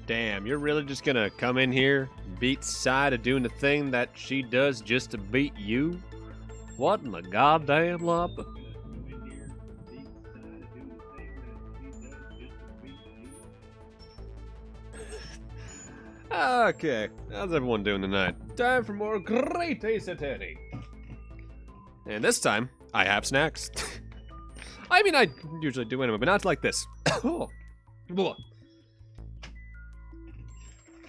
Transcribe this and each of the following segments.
Damn, you're really just gonna come in here, beat Sai doing the thing that she does just to beat you? What in the goddamn lava? Okay, how's everyone doing tonight? Time for more great Ace Attorney. And this time, I have snacks. I mean, I usually do anyway, but not like this. Oh.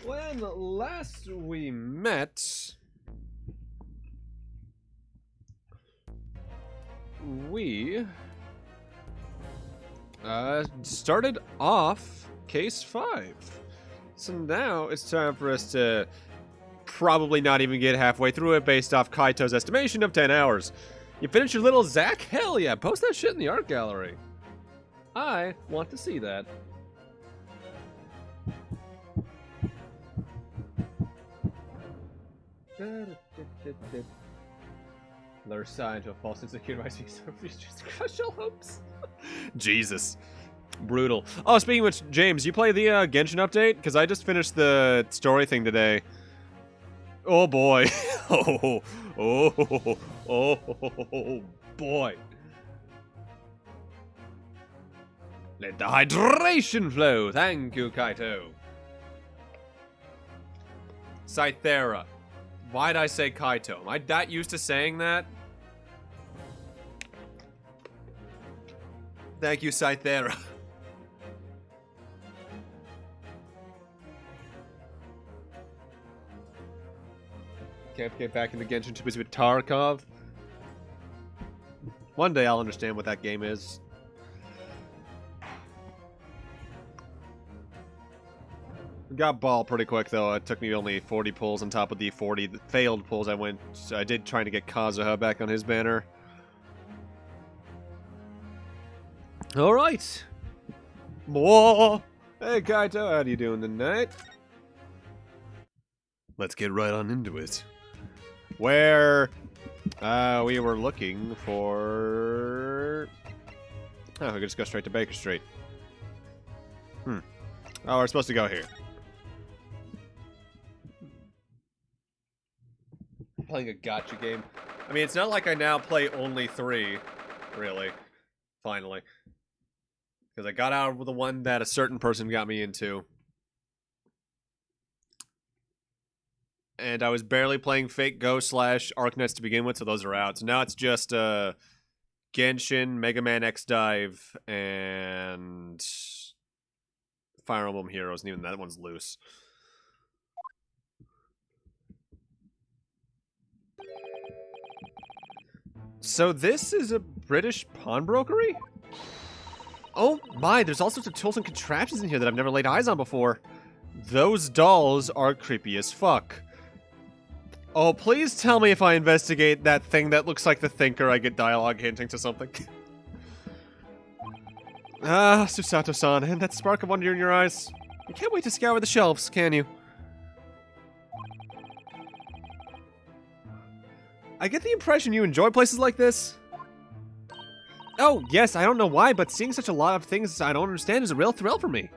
When last we met, we started off case 5. So now it's time for us to probably not even get halfway through it based off Kaito's estimation of 10 hours. You finished your little Zach? Hell yeah, post that shit in the art gallery. I want to see that. Lure Sai into a false insecure by speaking just crush all hopes. Jesus. Brutal. Oh, speaking of which, James, you play the Genshin update? Because I just finished the story thing today. Oh boy. Oh boy. Let the hydration flow. Thank you, Kaito. Cythera. Why'd I say Kaito? Am I that used to saying that? Thank you, Cythera. Can't get back into Genshin too busy with Tarkov. One day I'll understand what that game is. Got ball pretty quick though. It took me only 40 pulls on top of the 40 failed pulls I did trying to get Kazuha back on his banner. Alright. Whoa! Hey Kaito, how you doing tonight? Let's get right on into it. Where we were looking for... Oh, we could just go straight to Baker Street. Oh, we're supposed to go here. Playing a gacha game. I mean, it's not like I now play only 3, really. Finally. Because I got out of the one that a certain person got me into. And I was barely playing Fate Go / Arknets to begin with, so those are out. So now it's just Genshin, Mega Man X Dive, and Fire Emblem Heroes, and even that one's loose. So this is a British pawnbrokery? Oh my, there's all sorts of tools and contraptions in here that I've never laid eyes on before. Those dolls are creepy as fuck. Oh, please tell me if I investigate that thing that looks like the Thinker, I get dialogue hinting to something. Ah, Susato-san, and that spark of wonder in your eyes. You can't wait to scour the shelves, can you? I get the impression you enjoy places like this. Oh, yes, I don't know why, but seeing such a lot of things I don't understand is a real thrill for me.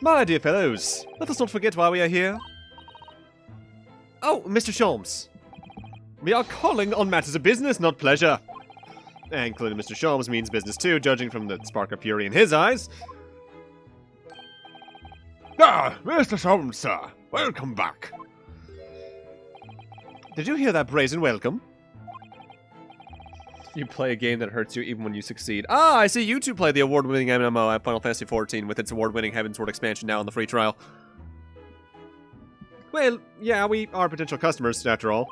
My dear fellows, let us not forget why we are here. Oh, Mr. Sholmes. We are calling on matters of business, not pleasure. And including Mr. Sholmes means business too, judging from the spark of fury in his eyes. Ah, Mr. Sholmes, sir. Welcome back. Did you hear that brazen welcome? You play a game that hurts you even when you succeed. Ah, I see you two play the award-winning MMO at Final Fantasy XIV with its award-winning Heavensward expansion now in the free trial. Well, yeah, we are potential customers, after all.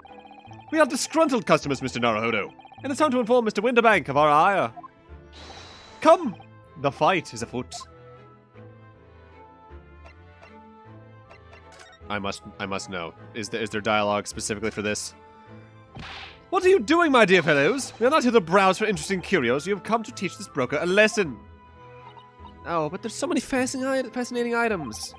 We are disgruntled customers, Mr. Naruhodo. And it's time to inform Mr. Winterbank of our ire. Come! The fight is afoot. I must know. Is there dialogue specifically for this? What are you doing, my dear fellows? We are not here to browse for interesting curios. You have come to teach this broker a lesson. Oh, but there's so many fascinating items.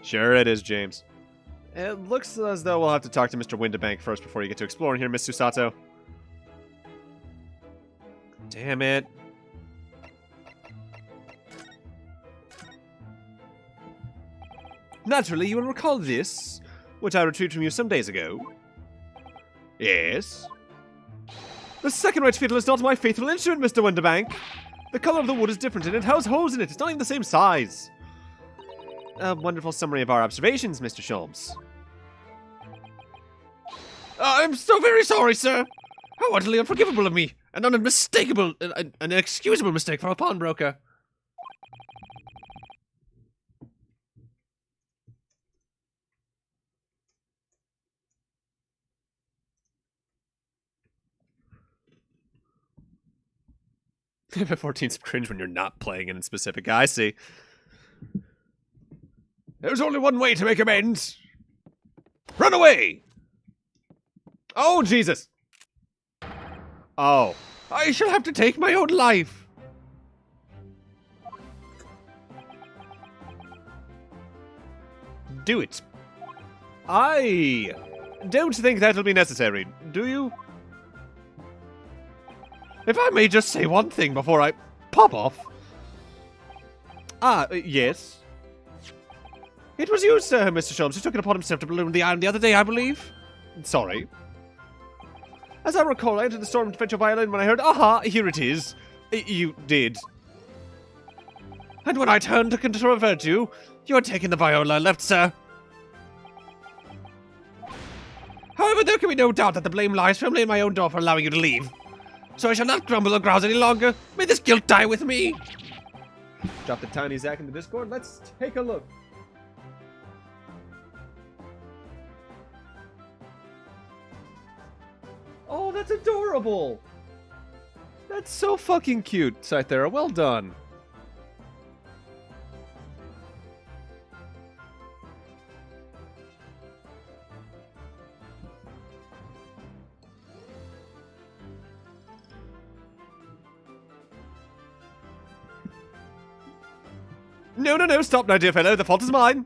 Sure it is, James. It looks as though we'll have to talk to Mr. Windibank first before you get to exploring here, Miss Susato. Damn it. Naturally, you will recall this, which I retrieved from you some days ago. Yes? The second-rate fiddle is not my faithful instrument, Mr. Windibank. The color of the wood is different, and it has holes in it. It's not even the same size. A wonderful summary of our observations, Mr. Sholmes. I'm so very sorry, sir. How utterly unforgivable of me. An unmistakable, an inexcusable mistake from a pawnbroker. F-14's cringe when you're not playing it in specific. I see. There's only one way to make amends. Run away! Oh, Jesus! Oh. I shall have to take my own life. Do it. I don't think that'll be necessary, do you? If I may just say one thing before I pop off. Yes. It was you, sir, Mr. Sholmes, who took it upon himself to balloon the iron the other day, I believe. Sorry. As I recall, I entered the storm to fetch your violin when I heard, aha, here it is. You did. And when I turned to controvert you, you had taken the viola and left, sir. However, there can be no doubt that the blame lies firmly in my own door for allowing you to leave. So I shall not grumble or grouse any longer. May this guilt die with me. Drop the tiny Zach in the Discord. Let's take a look. Oh, that's adorable. That's so fucking cute, Cythera. Well done. No, no, no, stop, my dear fellow. The fault is mine.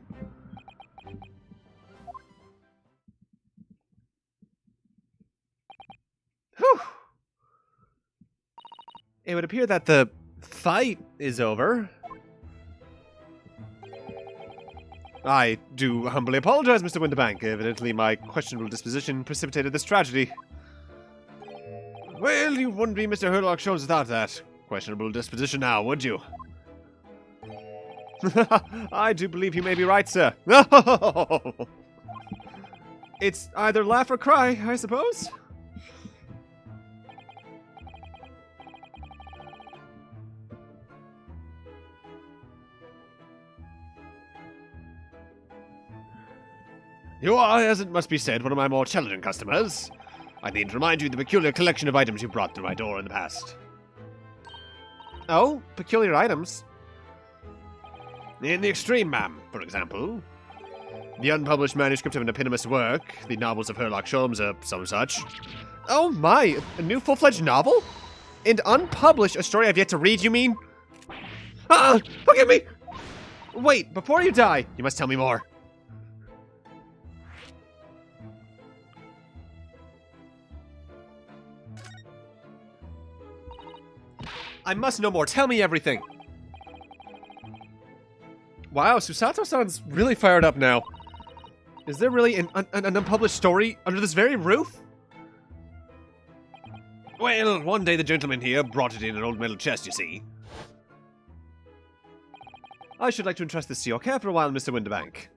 Whew. It would appear that the fight is over. I do humbly apologize, Mr. Windibank. Evidently, my questionable disposition precipitated this tragedy. Well, you wouldn't be Mr. Herlock Sholmes without that questionable disposition now, would you? I do believe you may be right, sir. It's either laugh or cry, I suppose. You are, as it must be said, one of my more challenging customers. I need to remind you of the peculiar collection of items you brought through my door in the past. Oh, peculiar items? In the extreme, ma'am, for example. The unpublished manuscript of an eponymous work, the novels of Herlock Sholmes, some such. Oh my, a new full-fledged novel? And unpublished, a story I've yet to read, you mean? Ah, forgive me! Wait, before you die, you must tell me more. I must know more. Tell me everything. Wow, Susato sounds really fired up now. Is there really an unpublished story under this very roof? Well, one day the gentleman here brought it in an old metal chest, you see. I should like to entrust this to your care for a while, Mr. Windibank.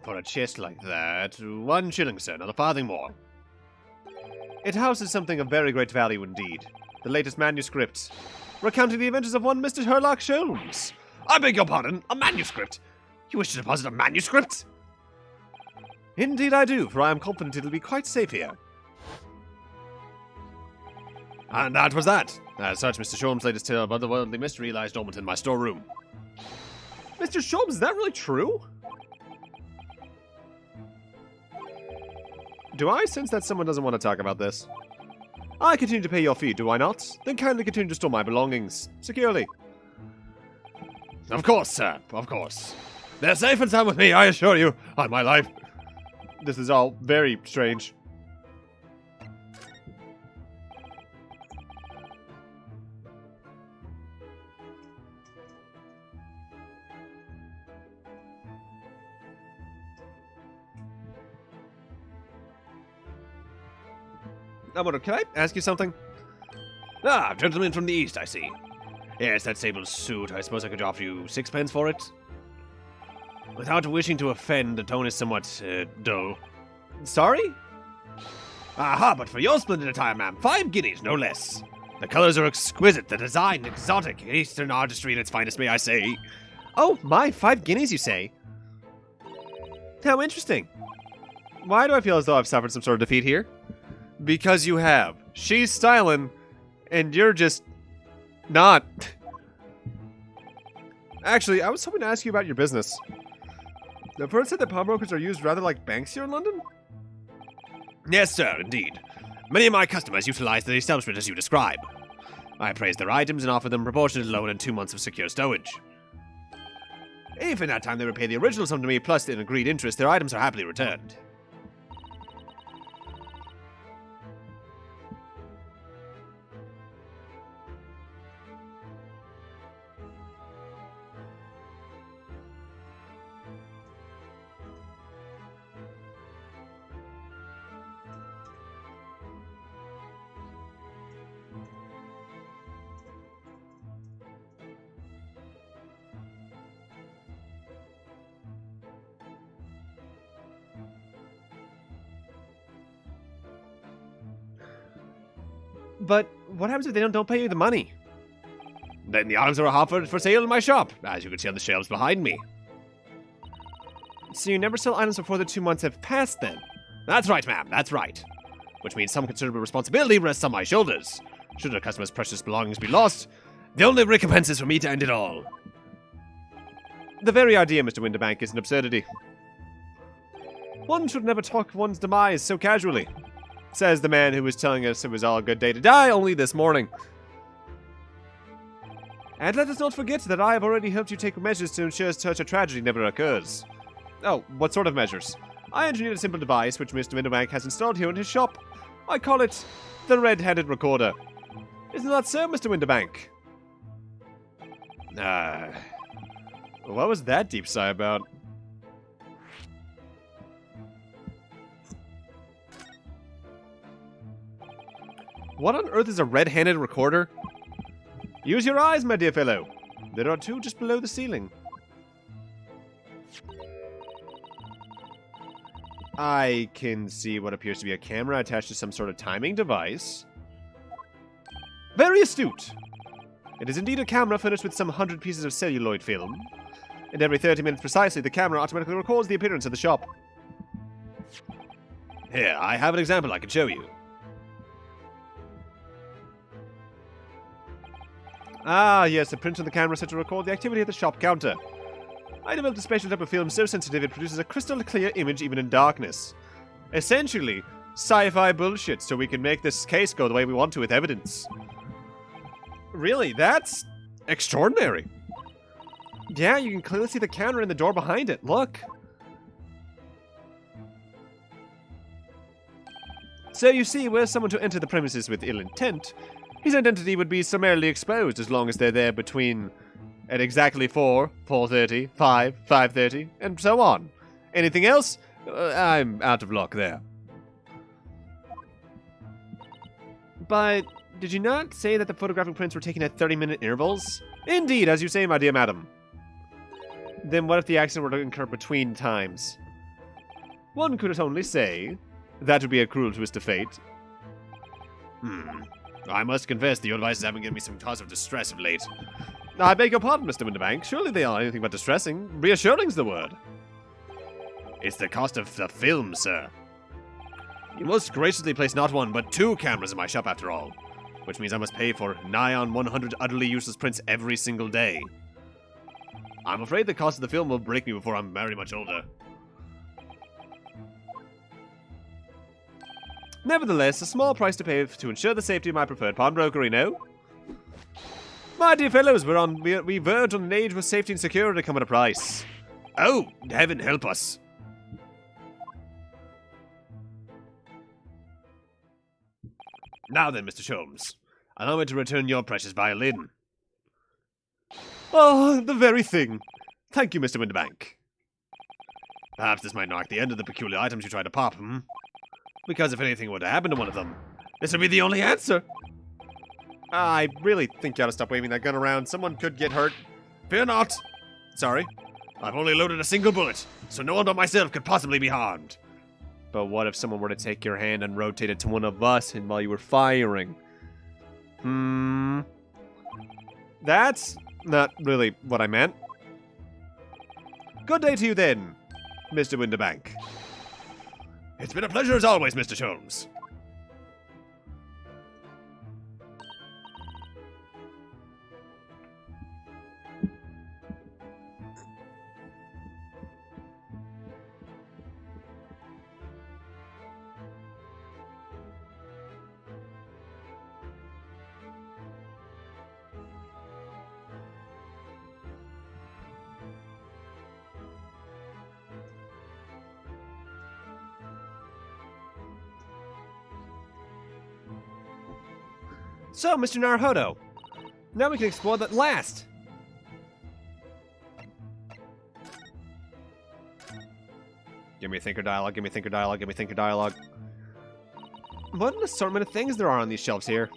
For a chest like that, 1 shilling, sir, not a farthing more. It houses something of very great value indeed. The latest manuscript, recounting the adventures of one Mr. Herlock Sholmes. I beg your pardon, a manuscript? You wish to deposit a manuscript? Indeed I do, for I am confident it'll be quite safe here. And that was that. As such, Mr. Sholmes' latest tale of otherworldly mystery lies dormant in my storeroom. Mr. Sholmes, is that really true? Do I sense that someone doesn't want to talk about this? I continue to pay your fee, do I not? Then kindly continue to store my belongings. Securely. Of course, sir. Of course. They're safe and sound with me, I assure you, on my life. This is all very strange. Can I ask you something? Ah, gentleman from the east, I see. Yes, that sable suit. I suppose I could offer you 6 pence for it? Without wishing to offend, the tone is somewhat, dull. Sorry? Aha, but for your splendid attire, ma'am, 5 guineas, no less. The colors are exquisite, the design exotic, Eastern artistry at its finest, may I say. Oh, my, 5 guineas, you say? How interesting. Why do I feel as though I've suffered some sort of defeat here? Because you have. She's styling, and you're just not. Actually, I was hoping to ask you about your business. The person said that pawnbrokers are used rather like banks here in London? Yes, sir, indeed. Many of my customers utilize the establishment as you describe. I appraise their items and offer them proportionate loan and 2 months of secure stowage. If in that time they repay the original sum to me plus an agreed interest, their items are happily returned. But what happens if they don't pay you the money? Then the items are offered for sale in my shop, as you can see on the shelves behind me. So you never sell items before the 2 months have passed, then? That's right, ma'am, that's right. Which means some considerable responsibility rests on my shoulders. Should a customer's precious belongings be lost, the only recompense is for me to end it all. The very idea, Mr. Winterbank, is an absurdity. One should never talk of one's demise so casually. Says the man who was telling us it was all a good day to die only this morning. And let us not forget that I have already helped you take measures to ensure such a tragedy never occurs. Oh, what sort of measures? I engineered a simple device which Mr. Winterbank has installed here in his shop. I call it the red-handed recorder. Isn't that so, Mr. Winterbank? What was that deep sigh about? What on earth is a red-handed recorder? Use your eyes, my dear fellow. There are 2 just below the ceiling. I can see what appears to be a camera attached to some sort of timing device. Very astute. It is indeed a camera furnished with some 100 pieces of celluloid film. And every 30 minutes precisely, the camera automatically records the appearance of the shop. Here, I have an example I can show you. Ah, yes, a print on the camera set to record the activity at the shop counter. I developed a special type of film so sensitive it produces a crystal clear image even in darkness. Essentially, sci-fi bullshit so we can make this case go the way we want to with evidence. Really, that's extraordinary. Yeah, you can clearly see the camera in the door behind it, look. So you see, were someone to enter the premises with ill intent, his identity would be summarily exposed as long as they're there between at exactly 4, 4:30, 5, 5:30, and so on. Anything else? I'm out of luck there. But did you not say that the photographic prints were taken at 30-minute intervals? Indeed, as you say, my dear madam. Then what if the accident were to occur between times? One could only say that would be a cruel twist of fate. I must confess that your advices haven't given me some cause of distress of late. I beg your pardon, Mr. Winterbank. Surely they are anything but distressing. Reassuring's the word. It's the cost of the film, sir. You most graciously place not 1, but 2 cameras in my shop after all. which means I must pay for nigh on 100 utterly useless prints every single day. I'm afraid the cost of the film will break me before I'm very much older. Nevertheless, a small price to pay to ensure the safety of my preferred pawnbrokery, no? My dear fellows, we verge on an age where safety and security come at a price. Oh, heaven help us. Now then, Mr. Sholmes, allow me to return your precious violin. Oh, the very thing. Thank you, Mr. Winterbank. Perhaps this might mark the end of the peculiar items you try to pop, Because if anything were to happen to one of them, this would be the only answer. I really think you ought to stop waving that gun around. Someone could get hurt. Fear not. Sorry. I've only loaded a single bullet, so no one but myself could possibly be harmed. But what if someone were to take your hand and rotate it to one of us while you were firing? That's not really what I meant. Good day to you then, Mr. Winterbank. It's been a pleasure as always, Mr. Sholmes. So, Mr. Naruhodo, now we can explore that last. Give me a thinker dialogue, give me a thinker dialogue, give me a thinker dialogue. What an assortment of things there are on these shelves here.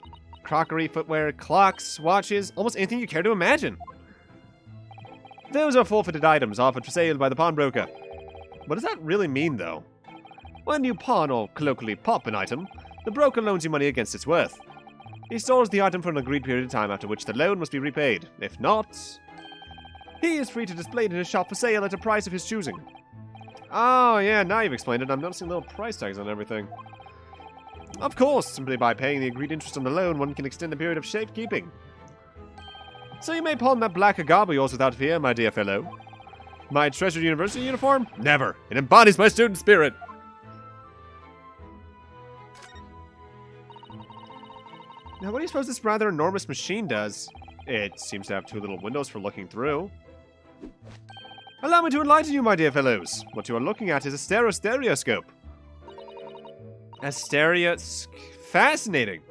Crockery, footwear, clocks, watches, almost anything you care to imagine. Those are forfeited items offered for sale by the pawnbroker. What does that really mean, though? When you pawn or colloquially pop an item, the broker loans you money against its worth. He stores the item for an agreed period of time after which the loan must be repaid. If not, he is free to display it in his shop for sale at a price of his choosing. Oh, yeah, now you've explained it. I'm noticing little price tags on everything. Of course, simply by paying the agreed interest on the loan, one can extend the period of safekeeping. So you may pawn that black agave of yours without fear, my dear fellow. My treasured university uniform? Never. It embodies my student spirit. Now, what do you suppose this rather enormous machine does? It seems to have two little windows for looking through. Allow me to enlighten you, my dear fellows. What you are looking at is a stereoscope. A fascinating.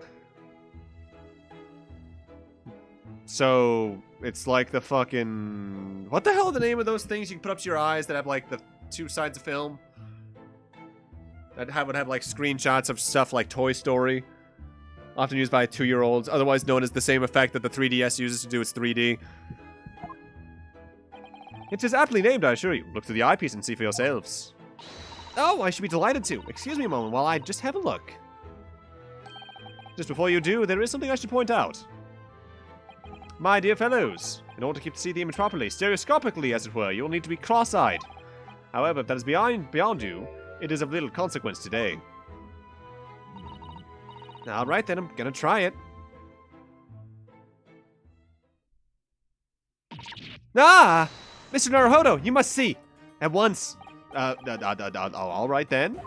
So, it's like the fucking... What the hell are the name of those things you can put up to your eyes that have, like, the two sides of film? That would have, like, screenshots of stuff like Toy Story. Often used by 2-year-olds, otherwise known as the same effect that the 3DS uses to do its 3D. It is aptly named, I assure you. Look through the eyepiece and see for yourselves. Oh, I should be delighted to. Excuse me a moment while I just have a look. Just before you do, there is something I should point out. My dear fellows, in order to see the image properly, stereoscopically as it were, you will need to be cross-eyed. However, if that is beyond you, it is of little consequence today. Alright then, I'm gonna try it. Ah! Mr. Naruhodo, you must see! At once! Alright then.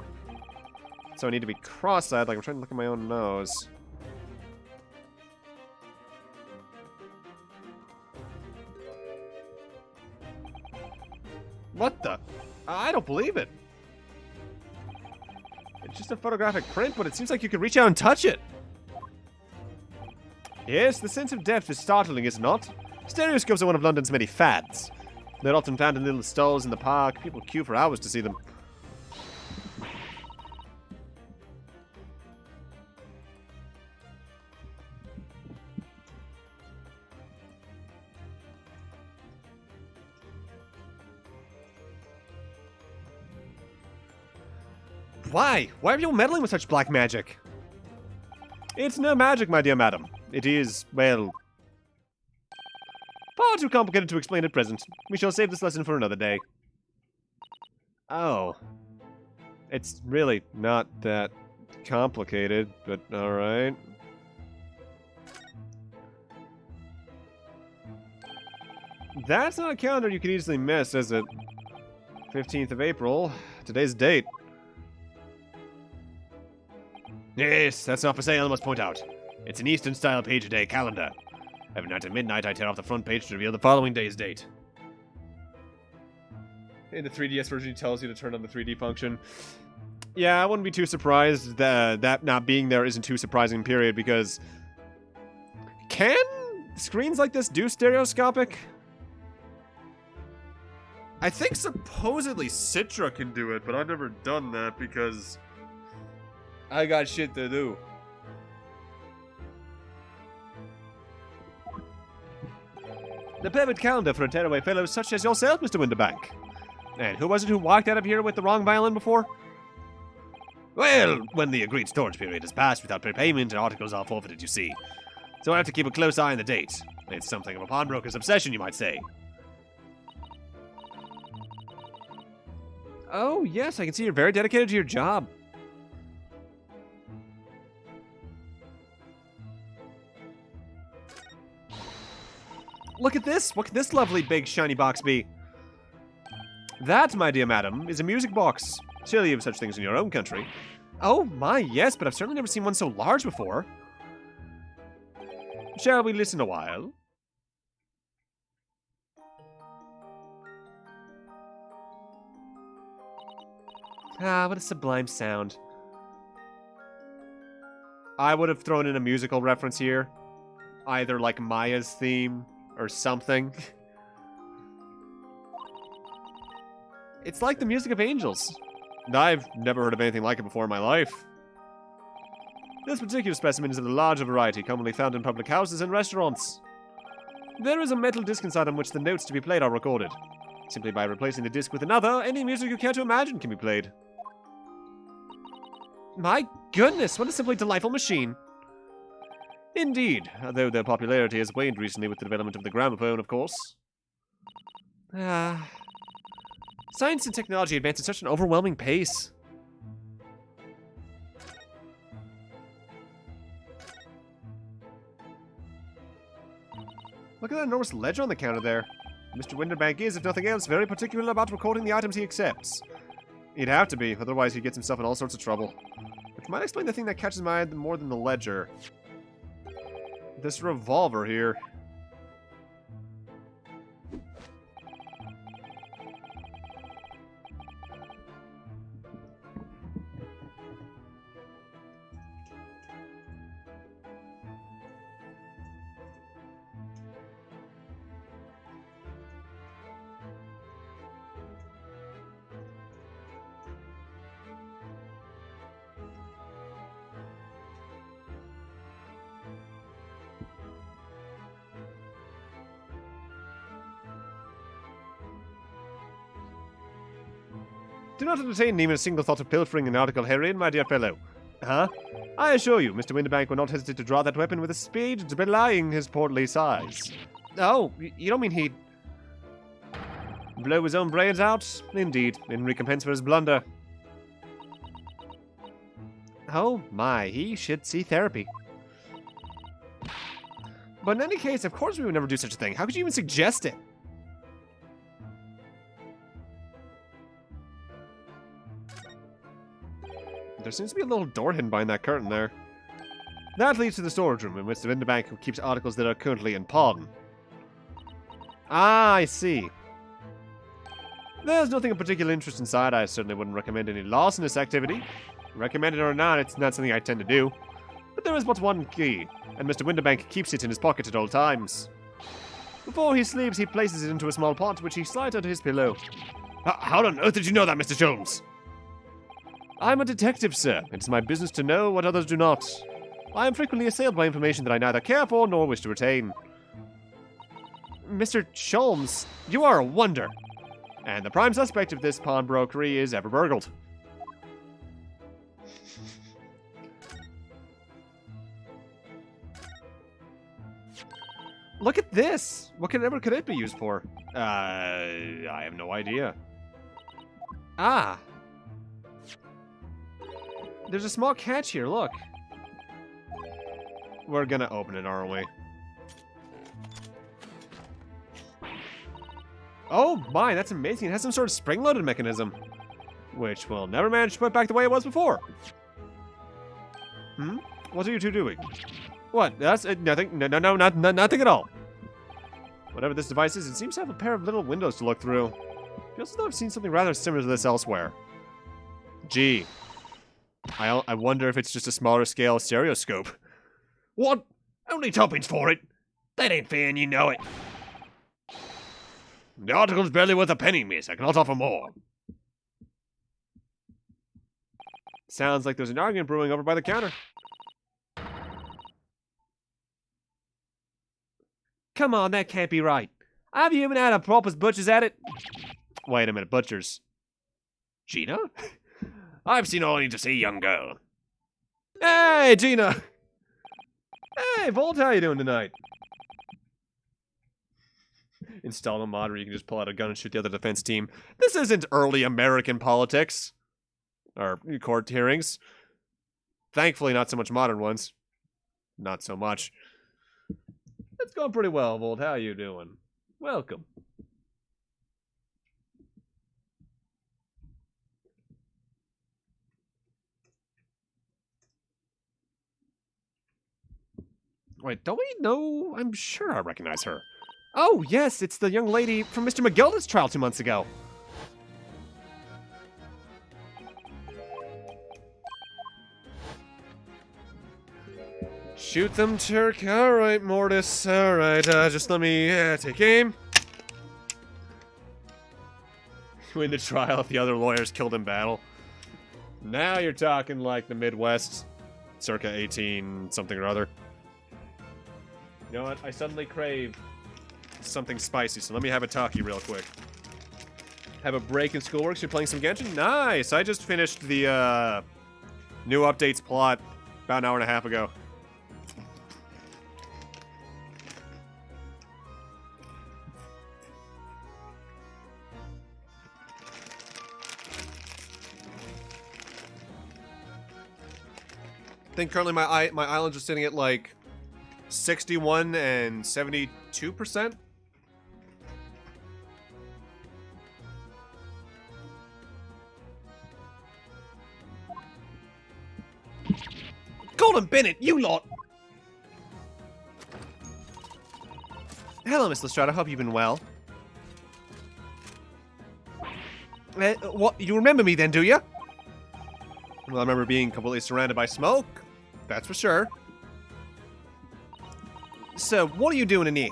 So I need to be cross-eyed, like I'm trying to look at my own nose. What the? I don't believe it. It's just a photographic print, but it seems like you could reach out and touch it. Yes, the sense of depth is startling, is it not? Stereoscopes are one of London's many fads. They're often found in little stalls in the park. People queue for hours to see them. Why? Why are you meddling with such black magic? It's no magic, my dear madam. It is, well, far too complicated to explain at present. We shall save this lesson for another day. Oh. It's really not that complicated, but alright. That's not a calendar you can easily miss, is it? 15th of April. Today's date. Yes, that's not for sale, I must point out. It's an Eastern-style page-a-day calendar. Every night at midnight, I tear off the front page to reveal the following day's date. In the 3DS version, it tells you to turn on the 3D function. Yeah, I wouldn't be too surprised that not being there isn't too surprising, period, because... Can screens like this do stereoscopic? I think supposedly Citra can do it, but I've never done that because... I got shit to do. The perfect calendar for a tearaway fellow such as yourself, Mr. Winterbank. And who was it who walked out of here with the wrong violin before? Well, when the agreed storage period has passed without prepayment, articles are forfeited, you see. So I have to keep a close eye on the date. It's something of a pawnbroker's obsession, you might say. Oh, yes, I can see you're very dedicated to your job. Look at this! What could this lovely big shiny box be? That, my dear madam, is a music box. Surely you have such things in your own country. Oh my, yes, but I've certainly never seen one so large before. Shall we listen a while? Ah, what a sublime sound. I would have thrown in a musical reference here. Either like Maya's theme or something. It's like the music of angels. I've never heard of anything like it before in my life. This particular specimen is of the larger variety commonly found in public houses and restaurants. There is a metal disc inside on which the notes to be played are recorded. Simply by replacing the disc with another, any music you care to imagine can be played. My goodness, what a simply delightful machine. Indeed, though their popularity has waned recently with the development of the gramophone, of course. Science and technology advance at such an overwhelming pace. Look at that enormous ledger on the counter there. Mr. Winterbank is, if nothing else, very particular about recording the items he accepts. He'd have to be, otherwise he gets himself in all sorts of trouble. Which might explain the thing that catches my eye more than the ledger. This revolver here. Do not entertain even a single thought of pilfering an article herein, my dear fellow. Huh? I assure you, Mr. Winterbank will not hesitate to draw that weapon with a speed belying his portly size. Oh, you don't mean he'd... blow his own brains out? Indeed, in recompense for his blunder. Oh my, he should see therapy. But in any case, of course we would never do such a thing. How could you even suggest it? There seems to be a little door hidden behind that curtain there. That leads to the storage room in which the Winterbank keeps articles that are currently in pawn. Ah, I see. There's nothing of particular interest inside. I certainly wouldn't recommend any loss in this activity. Recommend it or not, it's not something I tend to do. But there is but one key, and Mr. Winterbank keeps it in his pocket at all times. Before he sleeps, he places it into a small pot, which he slides under his pillow. How on earth did you know that, Mr. Jones? I'm a detective, sir. It's my business to know what others do not. I am frequently assailed by information that I neither care for nor wish to retain. Mr. Sholmes, you are a wonder. And the prime suspect of this pawnbrokery is ever burgled. Look at this! Whatever could it be used for? I have no idea. Ah! There's a small catch here, look. We're gonna open it, aren't we? Oh my, that's amazing. It has some sort of spring-loaded mechanism, which we'll never manage to put back the way it was before. Hmm? What are you two doing? What? That's nothing. No, nothing at all. Whatever this device is, it seems to have a pair of little windows to look through. Feels as though I've seen something rather similar to this elsewhere. Gee. I wonder if it's just a smaller scale stereoscope. What? Only toppings for it? That ain't fair and you know it. The article's barely worth a penny, miss. I cannot offer more. Sounds like there's an argument brewing over by the counter. Come on, that can't be right. Have you even had a proper butcher's at it? Wait a minute, butchers. Gina? I've seen all I need to see, young girl. Hey, Gina! Hey, Volt, how you doing tonight? Install a mod where you can just pull out a gun and shoot the other defense team. This isn't early American politics. Or court hearings. Thankfully, not so much modern ones. Not so much. It's going pretty well, Volt. How you doing? Welcome. Wait, don't we know? I'm sure I recognize her. Oh, yes, it's the young lady from Mr. McGilda's trial 2 months ago. Shoot them, Turk. Alright, Mortis. Alright, just let me take aim. Win the trial if the other lawyers killed in battle. Now you're talking like the Midwest, circa 18 something or other. You know what? I suddenly crave something spicy, so let me have a talkie real quick. Have a break in schoolwork, so you're playing some Genshin? Nice! I just finished the, new updates plot about an hour and a half ago. I think currently my islands are sitting at like 61 and 72%. Golden Bennett, you lot! Hello, Miss Lestrade. I hope you've been well. What? You remember me then, do you? Well, I remember being completely surrounded by smoke. That's for sure. So, what are you doing in here?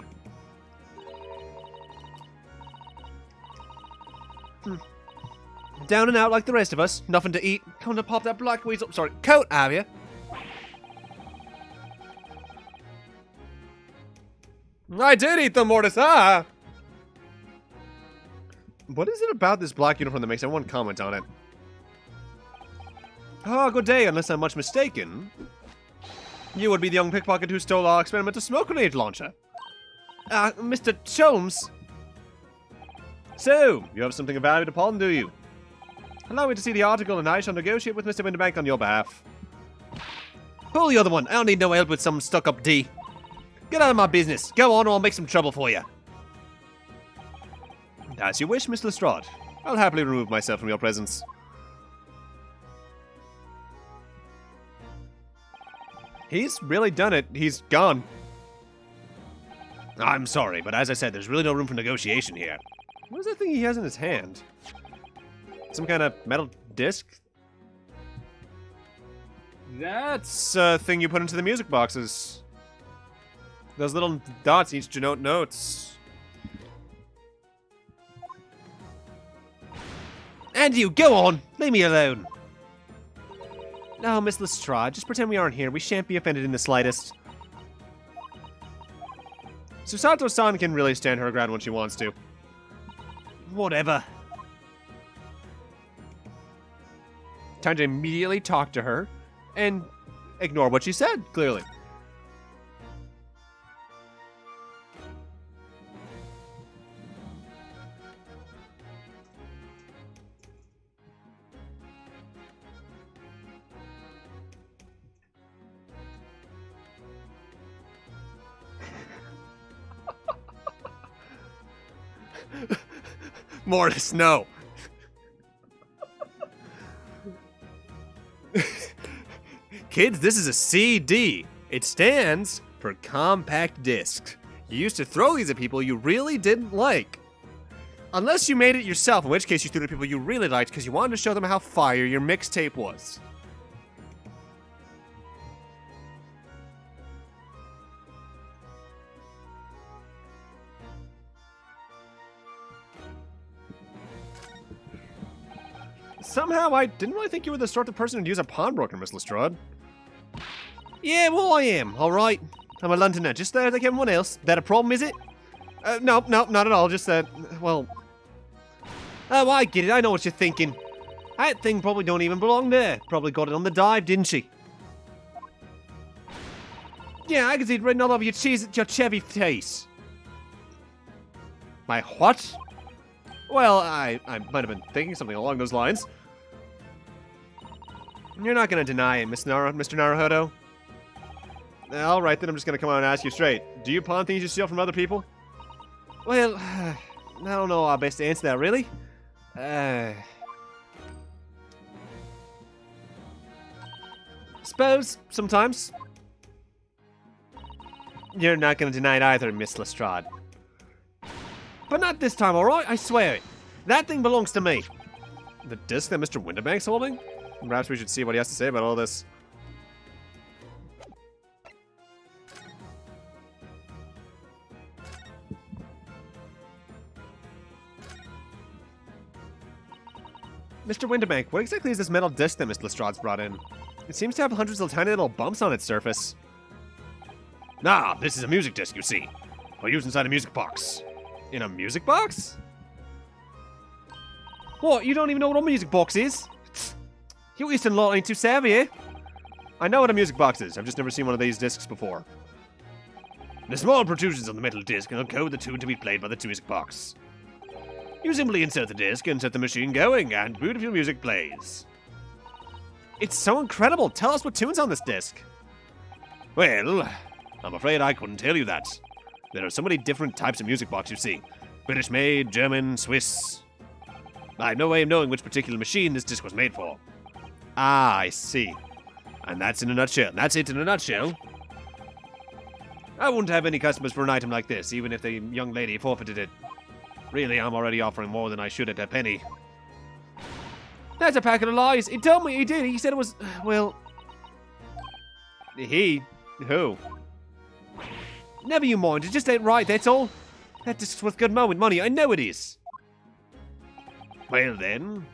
Down and out like the rest of us. Nothing to eat. Come to pop that black weasel. Sorry, coat, have you? I did eat them, Mortis. Ah! What is it about this black uniform that makes everyone comment on it? Ah, good day, unless I'm much mistaken. You would be the young pickpocket who stole our experimental smoke grenade launcher. Mr. Cholmes. So, you have something of value to pawn, do you? Allow me to see the article and I shall negotiate with Mr. Winterbank on your behalf. Pull the other one. I don't need no help with some stuck-up D. Get out of my business. Go on or I'll make some trouble for you. As you wish, Miss Lestrade. I'll happily remove myself from your presence. He's really done it. He's gone. I'm sorry, but as I said, there's really no room for negotiation here. What is that thing he has in his hand? Some kind of metal disc? That's a thing you put into the music boxes. Those little dots each denote notes. And you, go on! Leave me alone! No, Miss Lestrade, just pretend we aren't here. We shan't be offended in the slightest. Susato-san can really stand her ground when she wants to. Whatever. Time to immediately talk to her and ignore what she said, clearly. Mortis, no. Kids, this is a CD. It stands for compact disc. You used to throw these at people you really didn't like. Unless you made it yourself, in which case you threw it at people you really liked because you wanted to show them how fire your mixtape was. Somehow, I didn't really think you were the sort of person who'd use a pawnbroker, Miss Lestrade. Yeah, well, I am, alright. I'm a Londoner, just there like everyone else. That a problem, is it? No, not at all, just that, well... Oh, I get it, I know what you're thinking. That thing probably don't even belong there. Probably got it on the dive, didn't she? Yeah, I can see it written all over your cheese at your Chevy face. My what? Well, I might have been thinking something along those lines. You're not gonna deny it, Mr. Naruhodo? Alright, then I'm just gonna come out and ask you straight. Do you pawn things you steal from other people? Well, I don't know how best to answer that, really. Suppose, sometimes. You're not gonna deny it either, Miss Lestrade. But not this time, alright? I swear it. That thing belongs to me. The disc that Mr. Winterbank's holding? Perhaps we should see what he has to say about all this. Mr. Winterbank, what exactly is this metal disc that Mr. Lestrade's brought in? It seems to have hundreds of tiny little bumps on its surface. Nah, this is a music disc, you see. For use inside a music box. In a music box? What, you don't even know what a music box is? You Eastern lot ain't too savvy, eh? I know what a music box is, I've just never seen one of these discs before. The small protrusions on the metal disc encode the tune to be played by the music box. You simply insert the disc and set the machine going, and beautiful music plays. It's so incredible! Tell us what tune's on this disc. Well, I'm afraid I couldn't tell you that. There are so many different types of music box, you see. British made, German, Swiss. I have no way of knowing which particular machine this disc was made for. Ah, I see. And that's in a nutshell. That's it in a nutshell. I wouldn't have any customers for an item like this, even if the young lady forfeited it. Really, I'm already offering more than I should at a penny. That's a packet of lies. He told me he did. He said it was, well... He? Who? Never you mind. It just ain't right, that's all. That disc's worth good money. I know it is. Well then,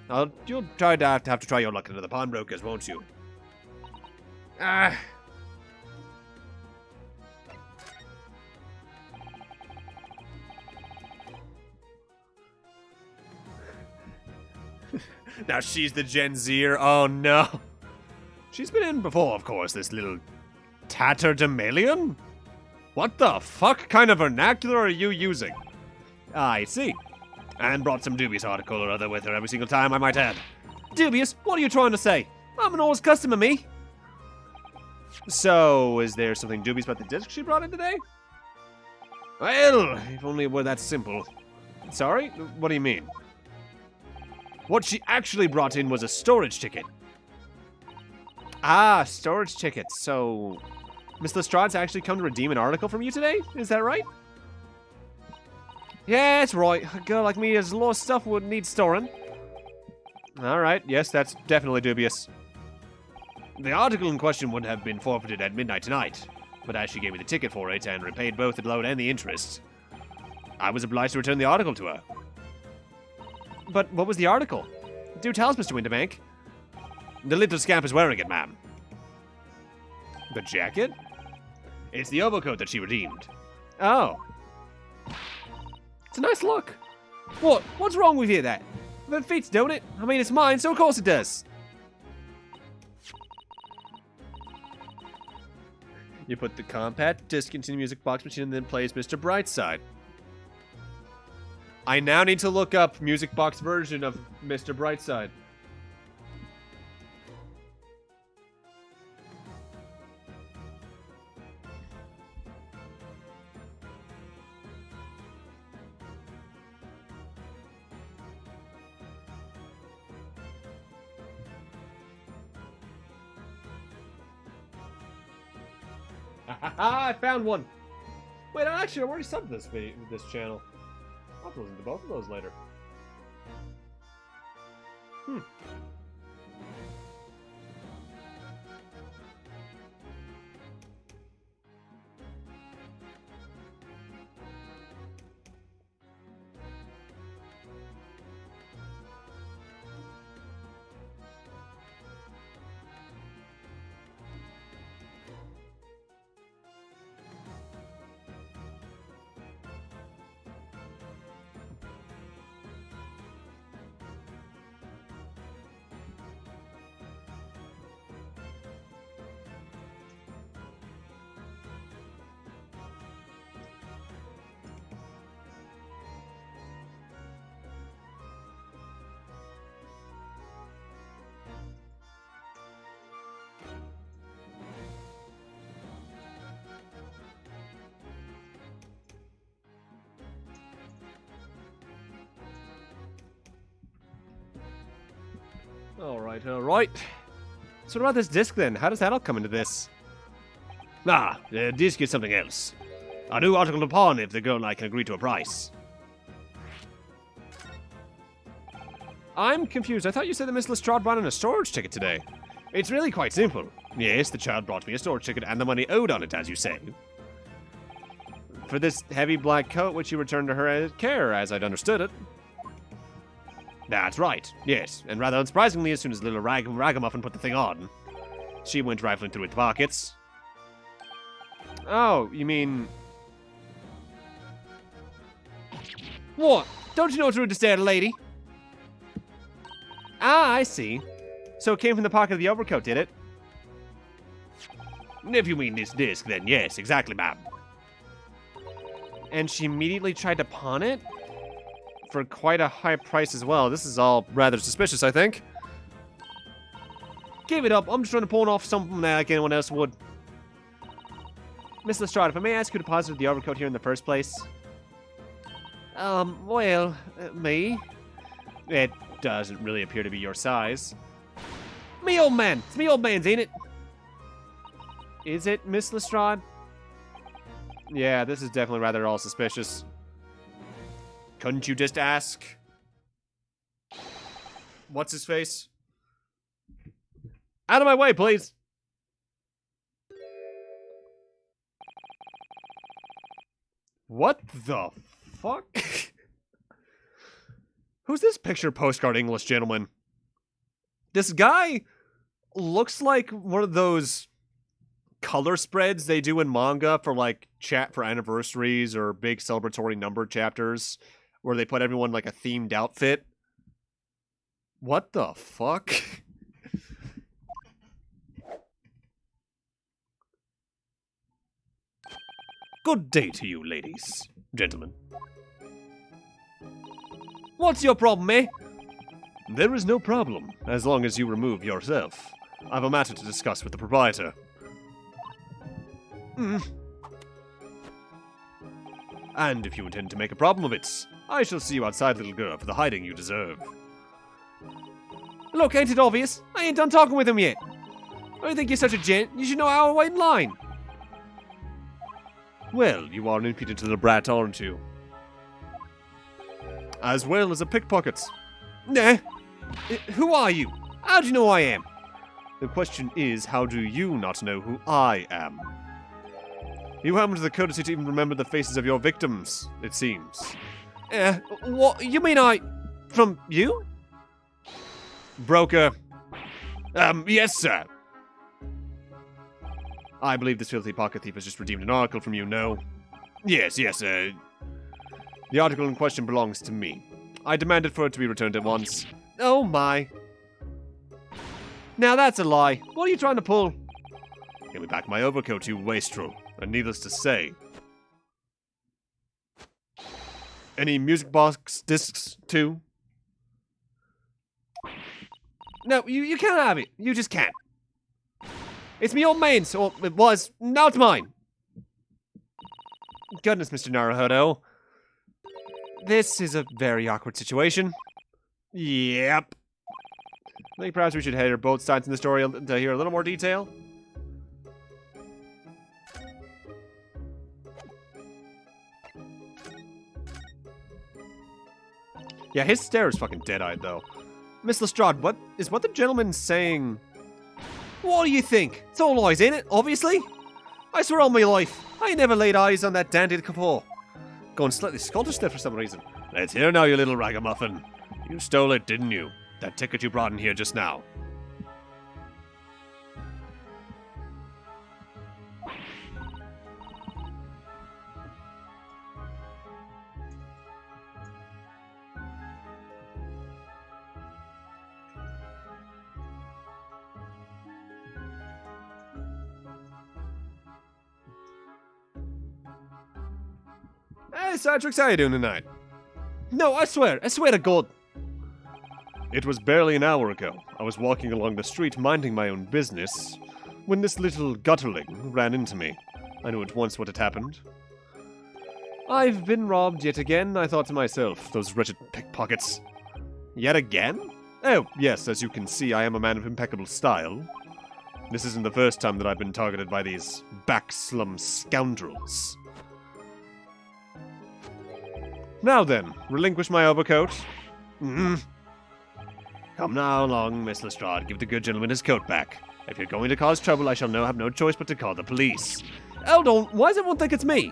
you'll try to have to try your luck into the pawnbrokers, won't you? Ah. Now she's the Gen Zer. Oh no. She's been in before, of course, this little tatterdemalion? What the fuck kind of vernacular are you using? I see. And brought some dubious article or other with her every single time, I might add. Dubious? What are you trying to say? I'm an old customer, me. So, is there something dubious about the disc she brought in today? Well, if only it were that simple. Sorry? What do you mean? What she actually brought in was a storage ticket. Ah, storage tickets. So, Miss Lestrade's actually come to redeem an article from you today? Is that right? Yeah, that's right. A girl like me has a lot of stuff would need storing. Alright, yes, that's definitely dubious. The article in question would have been forfeited at midnight tonight, but as she gave me the ticket for it and repaid both the loan and the interest, I was obliged to return the article to her. But what was the article? Do tell us, Mr. Winterbank. The little scamp is wearing it, ma'am. The jacket? It's the overcoat that she redeemed. Oh. It's a nice look. What? What's wrong with you, that? It fits, don't it? I mean, it's mine, so of course it does. You put the compact disc into the music box machine and then plays Mr. Brightside. I now need to look up music box version of Mr. Brightside. I found one. Wait, actually, I'm already subbed to this channel. I'll have to listen to both of those later. Alright, alright. So what about this disc then? How does that all come into this? Ah, the disc is something else. A new article to pawn if the girl and I can agree to a price. I'm confused. I thought you said that Miss Lestrade brought in a storage ticket today. It's really quite simple. Yes, the child brought me a storage ticket and the money owed on it, as you say. For this heavy black coat which you returned to her care, as I'd understood it. That's right, yes. And rather unsurprisingly, as soon as little ragamuffin put the thing on, she went rifling through its pockets. Oh, you mean... What? Don't you know it's rude to stare at a lady? Ah, I see. So it came from the pocket of the overcoat, did it? If you mean this disc, then yes, exactly, ma'am. And she immediately tried to pawn it? For quite a high price as well. This is all rather suspicious, I think. Give it up. I'm just trying to pawn off something like anyone else would. Miss Lestrade, if I may ask you to deposit the overcoat here in the first place? Me? It doesn't really appear to be your size. Me old man. It's me old man's, ain't it? Is it, Miss Lestrade? Yeah, this is definitely rather all suspicious. Couldn't you just ask? What's his face? Out of my way, please. What the fuck? Who's this picture postcard English gentleman? This guy looks like one of those color spreads they do in manga for like chat for anniversaries or big celebratory number chapters where they put everyone like a themed outfit. What the fuck? Good day to you, ladies, gentlemen. What's your problem, eh? There is no problem, as long as you remove yourself. I have a matter to discuss with the proprietor. And if you intend to make a problem of it, I shall see you outside, little girl, for the hiding you deserve. Look, ain't it obvious? I ain't done talking with him yet. I don't think you're such a gent. You should know how to wait in line. Well, you are an impudent little brat, aren't you? As well as a pickpocket. Nah. Who are you? How do you know I am? The question is, how do you not know who I am? You haven't the courtesy to even remember the faces of your victims, it seems. What? You mean from you? Broker. Yes, sir. I believe this filthy pocket thief has just redeemed an article from you, no? Yes, the article in question belongs to me. I demanded for it to be returned at once. Oh my. Now that's a lie. What are you trying to pull? Give me back my overcoat, you wastrel. And needless to say... Any music box discs, too? No, you can't have it. You just can't. It's me old man's, or it was. Now it's mine. Goodness, Mr. Naruhodo. This is a very awkward situation. Yep. I think perhaps we should hear both sides in the story to hear a little more detail. Yeah, his stare is fucking dead-eyed, though. Miss Lestrade, what the gentleman saying? What do you think? It's all lies, ain't it? Obviously. I swear on my life, I never laid eyes on that dandy before. Going slightly Scottish there for some reason. Let's hear now, you little ragamuffin. You stole it, didn't you? That ticket you brought in here just now. Hey, Cedric, how you doing tonight? No, I swear to God. It was barely an hour ago. I was walking along the street minding my own business when this little gutterling ran into me. I knew at once what had happened. I've been robbed yet again, I thought to myself. Those wretched pickpockets. Yet again? Oh, yes, as you can see, I am a man of impeccable style. This isn't the first time that I've been targeted by these backslum scoundrels. Now then, relinquish my overcoat. Come now along, Miss Lestrade. Give the good gentleman his coat back. If you're going to cause trouble, I shall have no choice but to call the police. Hold on, why does everyone think it's me?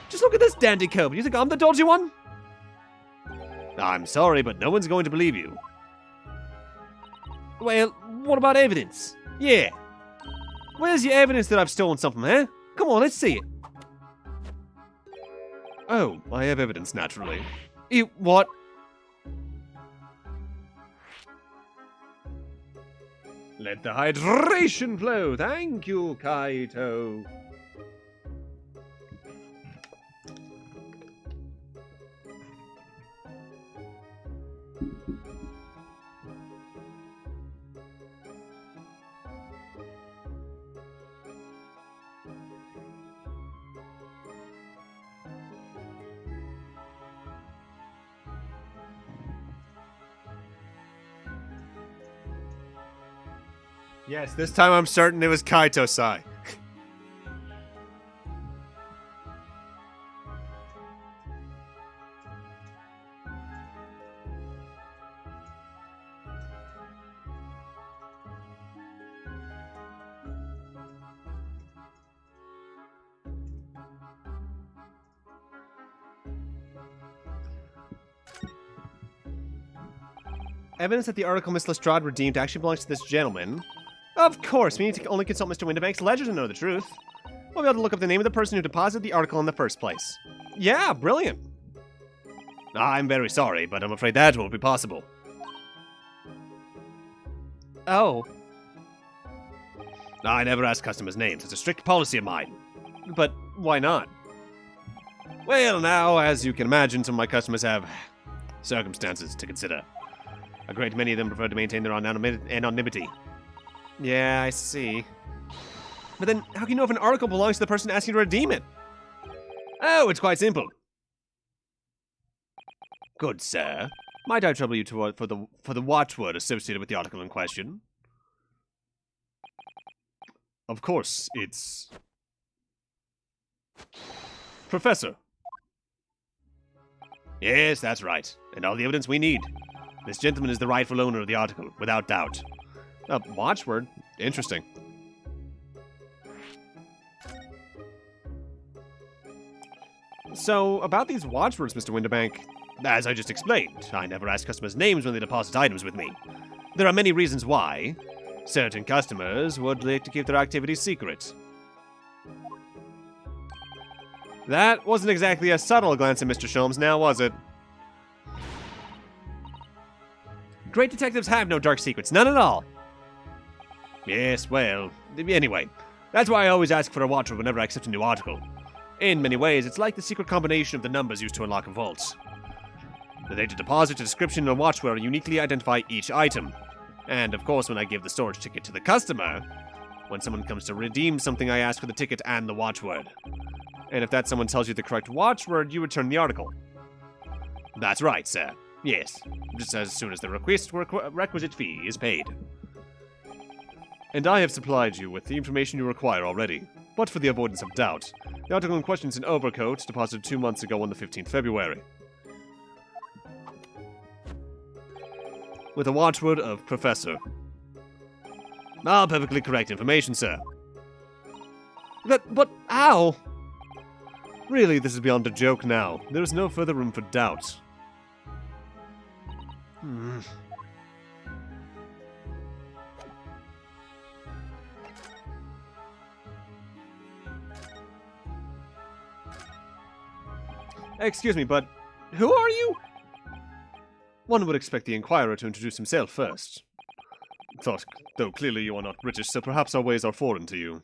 Just look at this dandy coat. You think I'm the dodgy one? I'm sorry, but no one's going to believe you. Well, what about evidence? Yeah. Where's your evidence that I've stolen something, huh? Come on, let's see it. Oh, I have evidence, naturally. You what? Let the hydration flow. Thank you, Kaito. Yes, this time I'm certain it was Kaito-sai. Evidence that the article Miss Lestrade redeemed actually belongs to this gentleman. Of course, we need to only consult Mr. Windibank's ledger to know the truth. We'll be able to look up the name of the person who deposited the article in the first place. Yeah, brilliant. I'm very sorry, but I'm afraid that won't be possible. Oh. I never ask customers' names. It's a strict policy of mine. But why not? Well, now, as you can imagine, some of my customers have circumstances to consider. A great many of them prefer to maintain their anonymity. Yeah, I see. But then, how can you know if an article belongs to the person asking to redeem it? Oh, it's quite simple. Good sir, might I trouble you for the watchword associated with the article in question? Of course, it's... Professor. Yes, that's right, and all the evidence we need. This gentleman is the rightful owner of the article, without doubt. A watchword? Interesting. So, about these watchwords, Mr. Windibank. As I just explained, I never ask customers' names when they deposit items with me. There are many reasons why. Certain customers would like to keep their activities secret. That wasn't exactly a subtle glance at Mr. Sholmes now, was it? Great detectives have no dark secrets, none at all. Yes, well, anyway, that's why I always ask for a watchword whenever I accept a new article. In many ways, it's like the secret combination of the numbers used to unlock a vault. The date of deposit, a description, and a watchword uniquely identify each item. And of course, when I give the storage ticket to the customer, when someone comes to redeem something, I ask for the ticket and the watchword. And if that someone tells you the correct watchword, you return the article. That's right, sir. Yes, just as soon as the requisite fee is paid. And I have supplied you with the information you require already. But for the avoidance of doubt, the article in question is an overcoat deposited 2 months ago on the 15th February. with a watchword of Professor. Ah, perfectly correct information, sir. But how? Really, this is beyond a joke now. There is no further room for doubt. Excuse me, but who are you? One would expect the Inquirer to introduce himself first. Though clearly you are not British, so perhaps our ways are foreign to you.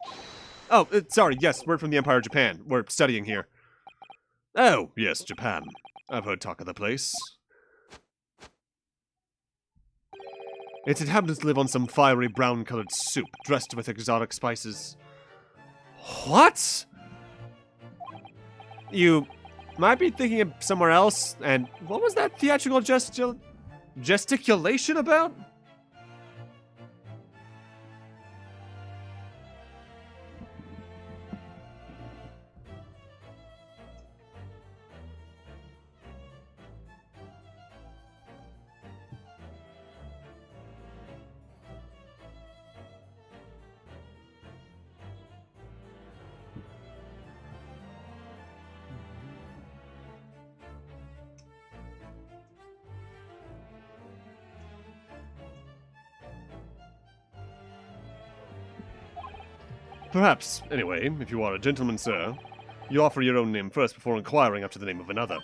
Oh, sorry, yes, we're from the Empire of Japan. We're studying here. Oh, yes, Japan. I've heard talk of the place. Its inhabitants live on some fiery brown-colored soup, dressed with exotic spices. What? You might be thinking of somewhere else, and what was that theatrical gesticulation about? Perhaps, anyway, if you are a gentleman, sir, you offer your own name first before inquiring after the name of another.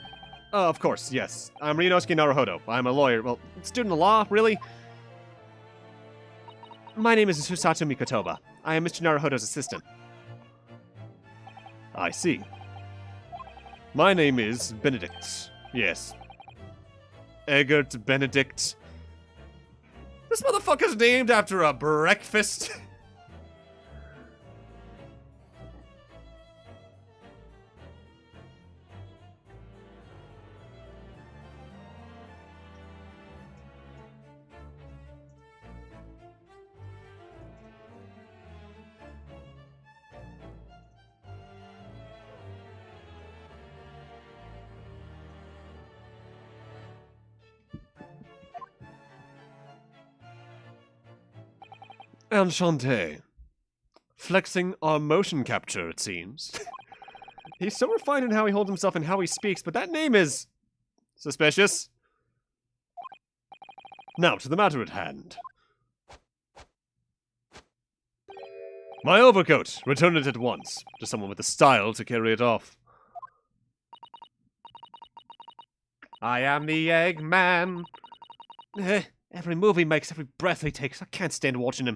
Of course, yes. I'm Ryunosuke Naruhodo. I'm a lawyer. Well, student of law, really? My name is Susato Mikotoba. I am Mr. Naruhodo's assistant. I see. My name is Benedict. Yes. Eggert Benedict. This motherfucker's named after a breakfast. Enchanté. Flexing our motion capture, it seems. He's so refined in how he holds himself and how he speaks, but that name is suspicious. Now to the matter at hand. My overcoat! Return it at once, to someone with the style to carry it off. I am the Eggman. Every move he makes, every breath he takes, I can't stand watching him.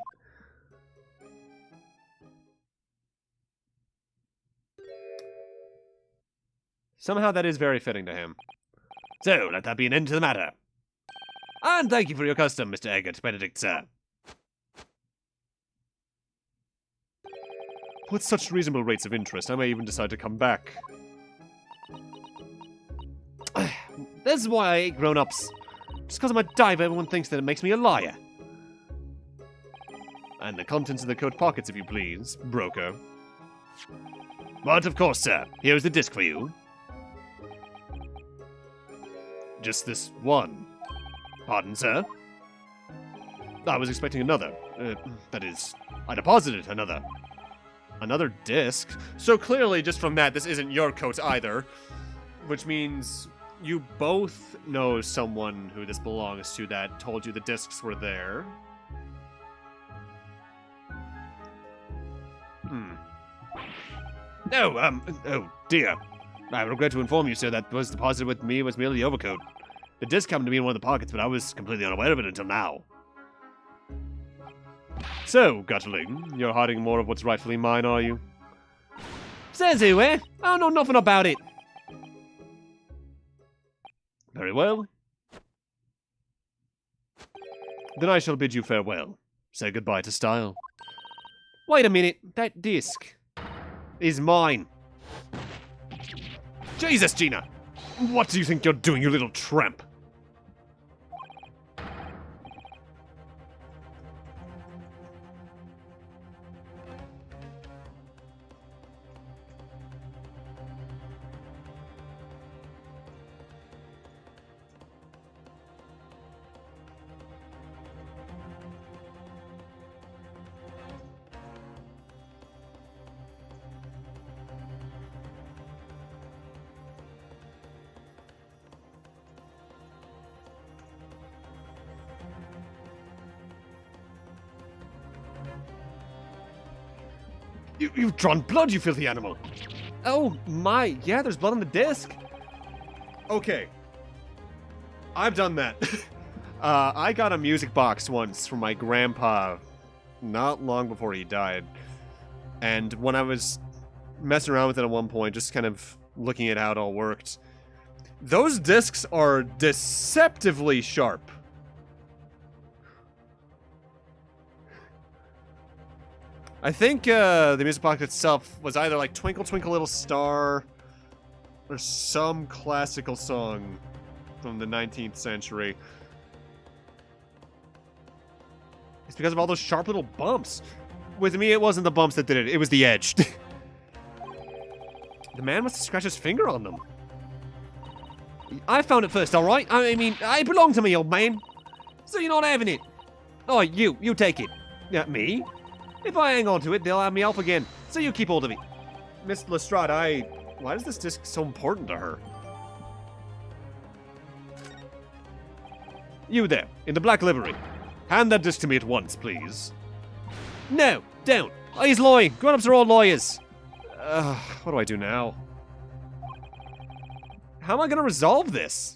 Somehow that is very fitting to him. So, let that be an end to the matter. And thank you for your custom, Mr. Eggert Benedict, sir. With such reasonable rates of interest, I may even decide to come back. This is why I hate grown-ups. Just because I'm a diver, everyone thinks that it makes me a liar. And the contents of the coat pockets, if you please, broker. But of course, sir. Here's the disc for you. Just this one. Pardon, sir? I was expecting another. That is, I deposited another. Another disc? So clearly, just from that, this isn't your coat either. Which means you both know someone who this belongs to that told you the discs were there. Oh dear. I regret to inform you, sir, that was deposited with me was merely the overcoat. The disc happened to be in one of the pockets, but I was completely unaware of it until now. So, Gutterling, you're hiding more of what's rightfully mine, are you? Says who, eh? I don't know nothing about it. Very well. Then I shall bid you farewell. Say goodbye to style. Wait a minute, that disc is mine. Jesus, Gina! What do you think you're doing, you little tramp? You've drawn blood, you filthy animal. Oh my, yeah, there's blood on the disc. Okay. I've done that. I got a music box once from my grandpa not long before he died. And when I was messing around with it at one point, just kind of looking at how it all worked, those discs are deceptively sharp. I think the music box itself was either like Twinkle Twinkle Little Star or some classical song from the 19th century. It's because of all those sharp little bumps. With me, it wasn't the bumps that did it. It was the edge. The man must have scratched his finger on them. I found it first, alright? I mean, it belonged to me, old man. So you're not having it. Oh, you take it. Me? If I hang on to it, they'll have me off again. So you keep hold of it. Miss Lestrade, why is this disc so important to her? You there, in the black livery. Hand that disc to me at once, please. No, don't. Oh, he's lying. Grown-ups are all lawyers. What do I do now? How am I gonna resolve this?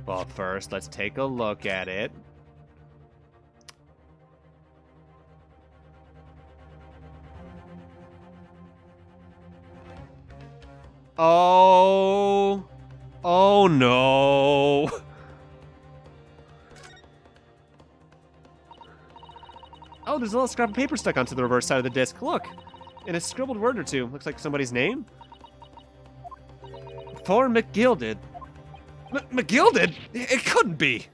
Well, first, let's take a look at it. Oh. Oh no. Oh, there's a little scrap of paper stuck onto the reverse side of the disc. Look. And a scribbled word or two. Looks like somebody's name. For McGilded. McGilded? It couldn't be.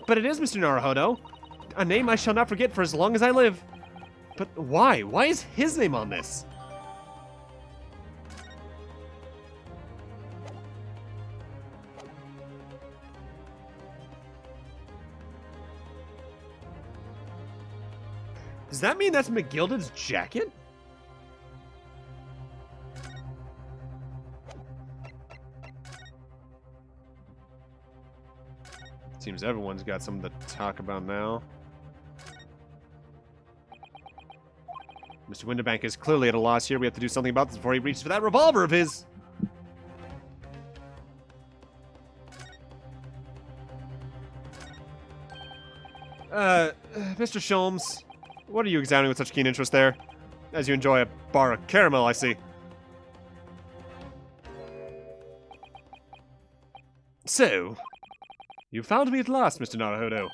But it is, Mr. Naruhodo. A name I shall not forget for as long as I live. But why? Why is his name on this? Does that mean that's McGilded's jacket? Seems everyone's got something to talk about now. Mr. Winterbank is clearly at a loss here. We have to do something about this before he reaches for that revolver of his. Mr. Sholmes, what are you examining with such keen interest there? As you enjoy a bar of caramel, I see. So, you found me at last, Mr. Naruhodo.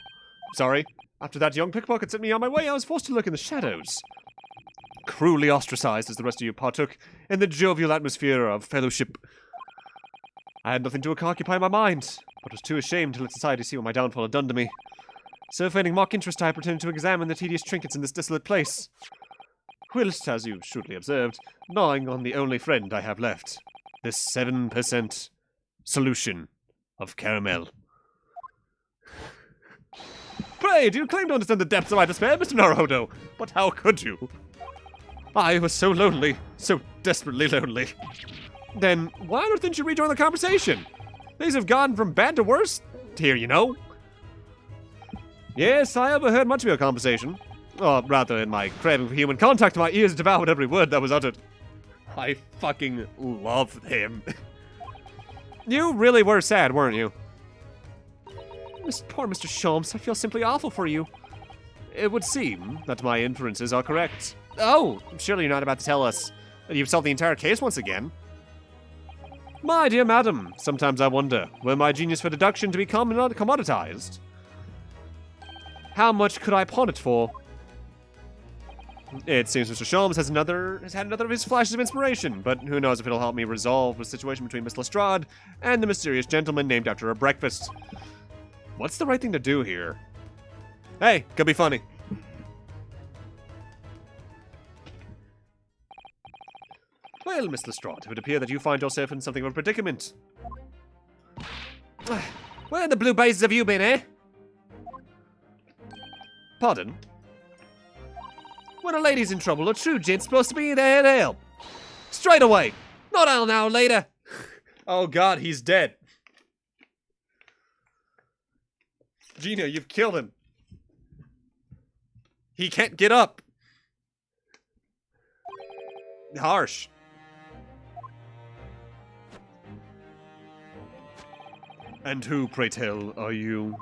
Sorry, after that young pickpocket sent me on my way, I was forced to lurk in the shadows. Cruelly ostracized as the rest of you partook in the jovial atmosphere of fellowship. I had nothing to occupy my mind, but was too ashamed to let society see what my downfall had done to me. So feigning mock interest, I pretended to examine the tedious trinkets in this desolate place. Whilst, as you shrewdly observed, gnawing on the only friend I have left. This 7% solution of caramel. Pray, do you claim to understand the depths of my despair, Mr. Naruhodo? But how could you? I was so lonely, so desperately lonely. Then, why on earth didn't you rejoin the conversation? Things have gone from bad to worse here, you know. Yes, I overheard much of your conversation. Or rather, in my craving for human contact, my ears devoured every word that was uttered. I fucking love him. You really were sad, weren't you? Poor Mr. Sholmes, I feel simply awful for you. It would seem that my inferences are correct. Oh, surely you're not about to tell us that you've solved the entire case once again. My dear madam, sometimes I wonder, were my genius for deduction to become commoditized? How much could I pawn it for? It seems Mr. Sholmes has had another of his flashes of inspiration, but who knows if it'll help me resolve the situation between Miss Lestrade and the mysterious gentleman named after her breakfast. What's the right thing to do here? Hey, could be funny. Well, Miss Lestrade, it would appear that you find yourself in something of a predicament. Where in the blue blazes have you been, eh? Pardon? When a lady's in trouble, a true gent's supposed to be there to help. Straight away. Not an hour later. Oh god, he's dead. Gina, you've killed him. He can't get up. Harsh. And who, pray tell, are you?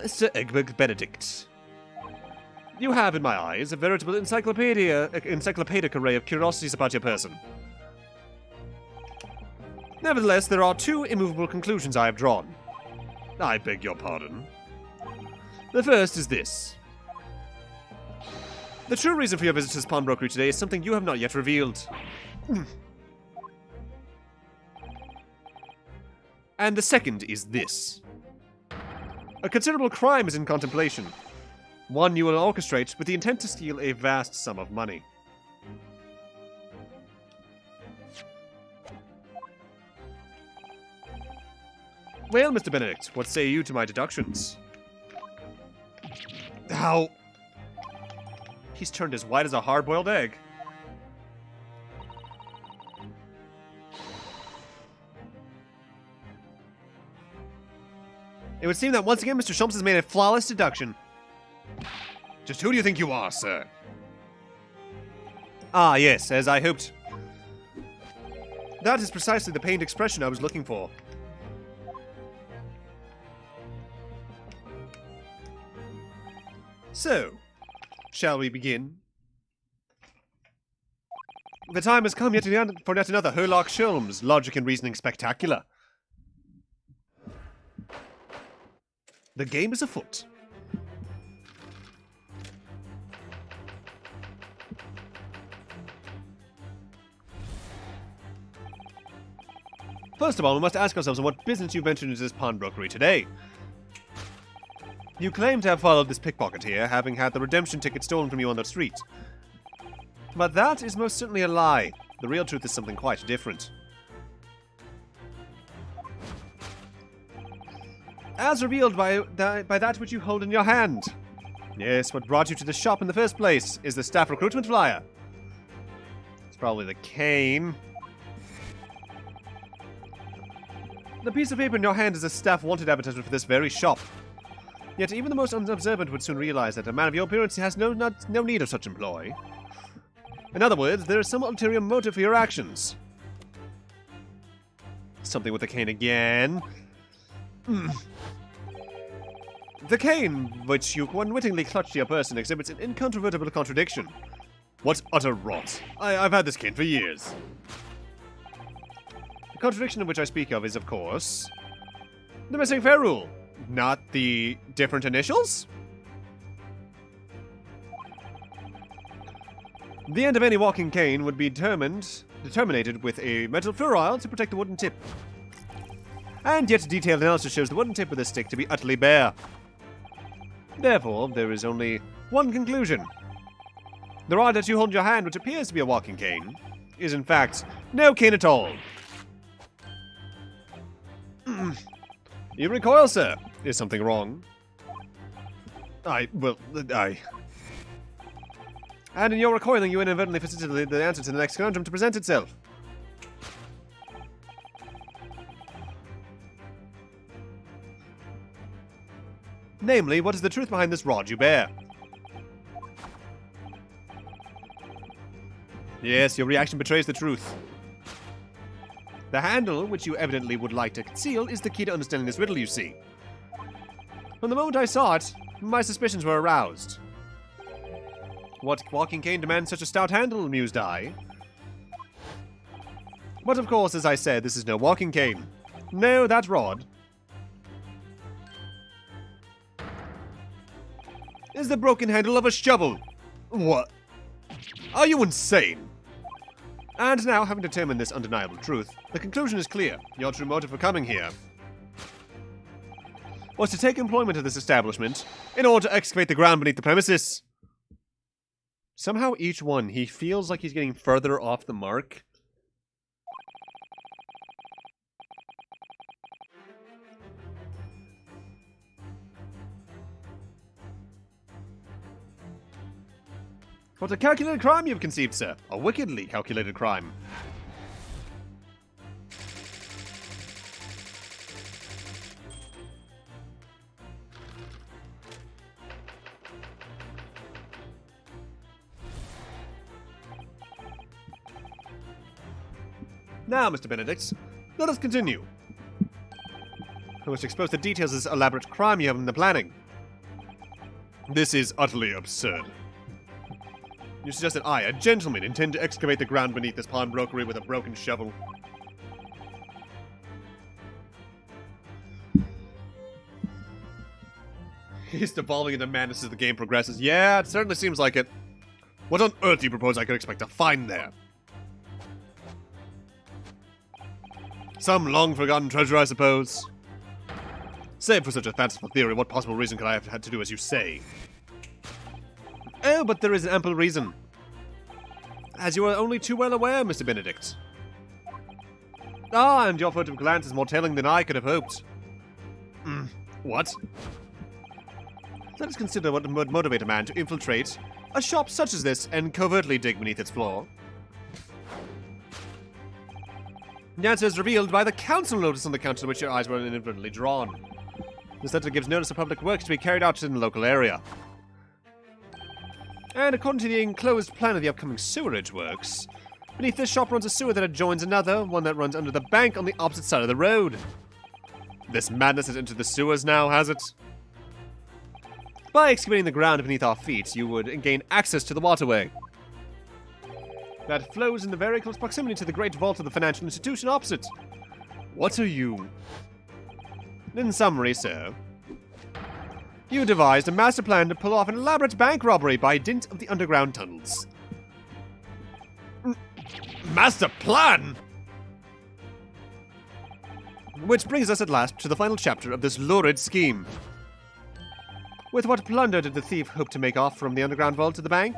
Sir Egbert Benedict. You have, in my eyes, a veritable encyclopedic array of curiosities about your person. Nevertheless, there are two immovable conclusions I have drawn. I beg your pardon. The first is this. The true reason for your visit to this pawnbrokery today is something you have not yet revealed. And the second is this. A considerable crime is in contemplation. One you will orchestrate with the intent to steal a vast sum of money. Well, Mr. Benedict, what say you to my deductions? How? He's turned as white as a hard-boiled egg. It would seem that once again Mr. Shumps has made a flawless deduction. Just who do you think you are, sir? Ah, yes, as I hoped. That is precisely the pained expression I was looking for. So, shall we begin? The time has come for yet another Herlock Sholmes Logic and Reasoning Spectacular. The game is afoot. First of all, we must ask ourselves on what business you ventured into this pawnbrokery today. You claim to have followed this pickpocket here, having had the redemption ticket stolen from you on the street. But that is most certainly a lie. The real truth is something quite different. As revealed by that which you hold in your hand. Yes, what brought you to the shop in the first place is the staff recruitment flyer. It's probably the cane. The piece of paper in your hand is a staff wanted advertisement for this very shop. Yet even the most unobservant would soon realize that a man of your appearance has no need of such employ. In other words, there is some ulterior motive for your actions. Something with the cane again. The cane, which you unwittingly clutched to your person, exhibits an incontrovertible contradiction. What utter rot. I've had this cane for years. The contradiction of which I speak of is, of course, the missing fare rule. Not the different initials? The end of any walking cane would be determinated with a metal ferrule to protect the wooden tip. And yet detailed analysis shows the wooden tip of this stick to be utterly bare. Therefore, there is only one conclusion. The rod that you hold in your hand, which appears to be a walking cane, is in fact no cane at all. You recoil, sir. Is something wrong? And in your recoiling, you inadvertently facilitated the answer to the next conundrum to present itself. Namely, what is the truth behind this rod you bear? Yes, your reaction betrays the truth. The handle, which you evidently would like to conceal, is the key to understanding this riddle, you see. From the moment I saw it, my suspicions were aroused. What walking cane demands such a stout handle, mused I. But of course, as I said, this is no walking cane. No, that rod is the broken handle of a shovel. What? Are you insane? And now, having determined this undeniable truth, the conclusion is clear. Your true motive for coming here was to take employment at this establishment in order to excavate the ground beneath the premises. Somehow each one, he feels like he's getting further off the mark. What a calculated crime you've conceived, sir. A wickedly calculated crime. Now, Mr. Benedict, let us continue. I wish to expose the details of this elaborate crime you have in the planning. This is utterly absurd. You suggest that I, a gentleman, intend to excavate the ground beneath this pawnbrokery with a broken shovel. He's devolving into madness as the game progresses. Yeah, it certainly seems like it. What on earth do you propose I could expect to find there? Some long-forgotten treasure, I suppose. Save for such a fanciful theory, what possible reason could I have had to do as you say? Oh, but there is an ample reason. As you are only too well aware, Mr. Benedict. Ah, and your furtive glance is more telling than I could have hoped. What? Let us consider what would motivate a man to infiltrate a shop such as this and covertly dig beneath its floor. The answer is revealed by the council notice on the counter to which your eyes were inadvertently drawn. This letter gives notice of public works to be carried out in the local area. And according to the enclosed plan of the upcoming sewerage works, beneath this shop runs a sewer that adjoins another, one that runs under the bank on the opposite side of the road. This madness has entered the sewers now, has it? By excavating the ground beneath our feet, you would gain access to the waterway that flows in the very close proximity to the great vault of the financial institution opposite. What are you? In summary, sir, you devised a master plan to pull off an elaborate bank robbery by dint of the underground tunnels. Master plan? Which brings us at last to the final chapter of this lurid scheme. With what plunder did the thief hope to make off from the underground vault to the bank?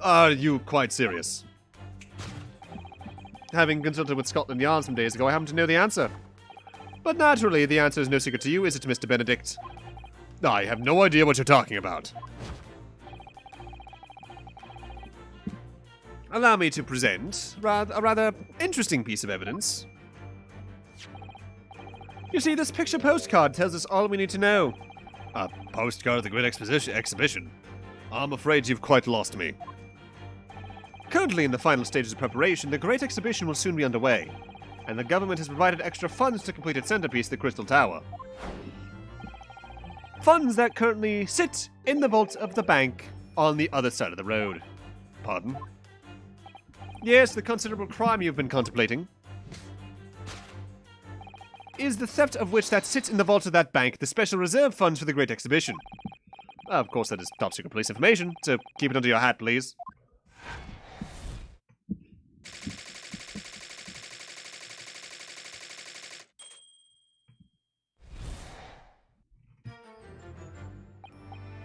Are you quite serious? Having consulted with Scotland Yard some days ago, I happen to know the answer. But naturally, the answer is no secret to you, is it, Mr. Benedict? I have no idea what you're talking about. Allow me to present a rather interesting piece of evidence. You see, this picture postcard tells us all we need to know. A postcard of the Great Exhibition? I'm afraid you've quite lost me. Currently in the final stages of preparation, the Great Exhibition will soon be underway, and the government has provided extra funds to complete its centerpiece, the Crystal Tower. Funds that currently sit in the vault of the bank on the other side of the road. Pardon? Yes, the considerable crime you've been contemplating is the theft of which that sits in the vault of that bank, the special reserve funds for the Great Exhibition. Of course, that is top secret police information, so keep it under your hat, please.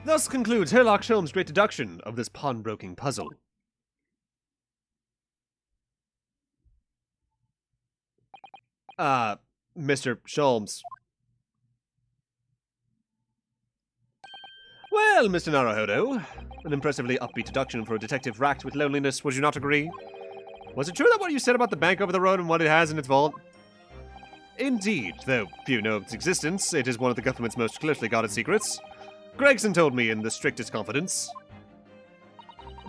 Thus concludes Sherlock Holmes' great deduction of this pawnbroking puzzle. Mr. Sholmes. Well, Mr. Naruhodo, an impressively upbeat deduction for a detective racked with loneliness, would you not agree? Was it true that what you said about the bank over the road and what it has in its vault? Indeed, though few know of its existence, it is one of the government's most closely guarded secrets. Gregson told me in the strictest confidence.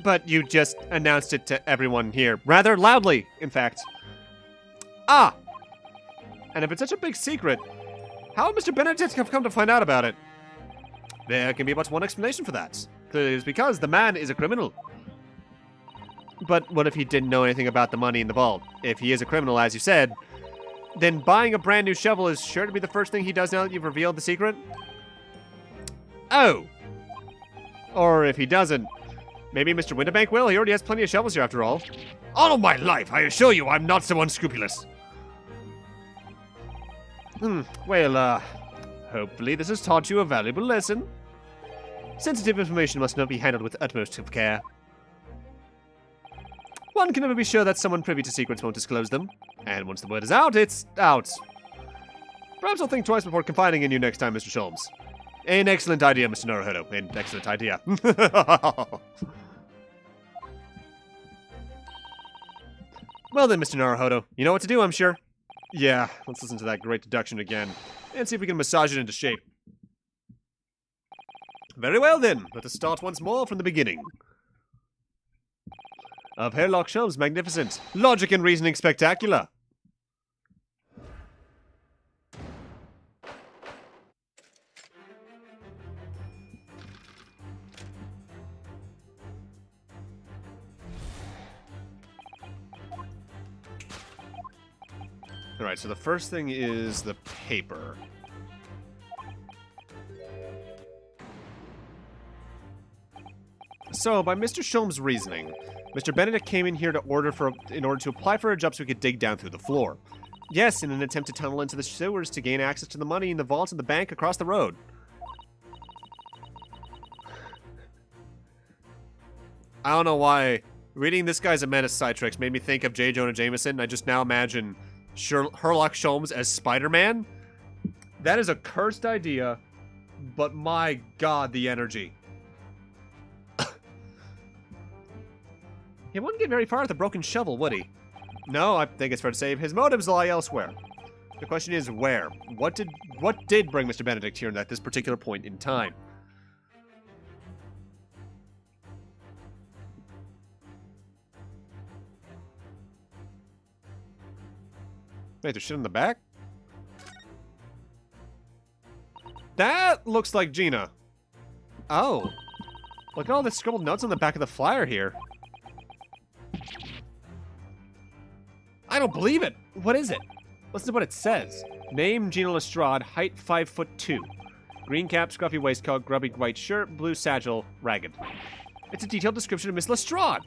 But you just announced it to everyone here, rather loudly, in fact. Ah! And if it's such a big secret, how would Mr. Benedict have come to find out about it? There can be but one explanation for that. Clearly it's because the man is a criminal. But what if he didn't know anything about the money in the vault? If he is a criminal, as you said, then buying a brand new shovel is sure to be the first thing he does now that you've revealed the secret? Oh! Or if he doesn't, maybe Mr. Winterbank will. He already has plenty of shovels here after all. All of my life, I assure you, I'm not so unscrupulous. Well, hopefully this has taught you a valuable lesson. Sensitive information must not be handled with utmost of care. One can never be sure that someone privy to secrets won't disclose them. And once the word is out, it's out. Perhaps I'll think twice before confiding in you next time, Mr. Sholmes. An excellent idea, Mr. Naruhodo. An excellent idea. Well then, Mr. Naruhodo, you know what to do, I'm sure. Yeah, let's listen to that great deduction again, and see if we can massage it into shape. Very well then, let us start once more from the beginning. of Herlock Sholmes magnificent. Logic and reasoning spectacular. Alright, so the first thing is the paper. So, by Mr. Sholmes' reasoning, Mr. Benedict came in here in order to apply for a job so he could dig down through the floor. Yes, in an attempt to tunnel into the sewers to gain access to the money in the vaults of the bank across the road. I don't know why. Reading this guy's a menace side tricks made me think of J. Jonah Jameson. I just now imagine Herlock Sholmes as Spider-Man. That is a cursed idea, but my god, the energy. He wouldn't get very far with a broken shovel, would he? No, I think it's fair to say his motives lie elsewhere. The question is where? What did bring Mr. Benedict here at this particular point in time? Wait, there's shit in the back? That looks like Gina. Oh. Look at all the scribbled notes on the back of the flyer here. I don't believe it. What is it? Listen to what it says. Name, Gina Lestrade, height 5'2". Green cap, scruffy waistcoat, grubby white shirt, blue satchel, ragged. It's a detailed description of Miss Lestrade.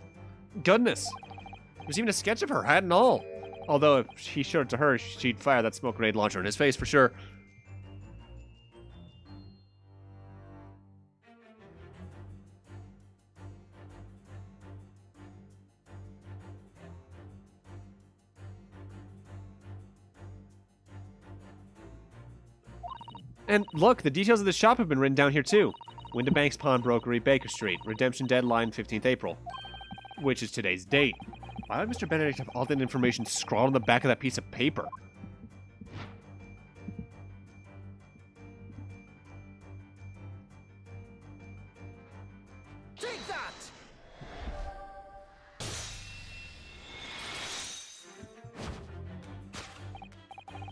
Goodness. There's even a sketch of her, hat and all. Although if he showed it to her, she'd fire that smoke grenade launcher in his face for sure. And look, the details of the shop have been written down here too. Windibank's Pawnbrokery, Baker Street. Redemption deadline, 15th April. Which is today's date. Why would Mr. Benedict have all that information scrawled on the back of that piece of paper? Take that!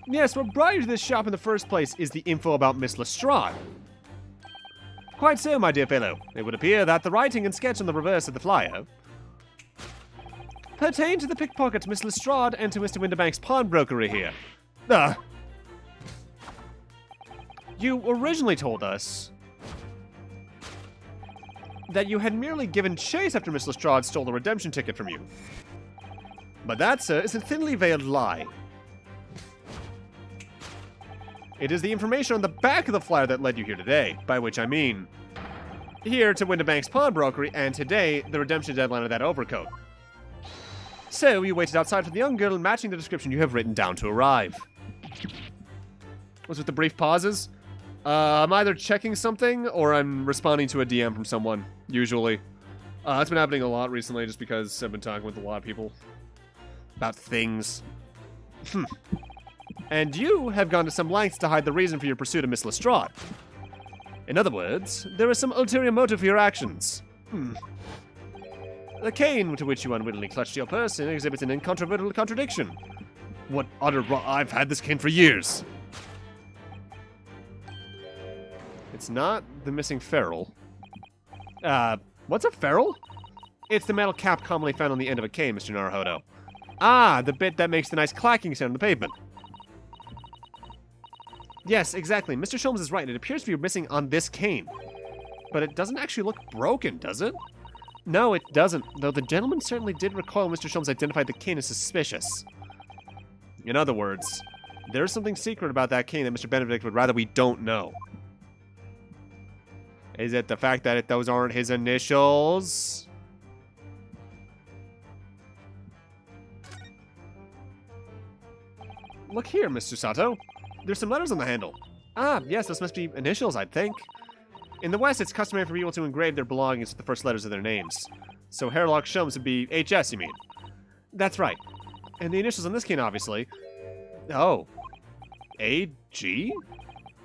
Yes, what brought you to this shop in the first place is the info about Miss Lestrade. Quite so, my dear fellow. It would appear that the writing and sketch on the reverse of the flyer pertain to the pickpocket Miss Lestrade and to Mr. Windibank's pawnbrokery here. You originally told us that you had merely given chase after Miss Lestrade stole the redemption ticket from you. But that, sir, is a thinly veiled lie. It is the information on the back of the flyer that led you here today, by which I mean here to Windibank's pawnbrokery, and today, the redemption deadline of that overcoat. So, you waited outside for the young girl matching the description you have written down to arrive. What's with the brief pauses? I'm either checking something, or I'm responding to a DM from someone, usually. It's been happening a lot recently, just because I've been talking with a lot of people about things. And you have gone to some lengths to hide the reason for your pursuit of Miss Lestrade. In other words, there is some ulterior motive for your actions. The cane to which you unwittingly clutched your person exhibits an incontrovertible contradiction. What utter I've had this cane for years. It's not the missing ferrule. What's a ferrule? It's the metal cap commonly found on the end of a cane, Mr. Naruhodo. Ah, the bit that makes the nice clacking sound on the pavement. Yes, exactly. Mr. Sholmes is right. It appears to be missing on this cane. But it doesn't actually look broken, does it? No, it doesn't, though the gentleman certainly did recoil when Mr. Sholmes identified the cane as suspicious. In other words, there's something secret about that cane that Mr. Benedict would rather we don't know. Is it the fact that those aren't his initials? Look here, Mr. Sato. There's some letters on the handle. Ah, yes, those must be initials, I'd think. In the West, it's customary for people to engrave their belongings with the first letters of their names. So Herlock Sholmes would be HS, you mean? That's right. And the initials on this cane, obviously. Oh. AG?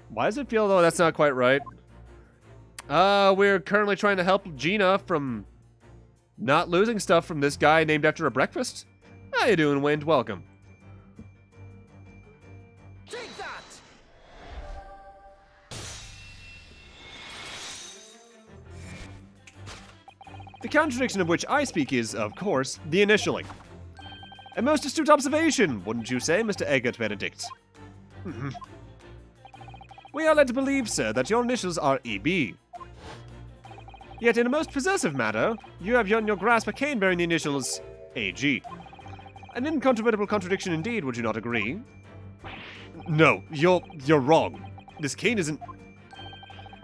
Why does it feel though that's not quite right? We're currently trying to help Gina from Not losing stuff from this guy named after a breakfast? How you doing, Wind? Welcome. Take that! The contradiction of which I speak is, of course, the initialing. A most astute observation, wouldn't you say, Mr. Eggert Benedict? We are led to believe, sir, that your initials are EB. Yet in a most possessive matter, you have in your grasp a cane bearing the initials AG. An incontrovertible contradiction indeed, would you not agree? No, you're wrong. This cane isn't...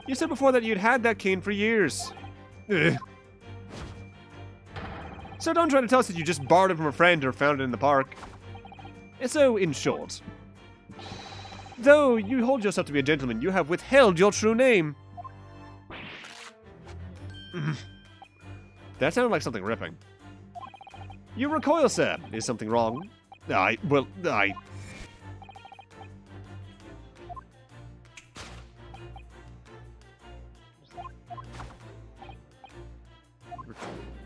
You said before that you'd had that cane for years. Ugh. So don't try to tell us that you just borrowed it from a friend or found it in the park. So, in short, though you hold yourself to be a gentleman, you have withheld your true name. That sounded like something ripping. You recoil, sir. Is something wrong? I...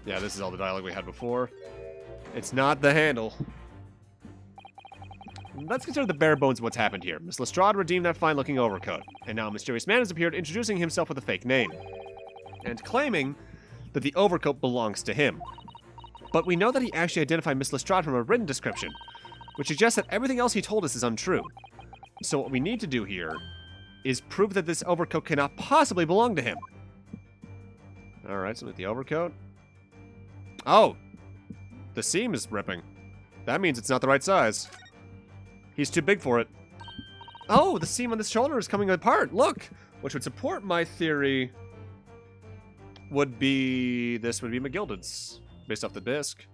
Yeah, this is all the dialogue we had before. It's not the handle. Let's consider the bare bones of what's happened here. Miss Lestrade redeemed that fine-looking overcoat, and now a mysterious man has appeared introducing himself with a fake name, and claiming that the overcoat belongs to him. But we know that he actually identified Miss Lestrade from a written description, which suggests that everything else he told us is untrue. So what we need to do here is prove that this overcoat cannot possibly belong to him. Alright, so with the overcoat... Oh! The seam is ripping. That means it's not the right size. He's too big for it. Oh, the seam on the shoulder is coming apart. Look! Which would support my theory... would be... This would be McGilded's. Based off the disc.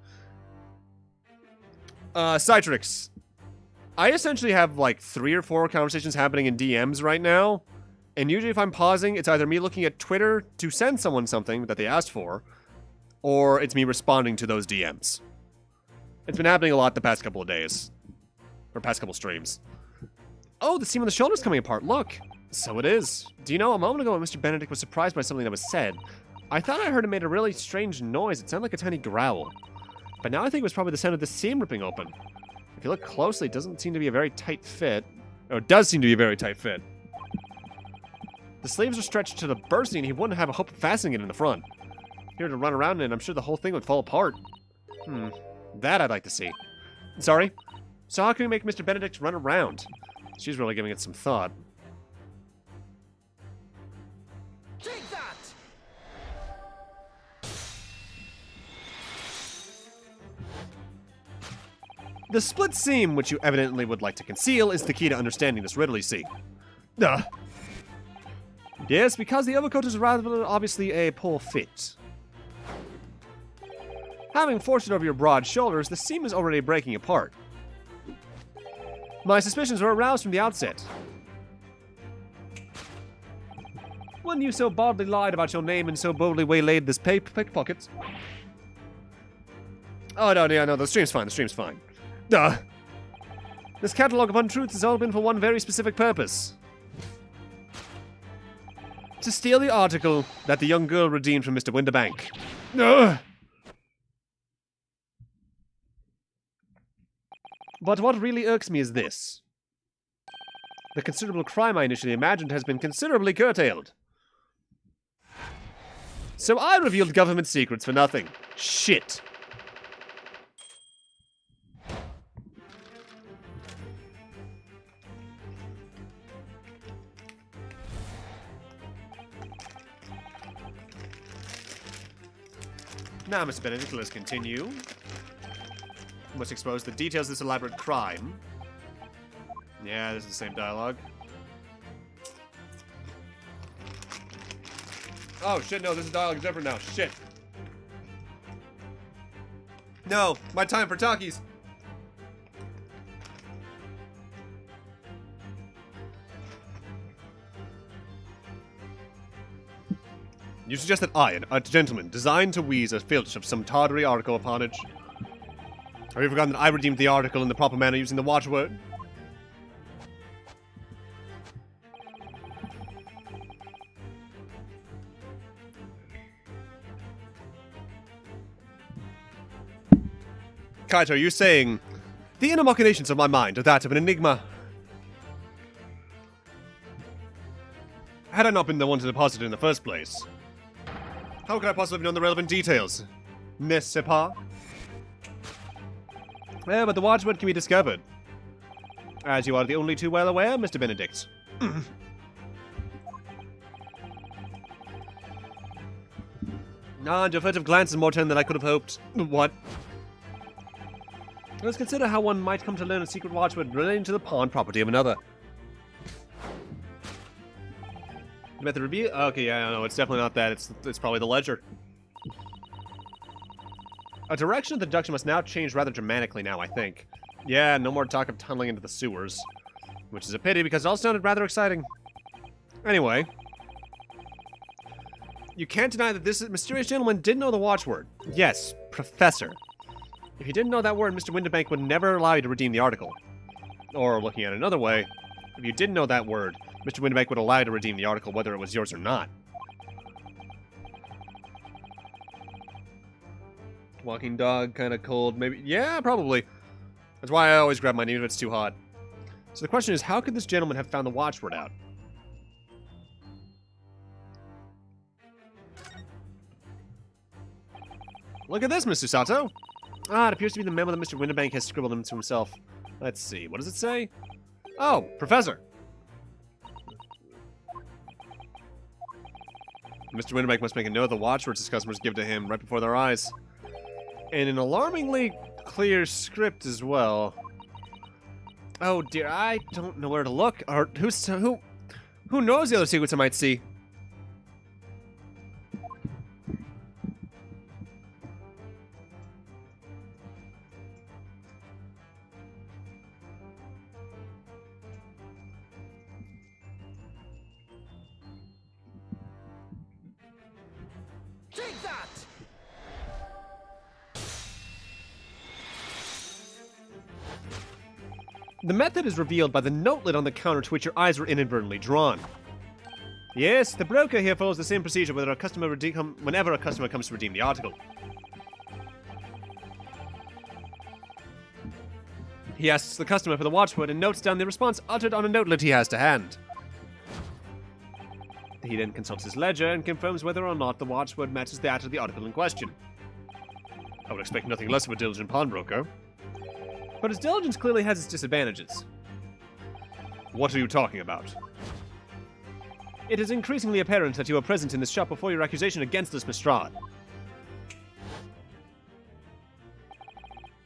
Citrix. I essentially have like 3 or 4 conversations happening in DMs right now. And usually if I'm pausing, it's either me looking at Twitter to send someone something that they asked for, or it's me responding to those DMs. It's been happening a lot the past couple of days. Or past couple streams. Oh, the seam on the shoulder's coming apart. Look. So it is. Do you know, a moment ago Mr. Benedict was surprised by something that was said. I thought I heard it made a really strange noise. It sounded like a tiny growl. But now I think it was probably the sound of the seam ripping open. If you look closely, it doesn't seem to be a very tight fit. Or it does seem to be a very tight fit. The sleeves are stretched to the bursting, and he wouldn't have a hope of fastening it in the front. Here to run around in, I'm sure the whole thing would fall apart. That I'd like to see. Sorry? So how can we make Mr. Benedict run around? She's really giving it some thought. Take that! The split seam, which you evidently would like to conceal, is the key to understanding this riddle you see. Yes, because the overcoat is rather obviously a poor fit. Having forced it over your broad shoulders, the seam is already breaking apart. My suspicions were aroused from the outset. When you so boldly lied about your name and so boldly waylaid this pickpocket. Oh, no, the stream's fine, the stream's fine. This catalogue of untruths has all been for one very specific purpose. To steal the article that the young girl redeemed from Mr. Winterbank. But what really irks me is this. The considerable crime I initially imagined has been considerably curtailed. So I revealed government secrets for nothing. Shit. Now, Mr. Benedict, let's continue. We must expose the details of this elaborate crime. Yeah, this is the same dialogue. Oh, shit, no, this dialogue is different now. Shit. No, my time for talkies. You suggest that I, a gentleman, designed to wheeze a filch of some tawdry article upon it. Have you forgotten that I redeemed the article in the proper manner using the watchword? Kaito, are you saying the inner machinations of my mind are that of an enigma? Had I not been the one to deposit it in the first place, how could I possibly have known the relevant details? N'est-ce pas? Yeah, but the watchword can be discovered. As you are the only too well aware, Mr. Benedict. And your furtive glance is more turned than I could have hoped. What? Let's consider how one might come to learn a secret watchword relating to the pawn property of another. Method review? Okay, yeah, no, it's definitely not that. It's probably the ledger. A direction of the deduction must now change rather dramatically now, I think. Yeah, no more talk of tunneling into the sewers. Which is a pity, because it all sounded rather exciting. Anyway. You can't deny that this mysterious gentleman did know the watchword. Yes, Professor. If he didn't know that word, Mr. Winterbank would never allow you to redeem the article. Or, looking at it another way, if you didn't know that word, Mr. Winterbank would allow you to redeem the article whether it was yours or not. Walking dog, kind of cold, maybe. Yeah, probably. That's why I always grab mine even if it's too hot. So the question is, how could this gentleman have found the watchword out? Look at this, Mr. Sato. Ah, it appears to be the memo that Mr. Winterbank has scribbled into himself. Let's see, what does it say? Oh, Professor. Mr. Winterbank must make a note of the watchwords his customers give to him right before their eyes. And an alarmingly clear script as well. Oh dear, I don't know where to look. Or who knows the other secrets I might see? Take that! The method is revealed by the notelet on the counter to which your eyes were inadvertently drawn. Yes, the broker here follows the same procedure whenever a customer comes to redeem the article. He asks the customer for the watchword and notes down the response uttered on a notelet he has to hand. He then consults his ledger and confirms whether or not the watchword matches that of the article in question. I would expect nothing less of a diligent pawnbroker. But his diligence clearly has its disadvantages. What are you talking about? It is increasingly apparent that you were present in this shop before your accusation against this Mistrad.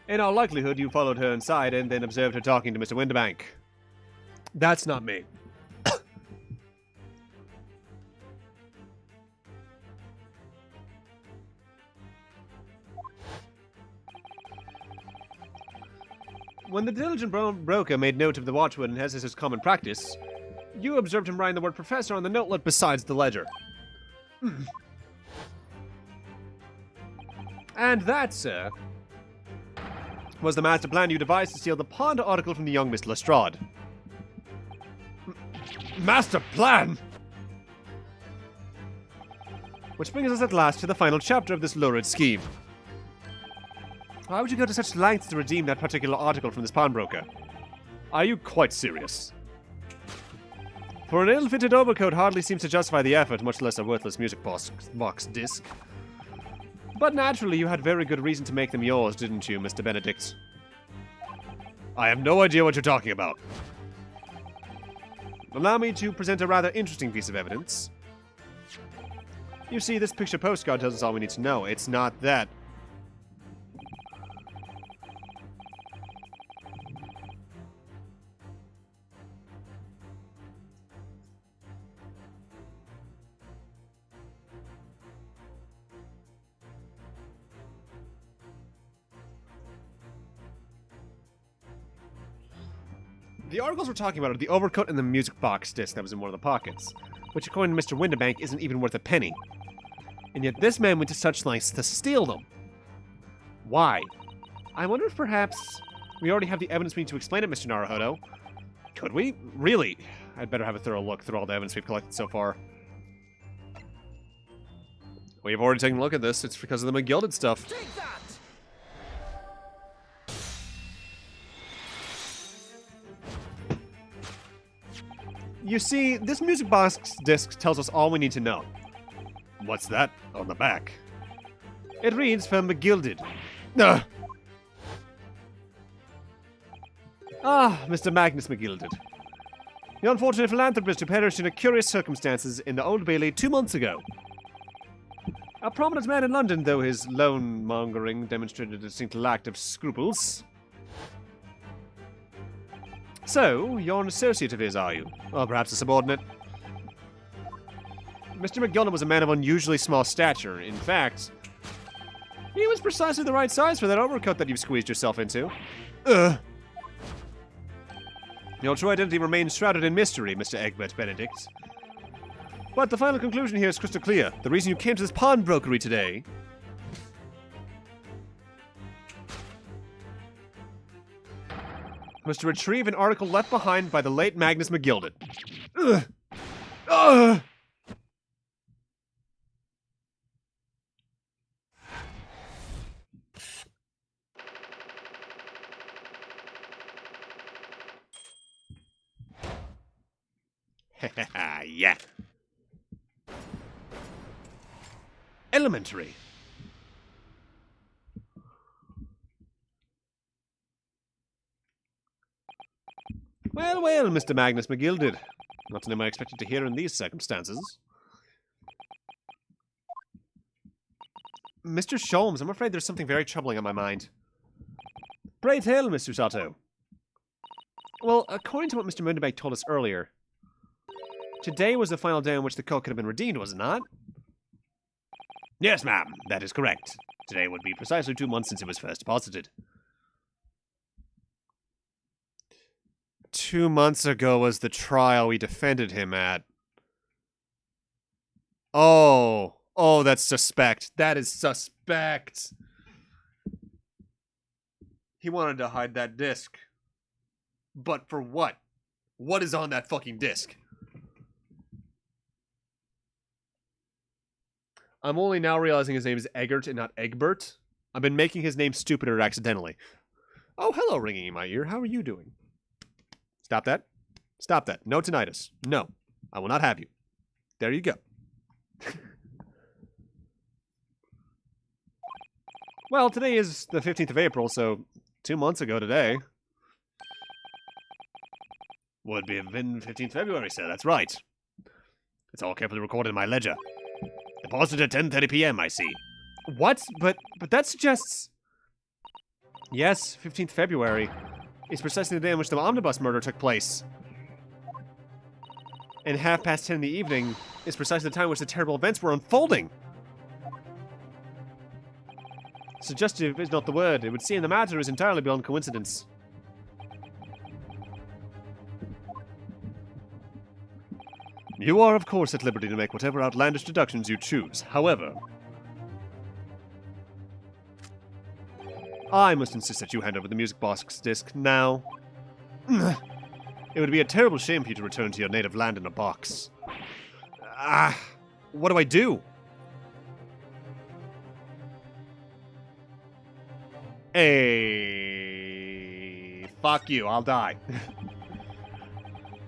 In all likelihood, you followed her inside and then observed her talking to Mr. Winterbank. That's not me. When the diligent broker made note of the watchword and as is his common practice, you observed him writing the word professor on the notelet besides the ledger. And that, sir, was the master plan you devised to steal the pawned article from the young Miss Lestrade. Master plan? Which brings us at last to the final chapter of this lurid scheme. Why would you go to such lengths to redeem that particular article from this pawnbroker? Are you quite serious? For an ill-fitted overcoat hardly seems to justify the effort, much less a worthless music box disc. But naturally, you had very good reason to make them yours, didn't you, Mr. Benedict? I have no idea what you're talking about. Allow me to present a rather interesting piece of evidence. You see, this picture postcard tells us all we need to know. It's not that. The articles we're talking about are the overcoat and the music box disc that was in one of the pockets, which according to Mr. Winterbank isn't even worth a penny. And yet this man went to such lengths to steal them. Why? I wonder if perhaps we already have the evidence we need to explain it, Mr. Naruhodo. Could we? Really? I'd better have a thorough look through all the evidence we've collected so far. We've already taken a look at this. It's because of the McGilded stuff. Take that! You see, this music box disc tells us all we need to know. What's that on the back? It reads from McGilded. Ugh. Ah, Mr. Magnus McGilded. The unfortunate philanthropist who perished in curious circumstances in the Old Bailey 2 months ago. A prominent man in London, though his loan-mongering demonstrated a distinct lack of scruples. So, you're an associate of his, are you? Or perhaps a subordinate? Mr. McGilded was a man of unusually small stature. In fact, he was precisely the right size for that overcoat that you've squeezed yourself into. Your true identity remains shrouded in mystery, Mr. Egbert Benedict. But the final conclusion here is crystal clear. The reason you came to this pawnbrokery today was to retrieve an article left behind by the late Magnus McGilded. Ugh. Ugh. Yeah. Elementary. Well, well, Mr. Magnus McGilded. Not the name I expected to hear in these circumstances. Mr. Sholmes, I'm afraid there's something very troubling on my mind. Pray tell, Mr. Sato. Well, according to what Mr. Mundenbeck told us earlier, today was the final day on which the code could have been redeemed, was it not? Yes, ma'am, that is correct. Today would be precisely 2 months since it was first deposited. 2 months ago was the trial we defended him at. Oh, that's suspect. That is suspect. He wanted to hide that disc. But for what? What is on that fucking disc? I'm only now realizing his name is Eggert and not Egbert. I've been making his name stupider accidentally. Oh, hello, ringing in my ear. How are you doing? Stop that. Stop that. No tinnitus. No. I will not have you. There you go. Well, today is the 15th of April, so 2 months ago today. Would be been 15th February, sir. That's right. It's all carefully recorded in my ledger. Deposited at 10:30 p.m., I see. What? But that suggests... Yes, 15th February. It's precisely the day on which the omnibus murder took place. And 10:30 in the evening is precisely the time in which the terrible events were unfolding. Suggestive is not the word. It would seem the matter is entirely beyond coincidence. You are, of course, at liberty to make whatever outlandish deductions you choose. However, I must insist that you hand over the music box disc now. It would be a terrible shame for you to return to your native land in a box. What do I do? Hey, fuck you, I'll die.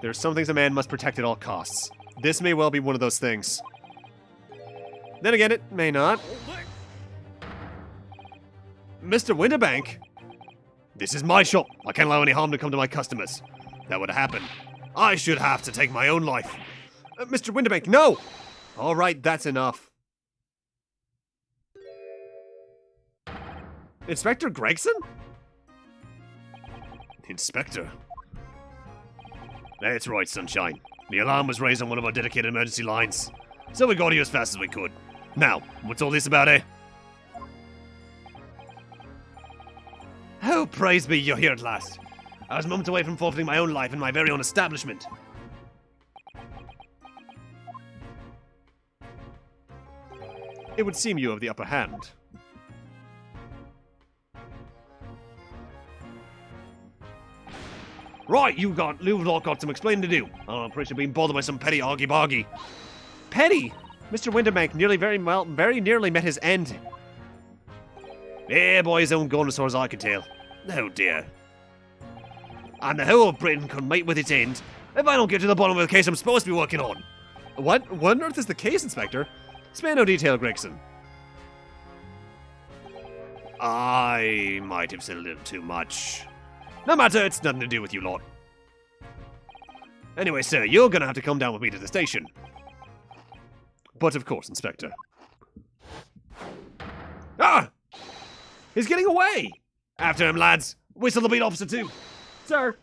There are some things a man must protect at all costs. This may well be one of those things. Then again, it may not. Mr. Winterbank? This is my shop. I can't allow any harm to come to my customers. That would happen. I should have to take my own life. Mr. Winterbank, no! All right, that's enough. Inspector Gregson? Inspector? That's right, Sunshine. The alarm was raised on one of our dedicated emergency lines. So we got here as fast as we could. Now, what's all this about, eh? Oh, praise be, you're here at last. I was moments away from forfeiting my own life in my very own establishment. It would seem you have the upper hand. Right, you've lot got some explaining to do. I'm pretty sure being bothered by some petty argy-bargy. Petty? Mr. Winterbank very nearly met his end. Yeah, boy, his own gun as far as I can tell. Oh dear. And the whole of Britain could meet with its end, if I don't get to the bottom of the case I'm supposed to be working on. What on earth is the case, Inspector? Spare no detail, Gregson. I might have said a little too much. No matter, it's nothing to do with you lot. Anyway, sir, you're gonna have to come down with me to the station. But of course, Inspector. Ah! He's getting away! After him, lads. Whistle the beat officer too. Sir.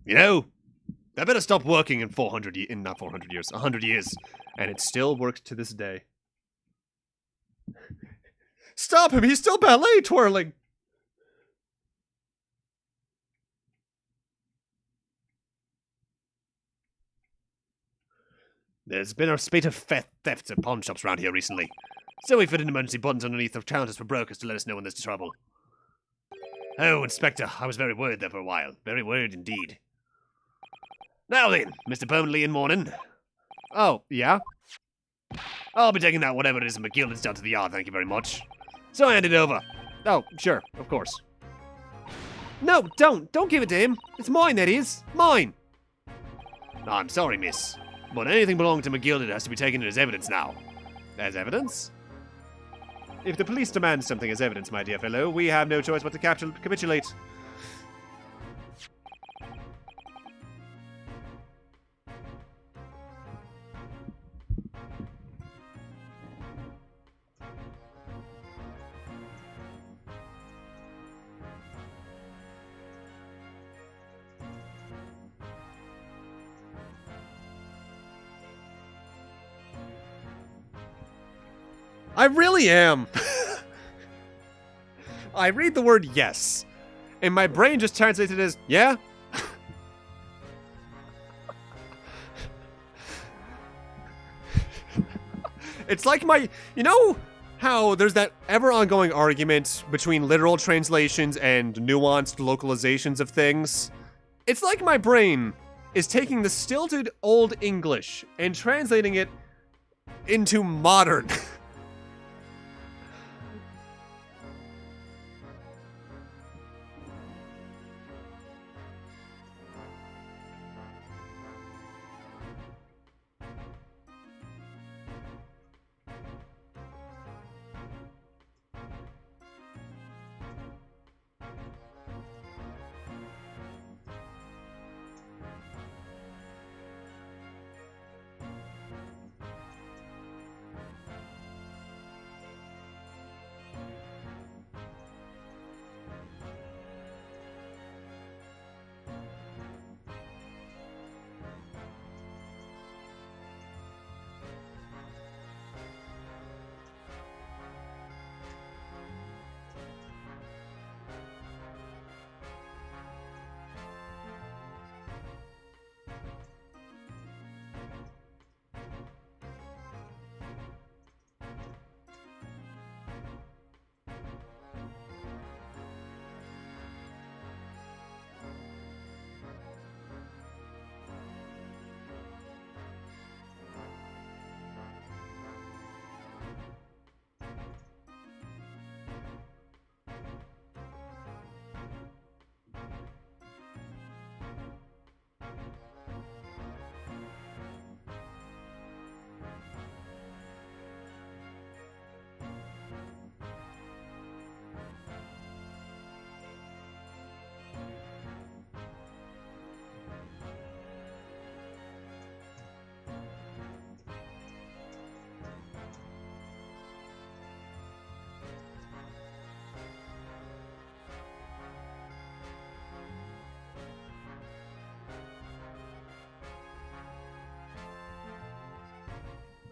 You know, I better stop working in 100 years. And it still works to this day. Stop him! He's still ballet twirling! There's been a spate of thefts at pawn shops around here recently, so we fitted emergency buttons underneath the counters for brokers to let us know when there's trouble. Oh, Inspector, I was very worried there for a while. Very worried indeed. Now then, Mr. Permanently in morning. Oh, yeah? I'll be taking that whatever it is in McGilden's down to the yard, thank you very much. So hand it over. Oh, sure, of course. No, don't. Don't give it to him. It's mine, that is. Mine. I'm sorry, miss, but anything belonging to McGilden has to be taken as evidence now. As evidence? If the police demand something as evidence, my dear fellow, we have no choice but to capitulate. I really am. I read the word yes, and my brain just translates it as yeah. It's like you know how there's that ever ongoing argument between literal translations and nuanced localizations of things? It's like my brain is taking the stilted old English and translating it into modern.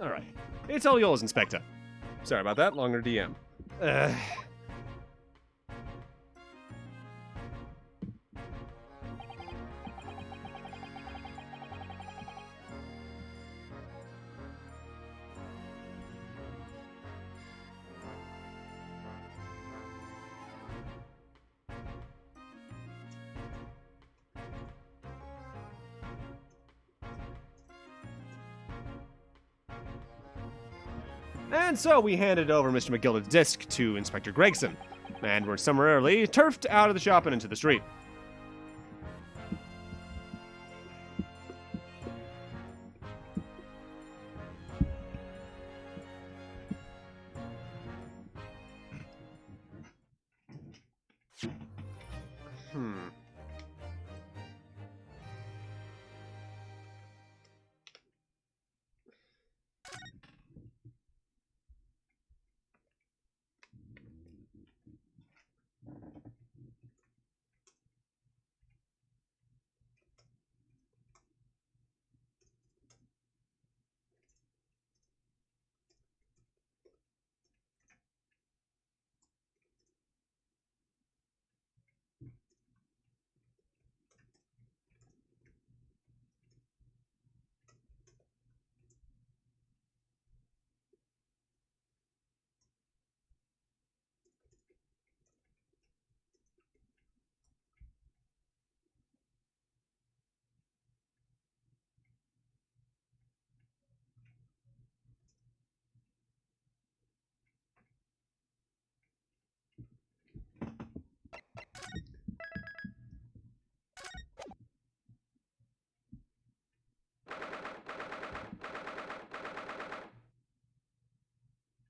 All right. It's all yours, Inspector. Sorry about that. Longer DM. And so we handed over Mr. McGilden's disc to Inspector Gregson, and we're summarily turfed out of the shop and into the street.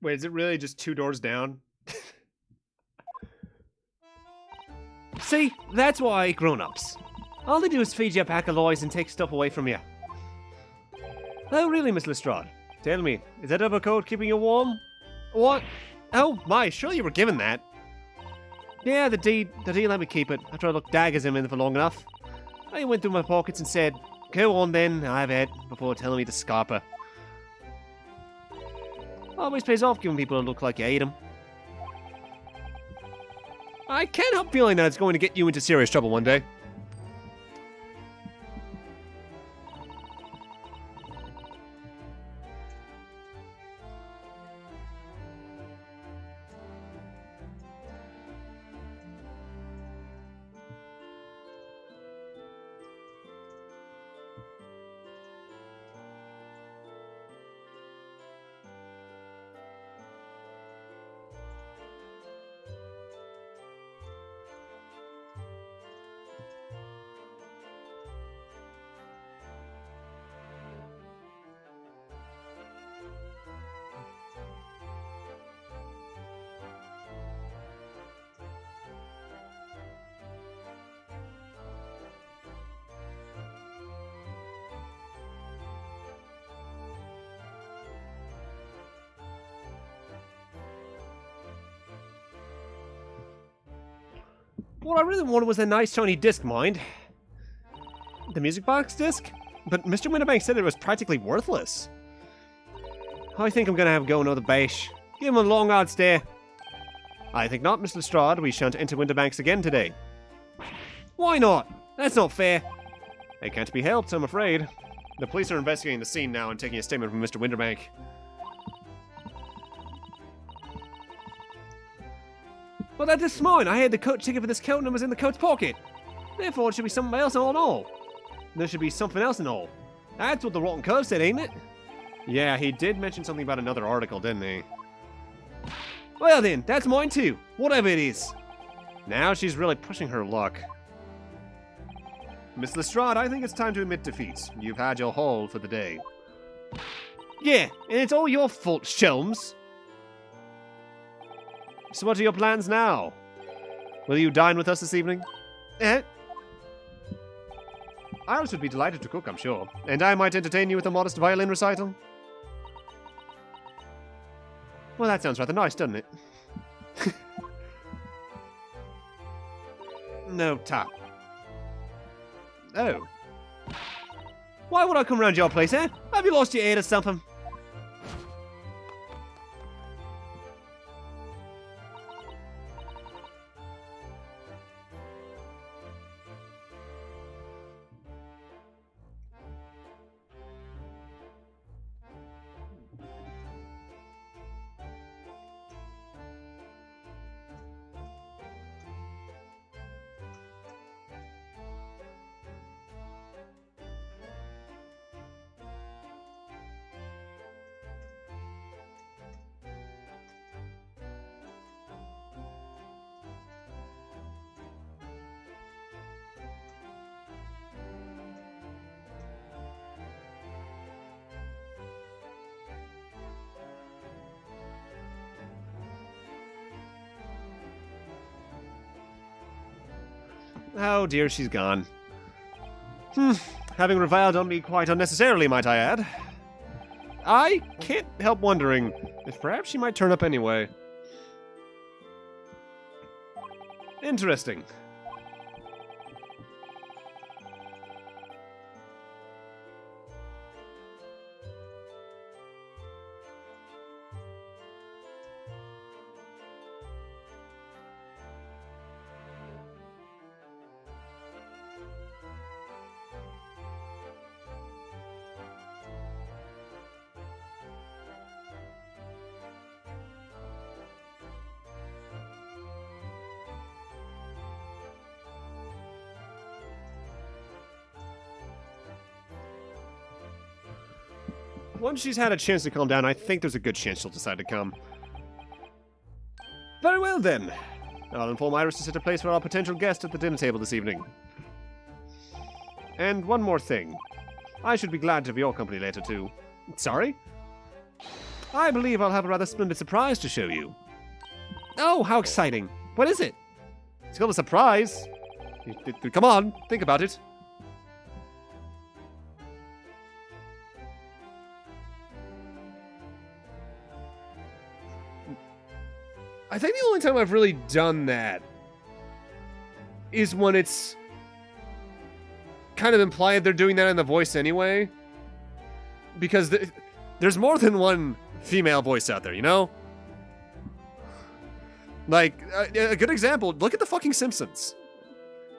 Wait, is it really just 2 doors down? See, that's why I hate grown-ups. All they do is feed you a pack of lies and take stuff away from you. Oh, really, Miss Lestrade? Tell me, is that overcoat keeping you warm? What? Oh my, surely you were given that. Yeah, the deed let me keep it after I looked daggers him in for long enough. I went through my pockets and said, go on then, have it, before telling me to scarper. Always pays off giving people a look like you hate them. I can't help feeling that it's going to get you into serious trouble one day. What I really wanted was a nice shiny disc, mind. The music box disc? But Mr. Winterbank said it was practically worthless. I think I'm gonna have a go another bash. Give him a long odd stare. I think not, Miss Lestrade. We shan't enter Winterbanks again today. Why not? That's not fair. It can't be helped, I'm afraid. The police are investigating the scene now and taking a statement from Mr. Winterbank. Well, that is mine. I had the coat ticket for this coat and it was in the coat's pocket. Therefore, it should be something else all in all. There should be something else in all. That's what the rotten curve said, ain't it? Yeah, he did mention something about another article, didn't he? Well then, that's mine too. Whatever it is. Now she's really pushing her luck. Miss Lestrade, I think it's time to admit defeat. You've had your haul for the day. Yeah, and it's all your fault, Shelms. So what are your plans now? Will you dine with us this evening? Iris would be delighted to cook, I'm sure. And I might entertain you with a modest violin recital. Well, that sounds rather nice, doesn't it? No tap. Oh. Why would I come round your place, eh? Have you lost your head or something? Oh dear, she's gone. Having reviled on me quite unnecessarily, might I add. I can't help wondering if perhaps she might turn up anyway. Interesting. Once she's had a chance to calm down, I think there's a good chance she'll decide to come. Very well, then. I'll inform Iris to set a place for our potential guest at the dinner table this evening. And one more thing. I should be glad to have your company later, too. Sorry? I believe I'll have a rather splendid surprise to show you. Oh, how exciting. What is it? It's called a surprise. Come on, think about it. I think the only time I've really done that is when it's kind of implied they're doing that in the voice anyway. Because there's more than one female voice out there, you know? Like, a good example, look at the fucking Simpsons.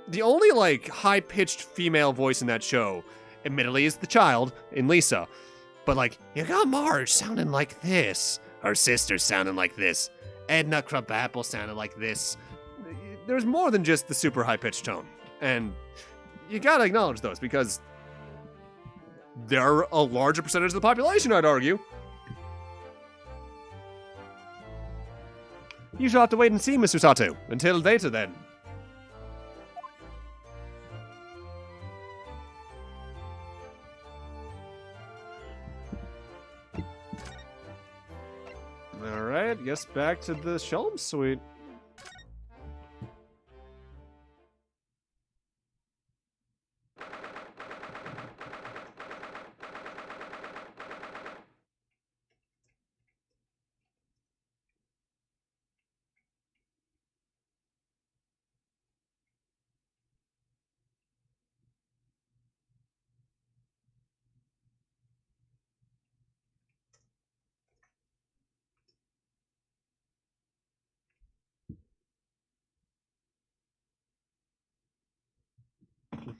The only, like, high-pitched female voice in that show, admittedly, is the child in Lisa. But, like, you got Marge sounding like this. Her sister sounding like this. Edna Krabappel sounded like this. There's more than just the super high-pitched tone. And you gotta acknowledge those, because they're a larger percentage of the population, I'd argue. You shall have to wait and see, Mr. Sato. Until later, then. Alright, guess back to the Shelm Suite.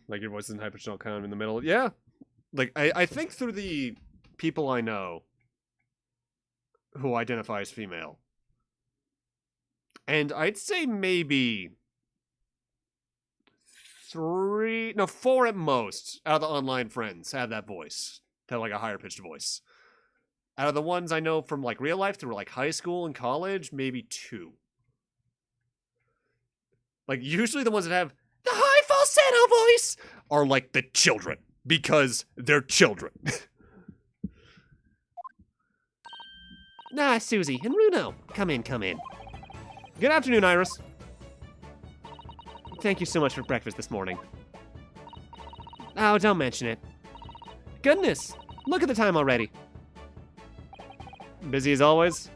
Like your voice isn't high-pitched kind of in the middle. Yeah. Like, I think through the people I know who identify as female. And I'd say maybe 4 at most out of the online friends have that voice. Have like a higher pitched voice. Out of the ones I know from like real life through like high school and college, maybe 2. Like usually the ones that have the high falsetto voice are like the children, because they're children. Susie and Runo. Come in, come in. Good afternoon, Iris. Thank you so much for breakfast this morning. Oh, don't mention it. Goodness, look at the time already. Busy as always?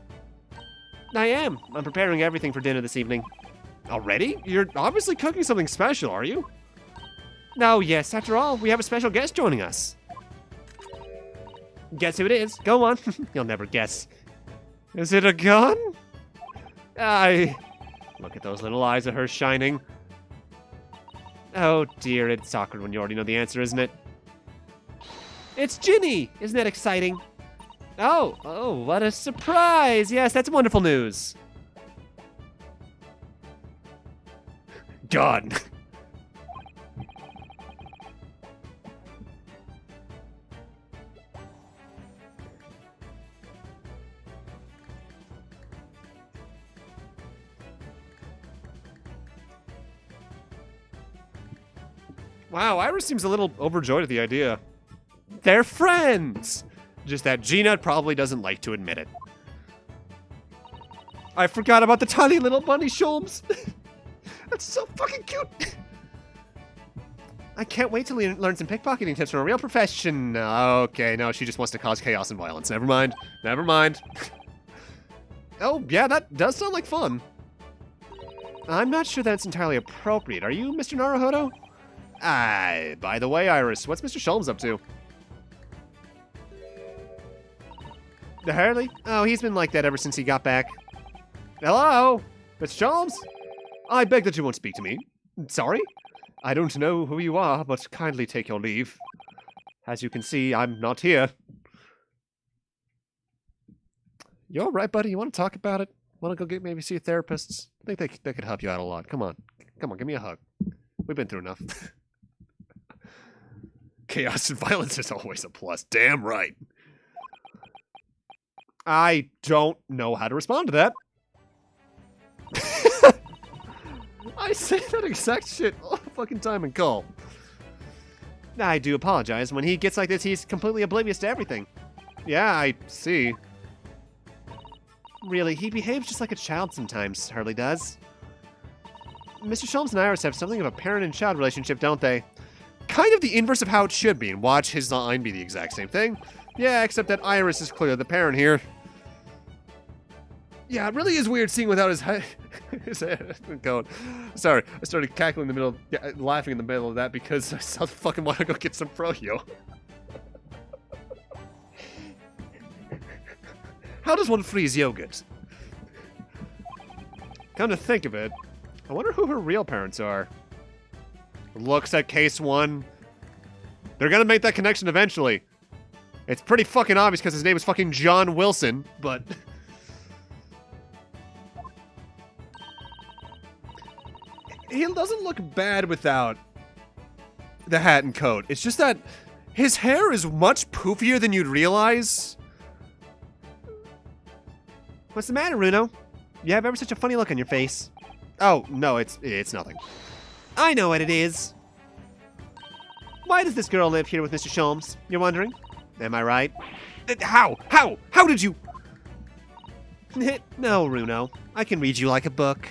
I am. I'm preparing everything for dinner this evening. Already? You're obviously cooking something special, are you? Oh, yes. After all, we have a special guest joining us. Guess who it is? Go on. You'll never guess. Is it a gun? Look at those little eyes of hers shining. Oh, dear. It's awkward when you already know the answer, isn't it? It's Ginny! Isn't that exciting? Oh, what a surprise! Yes, that's wonderful news. God. Wow, Iris seems a little overjoyed at the idea. They're friends! Just that Gina probably doesn't like to admit it. I forgot about the tiny little bunny Sholmes. That's so fucking cute. I can't wait to learn some pickpocketing tips from a real profession. Okay, no, she just wants to cause chaos and violence. Never mind. Never mind. Oh, yeah, that does sound like fun. I'm not sure that's entirely appropriate. Are you, Mr. Naruhodo? By the way, Iris, what's Mr. Sholmes up to? The Hurley? Oh, he's been like that ever since he got back. Hello? Mr. Sholmes? I beg that you won't speak to me. Sorry? I don't know who you are, but kindly take your leave. As you can see, I'm not here. You all right, buddy? You want to talk about it? Want to go maybe see a therapist? I think they could help you out a lot. Come on. Come on, give me a hug. We've been through enough. Chaos and violence is always a plus. Damn right. I don't know how to respond to that. I say that exact shit all the fucking time in call. I do apologize. When he gets like this, he's completely oblivious to everything. Yeah, I see. Really, he behaves just like a child sometimes, Hurley does. Mr. Sholmes and Iris have something of a parent and child relationship, don't they? Kind of the inverse of how it should be, and watch his line be the exact same thing. Yeah, except that Iris is clearly the parent here. Yeah, it really is weird seeing without his head. His head going. Sorry, I started cackling in the middle, laughing in the middle of that because I saw the fucking want to go get some froyo. How does one freeze yogurt? Come to think of it, I wonder who her real parents are. Looks at case one. They're gonna make that connection eventually. It's pretty fucking obvious because his name is fucking John Wilson, but... He doesn't look bad without the hat and coat. It's just that his hair is much poofier than you'd realize. What's the matter, Runo? You have ever such a funny look on your face. Oh, no, it's nothing. I know what it is. Why does this girl live here with Mr. Sholmes? You're wondering? Am I right? How? How did you... No, Runo. I can read you like a book.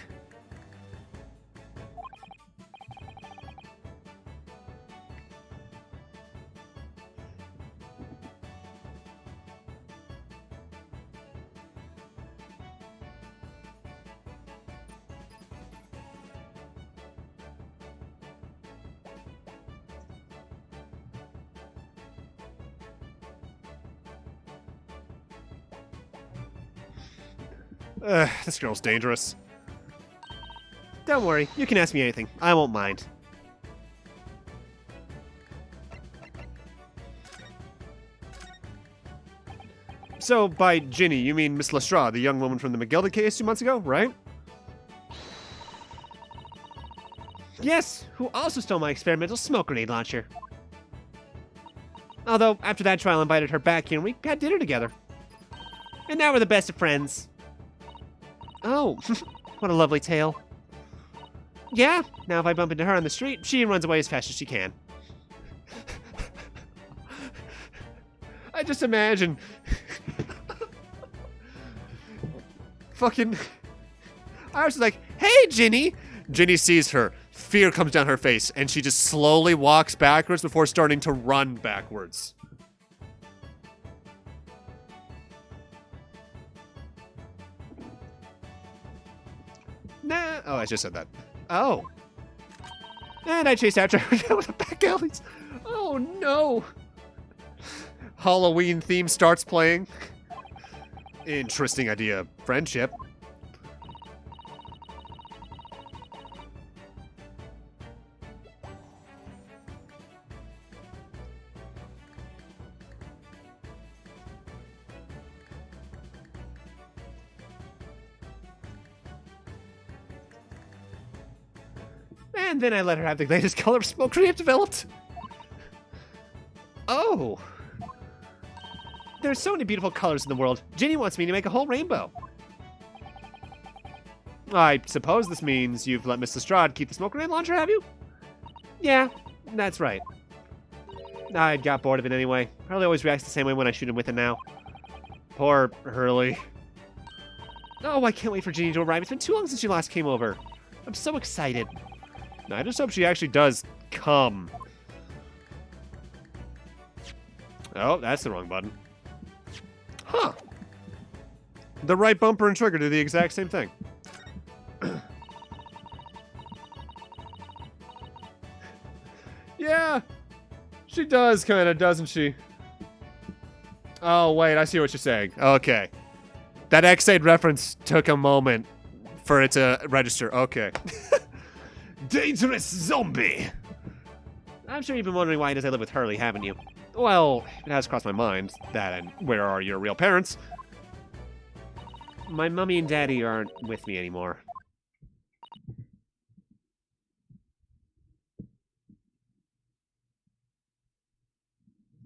This girl's dangerous. Don't worry. You can ask me anything. I won't mind. So, by Ginny, you mean Miss Lestrade, the young woman from the McGilda case 2 months ago, right? Yes, who also stole my experimental smoke grenade launcher. Although, after that trial, I invited her back here and we had dinner together. And now we're the best of friends. Oh, what a lovely tale. Yeah, now if I bump into her on the street, she runs away as fast as she can. I just imagine... fucking... I was like, hey, Ginny! Ginny sees her. Fear comes down her face, and she just slowly walks backwards before starting to run backwards. Nah. Oh, I just said that. Oh. And I chased after her down the back alleys. Oh, no. Halloween theme starts playing. Interesting idea. Friendship. And then I let her have the latest color smoke grenade I've developed. Oh. There's so many beautiful colors in the world. Ginny wants me to make a whole rainbow. I suppose this means you've let Miss Lestrade keep the smoke grenade launcher, have you? Yeah, that's right. I got bored of it anyway. Hurley always reacts the same way when I shoot him with it now. Poor Hurley. Oh, I can't wait for Ginny to arrive. It's been too long since she last came over. I'm so excited. I just hope she actually does come. Oh, that's the wrong button. Huh. The right bumper and trigger do the exact same thing. Yeah, she does kind of, doesn't she? Oh, wait, I see what you're saying. Okay. That X-Aid reference took a moment for it to register. Okay. Dangerous zombie! I'm sure you've been wondering why does I live with Hurley, haven't you? Well, it has crossed my mind. That and where are your real parents? My mummy and daddy aren't with me anymore.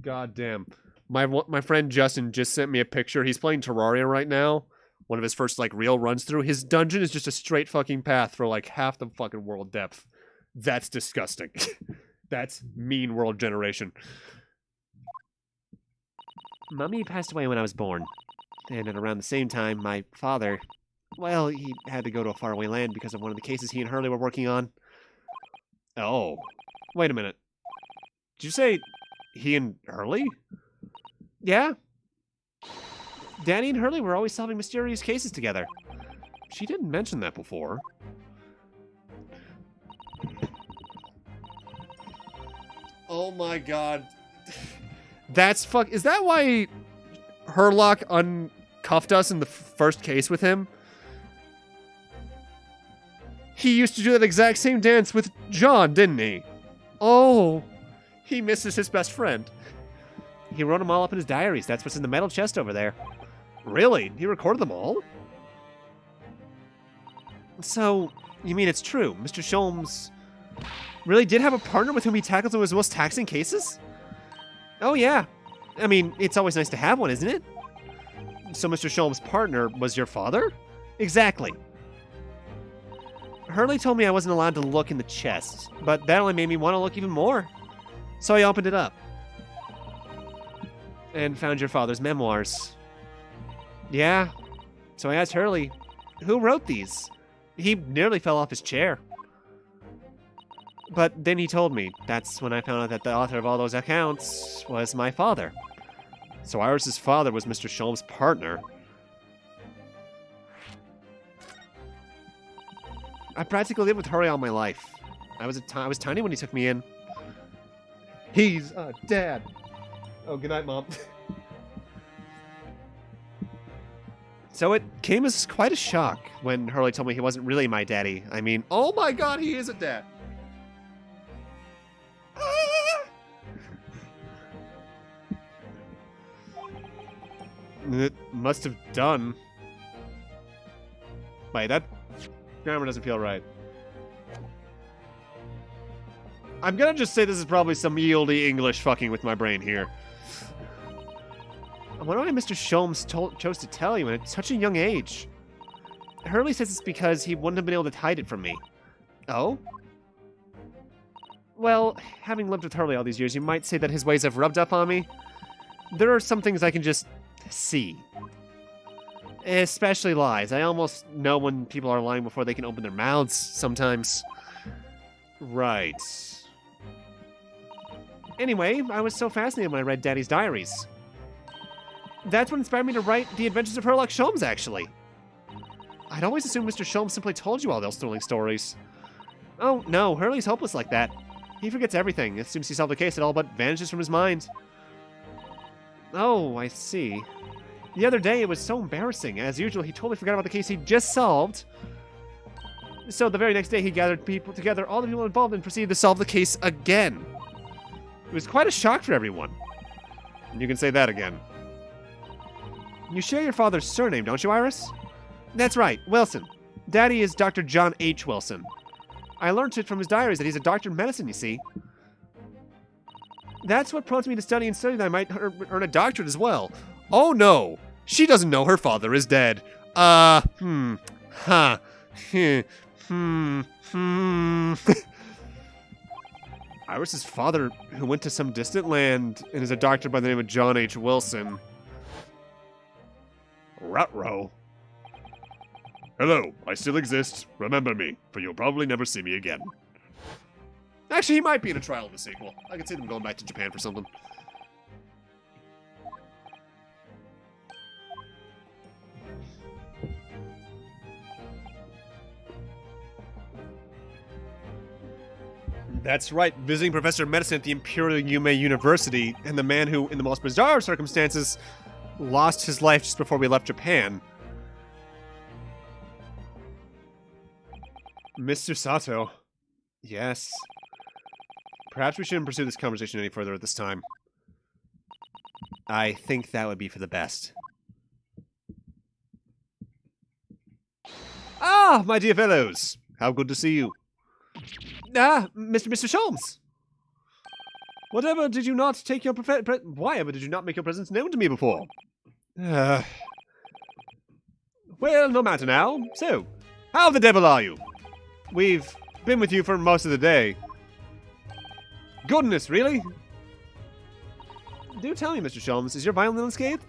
God damn. My friend Justin just sent me a picture. He's playing Terraria right now. One of his first, like, real runs through. His dungeon is just a straight fucking path for, like, half the fucking world depth. That's disgusting. That's mean world generation. Mummy passed away when I was born. And at around the same time, my father, well, he had to go to a faraway land because of one of the cases he and Hurley were working on. Oh. Wait a minute. Did you say he and Hurley? Yeah. Danny and Hurley were always solving mysterious cases together. She didn't mention that before. Oh my god. That's fuck. Is that why Herlock uncuffed us in the first case with him? He used to do that exact same dance with John, didn't he? Oh, he misses his best friend. He wrote them all up in his diaries. That's what's in the metal chest over there. Really? He recorded them all? So, you mean it's true? Mr. Sholmes really did have a partner with whom he tackled some of his most taxing cases? Oh, yeah. I mean, it's always nice to have one, isn't it? So Mr. Sholmes' partner was your father? Exactly. Hurley told me I wasn't allowed to look in the chest, but that only made me want to look even more. So I opened it up. And found your father's memoirs. Yeah. So I asked Hurley, who wrote these? He nearly fell off his chair. But then he told me. That's when I found out that the author of all those accounts was my father. So Iris's father was Mr. Sholmes' partner. I practically lived with Hurley all my life. I was tiny when he took me in. He's a dad. Oh, good night, Mom. So it came as quite a shock when Hurley told me he wasn't really my daddy. I mean, Oh my god, he is a dad. It must have done. Wait, that grammar doesn't feel right. I'm gonna just say this is probably some yieldy English fucking with my brain here. I wonder why Mr. Sholmes chose to tell you at such a young age. Hurley says it's because he wouldn't have been able to hide it from me. Oh? Well, having lived with Hurley all these years, you might say that his ways have rubbed up on me. There are some things I can just see. Especially lies. I almost know when people are lying before they can open their mouths sometimes. Right. Anyway, I was so fascinated when I read Daddy's diaries. That's what inspired me to write The Adventures of Herlock Sholmes, actually. I'd always assumed Mr. Sholmes simply told you all those thrilling stories. Oh, no, Hurley's hopeless like that. He forgets everything. As soon as he solved the case, it all but vanishes from his mind. Oh, I see. The other day, it was so embarrassing. As usual, he totally forgot about the case he just solved. So the very next day, he gathered people together, all the people involved, and proceeded to solve the case again. It was quite a shock for everyone. You can say that again. You share your father's surname, don't you, Iris? That's right, Wilson. Daddy is Dr. John H. Wilson. I learned it from his diaries that he's a doctor of medicine, you see. That's what prompted me to study and study that I might earn a doctorate as well. Oh no! She doesn't know her father is dead. Iris's father, who went to some distant land and is a doctor by the name of John H. Wilson. Ruh-roh. Hello, I still exist. Remember me, for you'll probably never see me again. Actually, he might be in a trial of the sequel. I could see them going back to Japan for something. That's right, visiting Professor of Medicine at the Imperial Yume University, and the man who, in the most bizarre circumstances, lost his life just before we left Japan. Mr. Sato. Yes. Perhaps we shouldn't pursue this conversation any further at this time. I think that would be for the best. Ah, my dear fellows. How good to see you. Ah, Mr. Sholmes. Whatever did you not take your why ever did you not make your presence known to me before? Well, no matter now. So, how the devil are you? We've been with you for most of the day. Goodness, really? Do tell me, Mr. Sholmes, is your violin unscathed?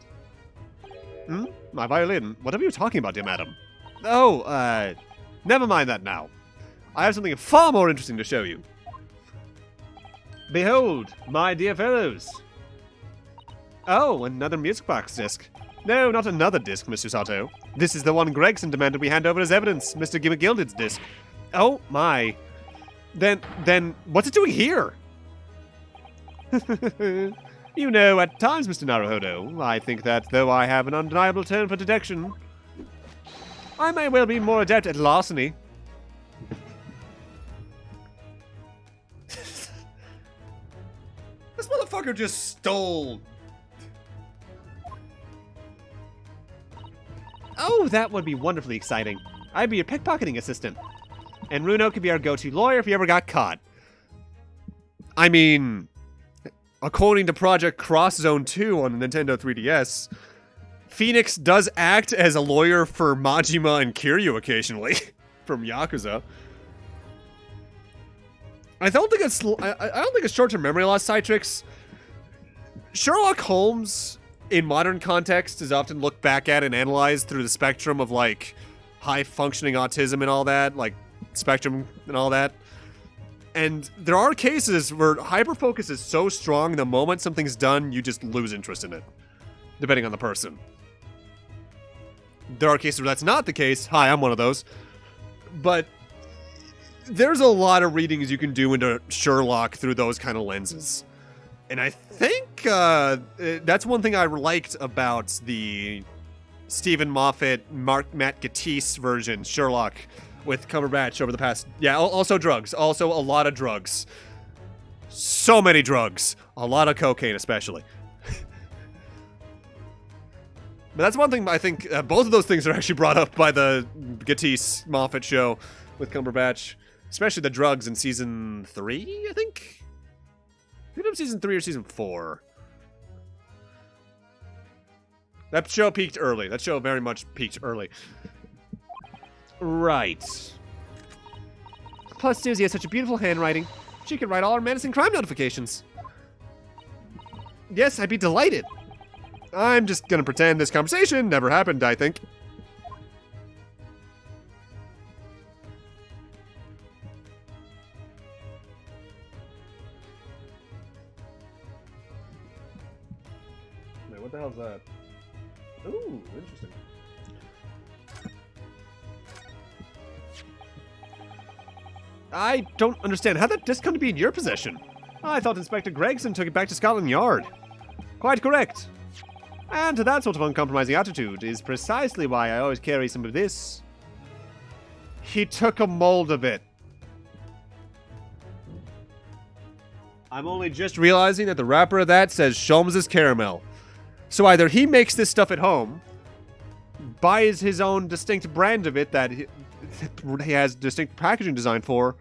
Hmm? My violin? What are you talking about, dear madam? Oh, never mind that now. I have something far more interesting to show you. Behold, my dear fellows. Oh, another music box disc. No, not another disc, Mr. Sato. This is the one Gregson demanded we hand over as evidence, Mr. McGilded's disc. Oh, my. Then, what's it doing here? You know, at times, Mr. Naruhodo, I think that though I have an undeniable turn for detection, I may well be more adept at larceny. This motherfucker just stole. Oh, that would be wonderfully exciting. I'd be your pickpocketing assistant. And Runo could be our go-to lawyer if he ever got caught. I mean, according to Project Cross Zone 2 on the Nintendo 3DS, Phoenix does act as a lawyer for Majima and Kiryu occasionally from Yakuza. I don't think it's short-term memory loss, Citrix. Sherlock Holmes, in modern context, is often looked back at and analyzed through the spectrum of, like, high-functioning autism and all that, like, spectrum and all that. And there are cases where hyperfocus is so strong, the moment something's done, you just lose interest in it, depending on the person. There are cases where that's not the case. Hi, I'm one of those. But there's a lot of readings you can do into Sherlock through those kind of lenses. And I think that's one thing I liked about the Stephen Moffat, Matt Gatiss version, Sherlock, with Cumberbatch over the past... Yeah, also drugs. Also a lot of drugs. So many drugs. A lot of cocaine, especially. But that's one thing I think... both of those things are actually brought up by the Gatiss Moffat show with Cumberbatch. Especially the drugs in Season 3, I think? I think it was Season 3 or Season 4. That show peaked early. That show very much peaked early. Right. Plus, Susie has such a beautiful handwriting. She could write all our menacing crime notifications. Yes, I'd be delighted. I'm just gonna pretend this conversation never happened, I think. Wait, what the hell's that? Ooh, interesting. I don't understand. How'd that disc come to be in your possession? I thought Inspector Gregson took it back to Scotland Yard. Quite correct. And to that sort of uncompromising attitude is precisely why I always carry some of this. He took a mold of it. I'm only just realizing that the wrapper of that says Sholmes' Caramel. So either he makes this stuff at home, buys his own distinct brand of it that he has distinct packaging design for,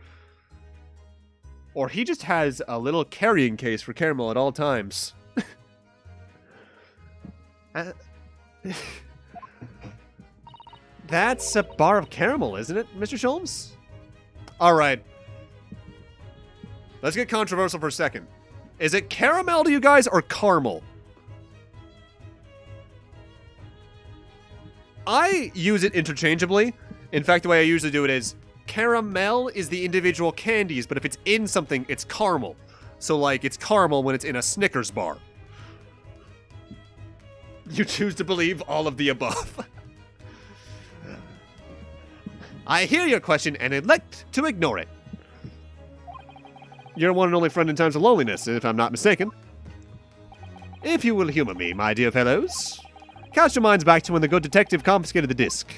or he just has a little carrying case for caramel at all times. That's a bar of caramel, isn't it, Mr. Sholmes? Alright. Let's get controversial for a second. Is it caramel to you guys or caramel? I use it interchangeably. In fact, the way I usually do it is caramel is the individual candies, but if it's in something, it's caramel. So, like, it's caramel when it's in a Snickers bar. You choose to believe all of the above. I hear your question and elect to ignore it. Your one and only friend in times of loneliness, if I'm not mistaken. If you will humor me, my dear fellows, cast your minds back to when the good detective confiscated the disc.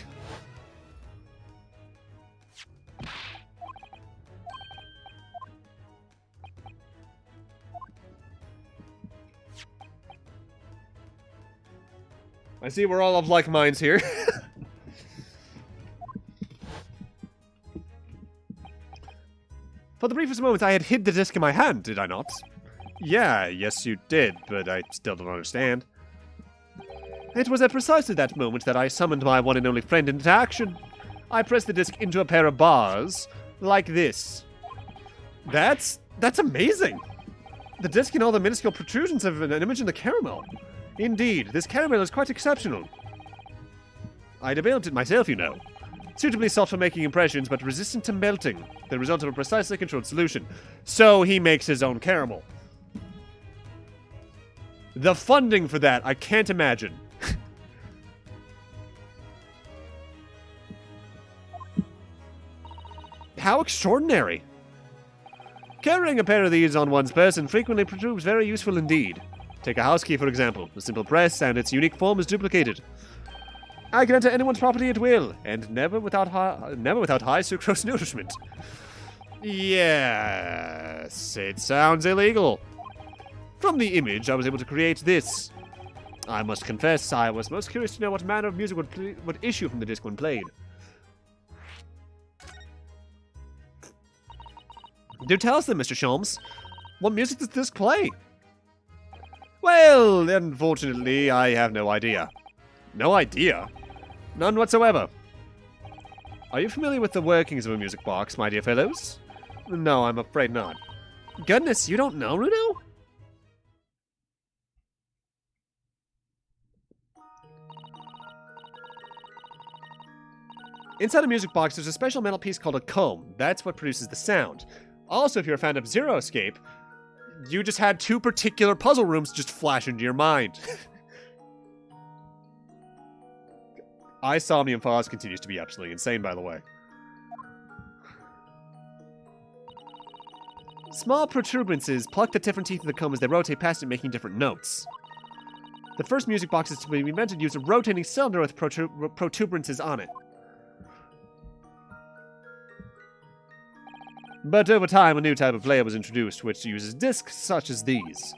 I see we're all of like minds here. For the briefest moment, I had hid the disc in my hand, did I not? Yeah, yes you did, but I still don't understand. It was at precisely that moment that I summoned my one and only friend into action. I pressed the disc into a pair of bars, like this. That's amazing! The disc and all the minuscule protrusions have an image in the caramel. Indeed, this caramel is quite exceptional. I developed it myself, you know. Suitably soft for making impressions, but resistant to melting. The result of a precisely controlled solution. So he makes his own caramel. The funding for that, I can't imagine. How extraordinary. Carrying a pair of these on one's person frequently proves very useful indeed. Take a house key, for example. The simple press and its unique form is duplicated. I can enter anyone's property at will, and never without high sucrose nourishment. Yes, it sounds illegal. From the image, I was able to create this. I must confess, I was most curious to know what manner of music would issue from the disc when played. Do tell us then, Mr. Sholmes. What music does this play? Well, unfortunately, I have no idea. No idea? None whatsoever. Are you familiar with the workings of a music box, my dear fellows? No, I'm afraid not. Goodness, you don't know, Runo? Inside a music box, there's a special metal piece called a comb. That's what produces the sound. Also, if you're a fan of Zero Escape, you just had two particular puzzle rooms just flash into your mind. Somnium Foz continues to be absolutely insane, by the way. Small protuberances pluck the different teeth of the comb as they rotate past it, making different notes. The first music boxes to be invented use a rotating cylinder with protuberances on it. But over time, a new type of player was introduced, which uses discs such as these.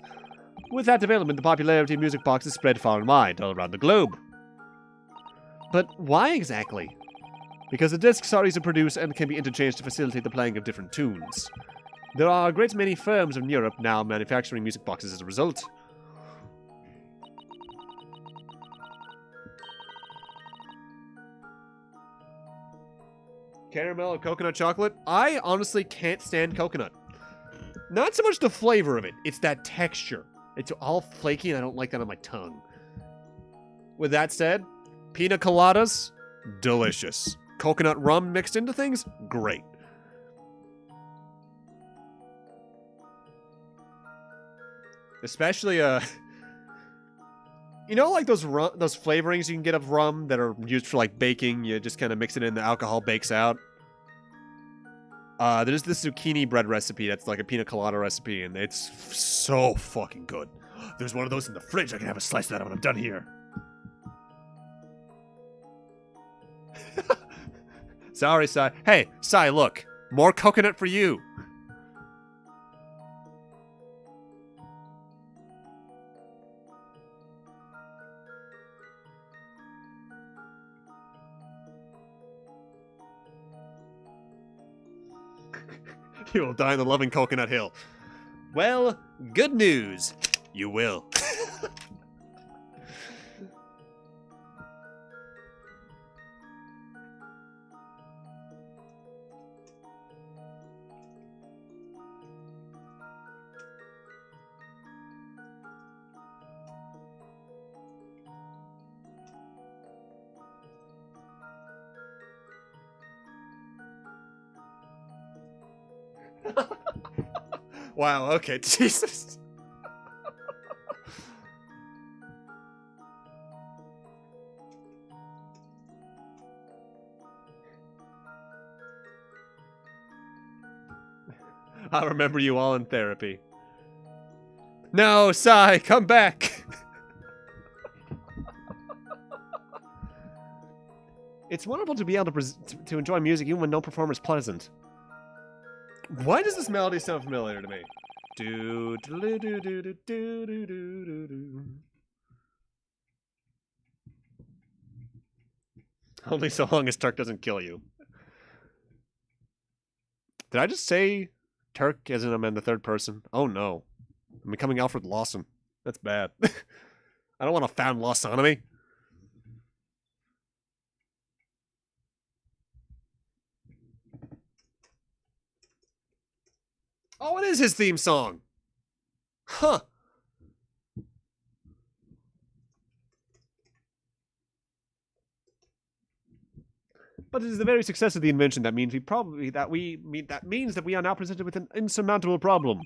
With that development, the popularity of music boxes spread far and wide, all around the globe. But why exactly? Because the discs are easy to produce and can be interchanged to facilitate the playing of different tunes. There are a great many firms in Europe now manufacturing music boxes as a result. Caramel or coconut chocolate? I honestly can't stand coconut. Not so much the flavor of it, it's that texture. It's all flaky and I don't like that on my tongue. With that said, pina coladas, delicious. Coconut rum mixed into things, great. Especially, you know, like those flavorings you can get of rum that are used for like baking. You just kind of mix it in, the alcohol bakes out. There's this zucchini bread recipe that's like a pina colada recipe, and it's so fucking good. There's one of those in the fridge. I can have a slice of that when I'm done here. Sorry, Sai. Hey, Sai, look. More coconut for you. You will die in the loving coconut hill. Well, good news. You will. Wow, okay, Jesus. I remember you all in therapy. No, Sai, come back. It's wonderful to be able to enjoy music even when no performer is pleasant. Why does this melody sound familiar to me? Do do do do do do do do do do. Only so long as Turk doesn't kill you. Did I just say Turk as in I'm in the third person? Oh no. I'm becoming Alfred Lawson. That's bad. I don't want to found Lawsonomy. Oh, it is his theme song. Huh. But it is the very success of the invention that means that we are now presented with an insurmountable problem.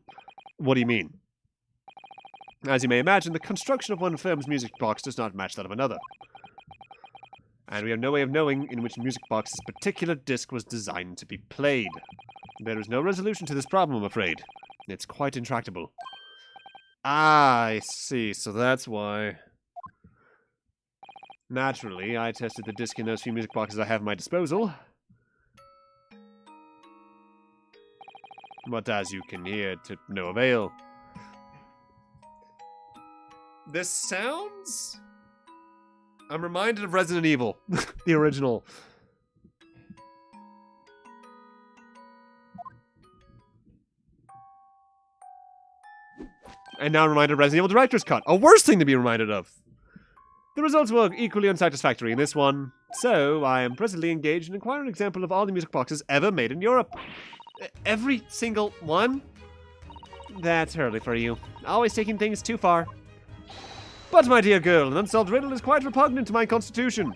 What do you mean? As you may imagine, the construction of one firm's music box does not match that of another. And we have no way of knowing in which music box this particular disc was designed to be played. There is no resolution to this problem, I'm afraid. It's quite intractable. Ah, I see. So that's why. Naturally, I tested the disc in those few music boxes I have at my disposal. But as you can hear, to no avail. This sounds... I'm reminded of Resident Evil, the original. And now I'm reminded of Resident Evil Director's Cut, a worse thing to be reminded of. The results were equally unsatisfactory in this one, so I am presently engaged in acquiring an example of all the music boxes ever made in Europe. Every single one? That's Hurley for you. Always taking things too far. But, my dear girl, an unsolved riddle is quite repugnant to my constitution.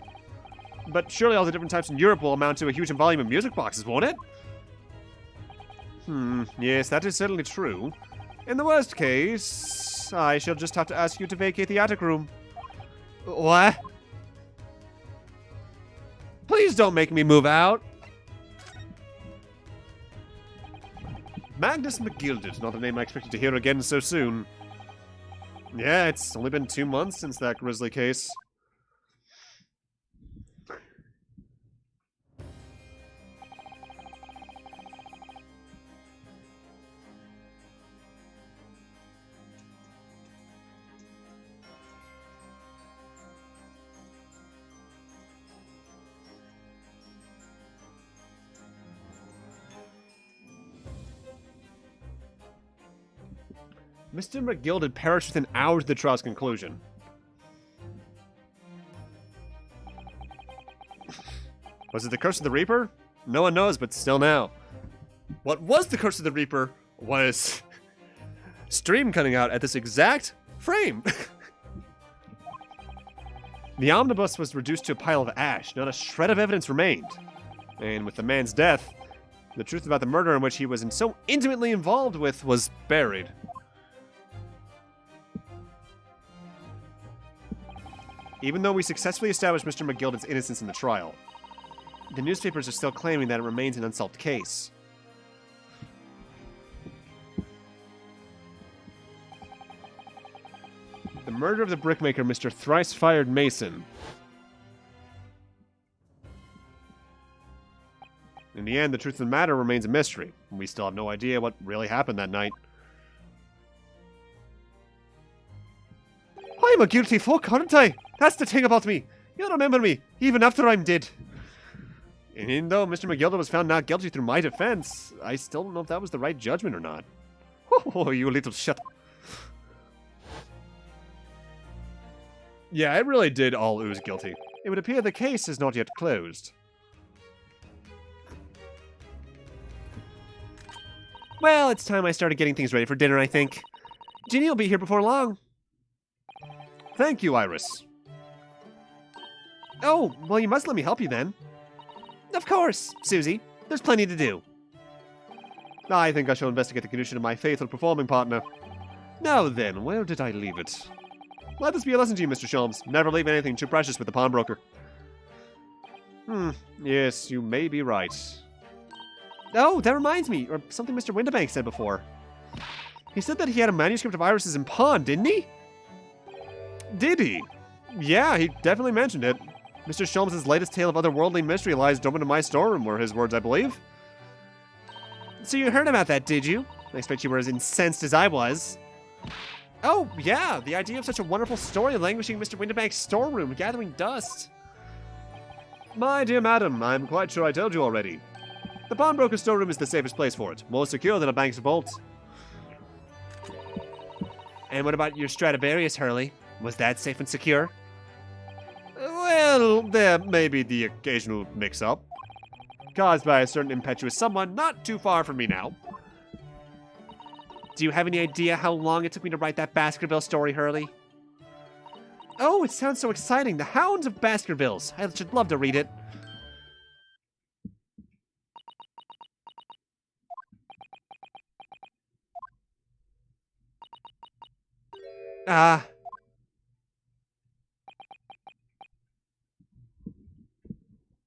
But surely all the different types in Europe will amount to a huge volume of music boxes, won't it? Yes, that is certainly true. In the worst case, I shall just have to ask you to vacate the attic room. What? Please don't make me move out. Magnus McGilded, not a name I expected to hear again so soon. Yeah, it's only been 2 months since that grisly case. Mr. McGilded perished within hours of the trial's conclusion. Was it the Curse of the Reaper? No one knows, but still now. What was the Curse of the Reaper was stream cutting out at this exact frame. The omnibus was reduced to a pile of ash. Not a shred of evidence remained. And with the man's death, the truth about the murder in which he was so intimately involved with was buried. Even though we successfully established Mr. McGilded's innocence in the trial, the newspapers are still claiming that it remains an unsolved case. The murder of the brickmaker, Mr. Thrice-Fired Mason. In the end, the truth of the matter remains a mystery. We still have no idea what really happened that night. I'm a guilty fuck, aren't I? That's the thing about me. You'll remember me, even after I'm dead. And even though Mr. McGilded was found not guilty through my defense, I still don't know if that was the right judgment or not. Oh, you little shit. Yeah, it really did all ooze guilty. It would appear the case is not yet closed. Well, it's time I started getting things ready for dinner, I think. Ginny will be here before long. Thank you, Iris. Oh, well, you must let me help you then. Of course, Susie. There's plenty to do. I think I shall investigate the condition of my faithful performing partner. Now then, where did I leave it? Let this be a lesson to you, Mr. Sholmes. Never leave anything too precious with the pawnbroker. Yes, you may be right. Oh, that reminds me, or something Mr. Winterbank said before. He said that he had a manuscript of Iris's in pawn, didn't he? Did he? Yeah, he definitely mentioned it. Mr. Sholmes' latest tale of otherworldly mystery lies dormant in my storeroom, were his words, I believe. So you heard about that, did you? I expect you were as incensed as I was. Oh, yeah, the idea of such a wonderful story languishing in Mr. Winterbank's storeroom, gathering dust. My dear madam, I'm quite sure I told you already. The pawnbroker's storeroom is the safest place for it, more secure than a bank's vault. And what about your Stradivarius, Hurley? Was that safe and secure? Well, there may be the occasional mix-up, caused by a certain impetuous someone not too far from me now. Do you have any idea how long it took me to write that Baskerville story, Hurley? Oh, it sounds so exciting. The Hounds of Baskervilles. I should love to read it. Ah.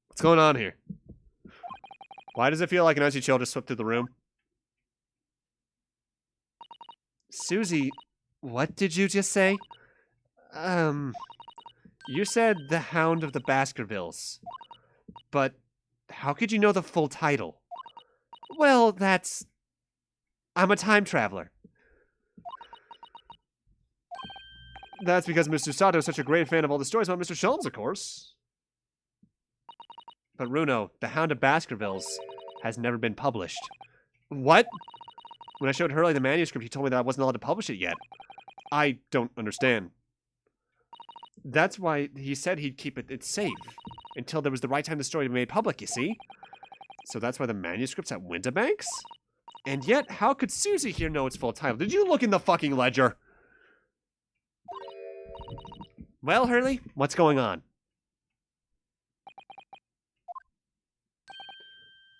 What's going on here? Why does it feel like an icy chill just swept through the room? Susie, what did you just say? You said the Hound of the Baskervilles. But how could you know the full title? Well, I'm a time traveler. That's because Mr. Sato is such a great fan of all the stories about Mr. Sholmes, of course. But Runo, the Hound of Baskervilles has never been published. What? When I showed Hurley the manuscript, he told me that I wasn't allowed to publish it yet. I don't understand. That's why he said he'd keep it safe until there was the right time the story to be made public, you see? So that's why the manuscript's at Winterbanks? And yet, how could Susie here know its full title? Did you look in the fucking ledger? Well, Hurley, what's going on?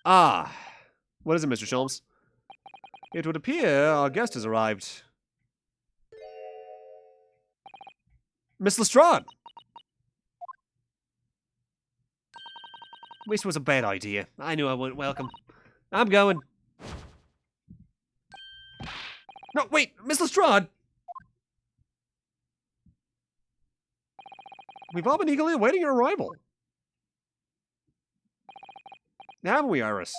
Ah, what is it, Mr. Sholmes? It would appear our guest has arrived. Miss Lestrade! This was a bad idea. I knew I wouldn't welcome. I'm going. No, wait, Miss Lestrade! We've all been eagerly awaiting your arrival. Haven't we, Iris?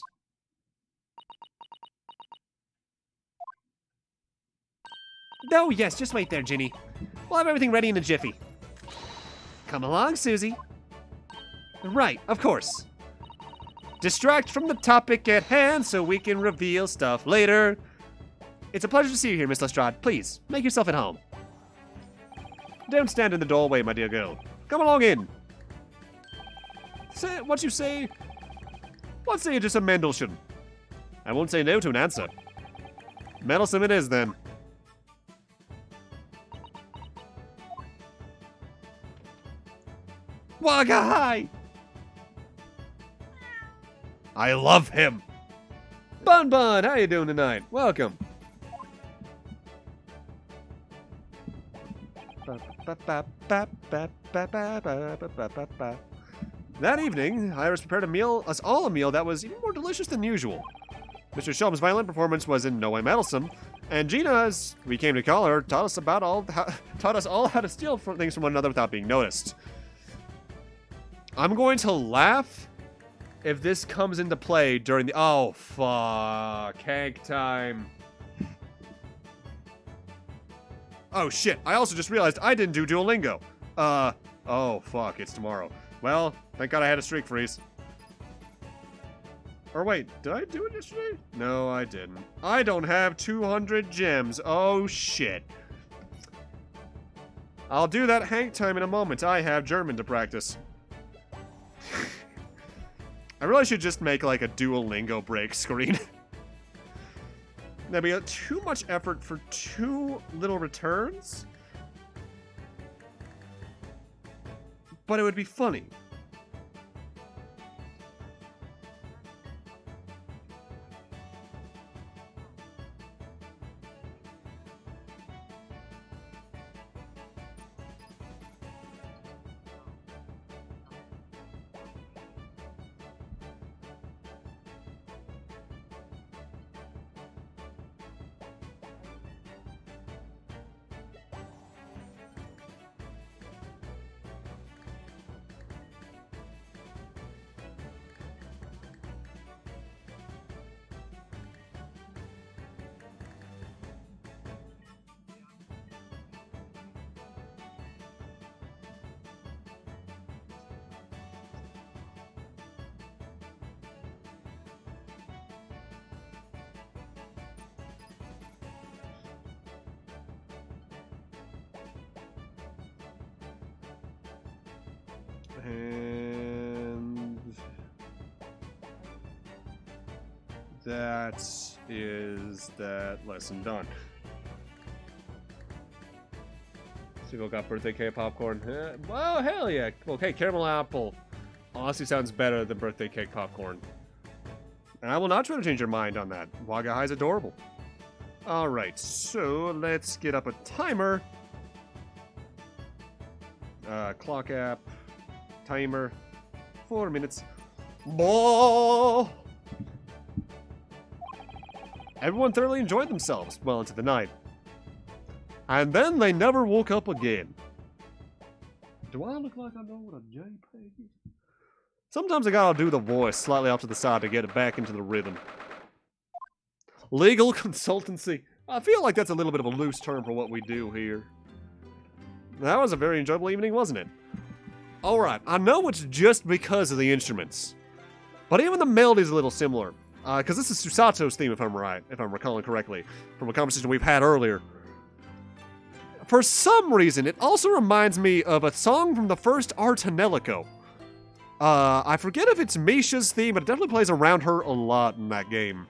Oh, yes, just wait there, Ginny. We'll have everything ready in a jiffy. Come along, Susie. Right, of course. Distract from the topic at hand so we can reveal stuff later. It's a pleasure to see you here, Miss Lestrade. Please, make yourself at home. Don't stand in the doorway, my dear girl. Come along in. Say what you say. Let's say you're just a Mendelssohn. I won't say no to an answer. Meddlesome it is, then. Wagga hi! I love him. Bun Bun, how you doing tonight? Welcome. That evening, Iris prepared us all a meal that was even more delicious than usual. Mr. Sholmes' violent performance was in no way meddlesome, and Gina, as we came to call her, taught us all how to steal things from one another without being noticed. I'm going to laugh if this comes into play during the... Oh, fuck. Hank time. Oh, shit. I also just realized I didn't do Duolingo. Oh, fuck. It's tomorrow. Well, thank God I had a streak freeze. Or wait, did I do it yesterday? No, I didn't. I don't have 200 gems. Oh, shit. I'll do that Hank time in a moment. I have German to practice. I really should just make like a Duolingo break screen. That'd be too much effort for too little returns. But it would be funny. And that is that lesson done. Single got birthday cake popcorn. Well, hell yeah. Okay, caramel apple honestly sounds better than birthday cake popcorn. And I will not try to change your mind on that. Wagga is adorable. Alright, so let's get up a timer Clock app. Timer. 4 minutes. Ball! Everyone thoroughly enjoyed themselves well into the night. And then they never woke up again. Do I look like I know what a JPEG is? Sometimes I gotta do the voice slightly off to the side to get it back into the rhythm. Legal consultancy. I feel like that's a little bit of a loose term for what we do here. That was a very enjoyable evening, wasn't it? Alright, I know it's just because of the instruments. But even the melody's a little similar. Because this is Susato's theme, if I'm recalling correctly, from a conversation we've had earlier. For some reason, it also reminds me of a song from the first Artanelico. I forget if it's Misha's theme, but it definitely plays around her a lot in that game.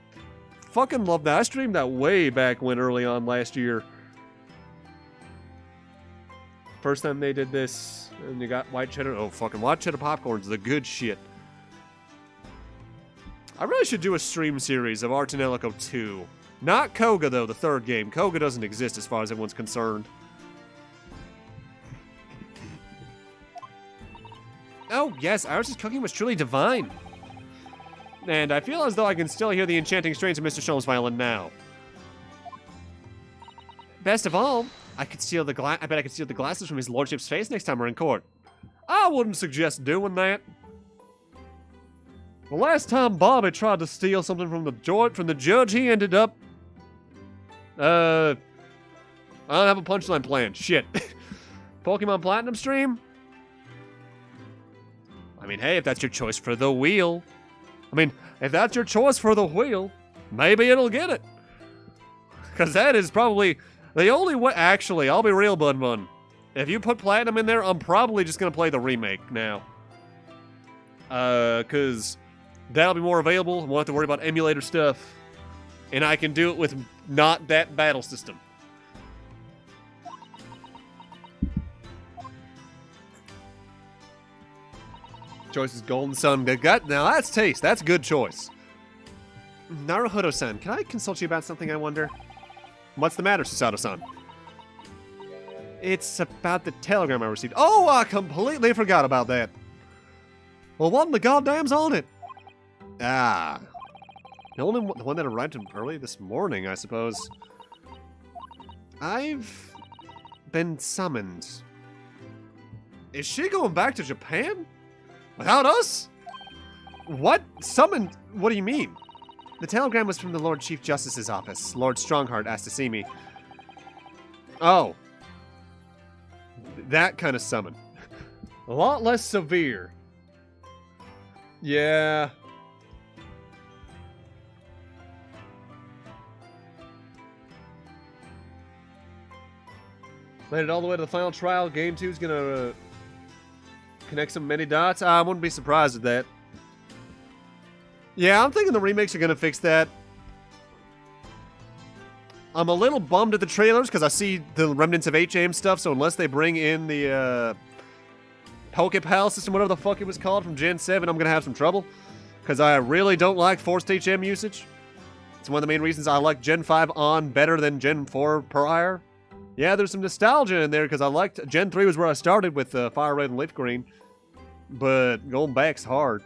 Fucking love that. I streamed that way back when, early on last year. First time they did this, and you got white cheddar. Oh, fucking white cheddar popcorn's the good shit. I really should do a stream series of Artanelico 2. Not Koga, though, the third game. Koga doesn't exist as far as everyone's concerned. Oh, yes, Iris' cooking was truly divine. And I feel as though I can still hear the enchanting strains of Mr. Sholmes' violin now. Best of all, I bet I could steal the glasses from his lordship's face next time we're in court. I wouldn't suggest doing that. The last time Bobby tried to steal something from the judge, he ended up... I don't have a punchline planned. Shit. Pokemon Platinum stream? I mean, hey, if that's your choice for the wheel. If that's your choice for the wheel, maybe it'll get it. Because that is probably the only way... Actually, I'll be real, Bun Bun. If you put Platinum in there, I'm probably just going to play the remake now. Because that'll be more available. I won't have to worry about emulator stuff. And I can do it with not that battle system. Choice is Golden Sun. Now that's taste. That's good choice. Naruhodo-san, can I consult you about something, I wonder? What's the matter, Susato-san? It's about the telegram I received. Oh, I completely forgot about that. Well, what in the goddamn's on it? Ah. The one that arrived early this morning, I suppose. I've been summoned. Is she going back to Japan? Without us? What? Summoned? What do you mean? The telegram was from the Lord Chief Justice's office. Lord Strongheart asked to see me. Oh. That kind of summon. A lot less severe. Yeah. Made it all the way to the final trial. Game 2 is gonna connect some many dots. I wouldn't be surprised at that. Yeah, I'm thinking the remakes are gonna fix that. I'm a little bummed at the trailers because I see the remnants of HM stuff, so unless they bring in the Pokepal system, whatever the fuck it was called, from Gen 7, I'm gonna have some trouble. Because I really don't like forced HM usage. It's one of the main reasons I like Gen 5 on better than Gen 4 prior. Yeah, there's some nostalgia in there because I liked... Gen 3 was where I started with Fire Red and Leaf Green. But going back's hard.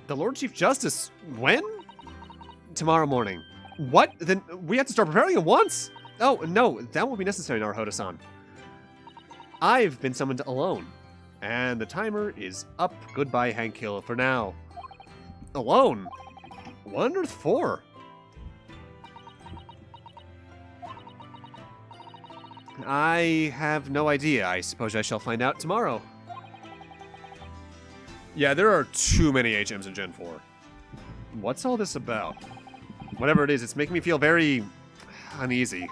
The Lord Chief Justice, when? Tomorrow morning. What? Then we have to start preparing at once? Oh, no, that won't be necessary, Naruhodo-san. I've been summoned alone. And the timer is up. Goodbye, Hank Hill, for now. Alone? What on earth for? I have no idea. I suppose I shall find out tomorrow. Yeah, there are too many HMs in Gen 4. What's all this about? Whatever it is, it's making me feel very uneasy.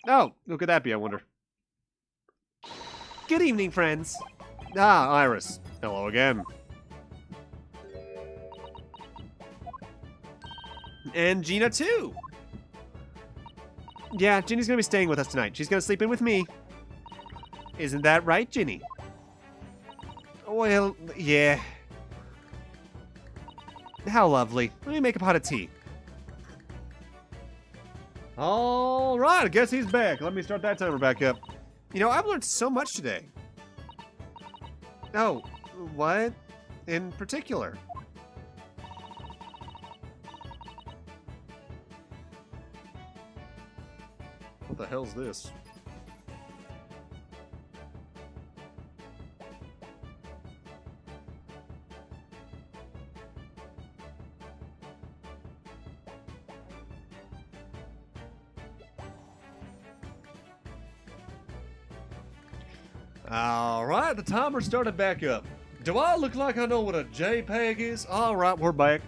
Oh, who could that be, I wonder? Good evening, friends. Ah, Iris. Hello again. And Gina, too. Yeah, Ginny's gonna be staying with us tonight. She's gonna sleep in with me. Isn't that right, Ginny? Well, yeah. How lovely. Let me make a pot of tea. All right, I guess he's back. Let me start that timer back up. You know, I've learned so much today. Oh, what in particular? What the hell's this? Alright, the timer started back up. Do I look like I know what a JPEG is? Alright, we're back.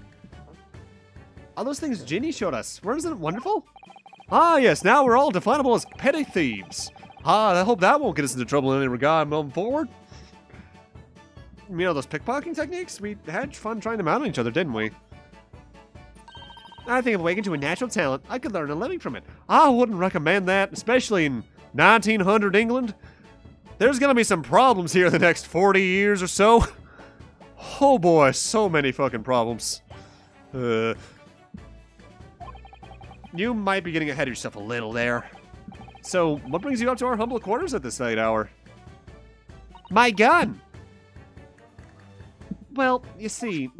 Are those things Ginny showed us? Isn't it wonderful? Ah, yes, now we're all definable as petty thieves. I hope that won't get us into trouble in any regard moving forward. You know those pickpocketing techniques? We had fun trying them out on each other, didn't we? I think if awakened to a natural talent, I could learn a living from it. I wouldn't recommend that, especially in 1900 England. There's gonna be some problems here in the next 40 years or so. Oh boy, so many fucking problems. You might be getting ahead of yourself a little there. So, what brings you up to our humble quarters at this late hour? My gun! Well, you see,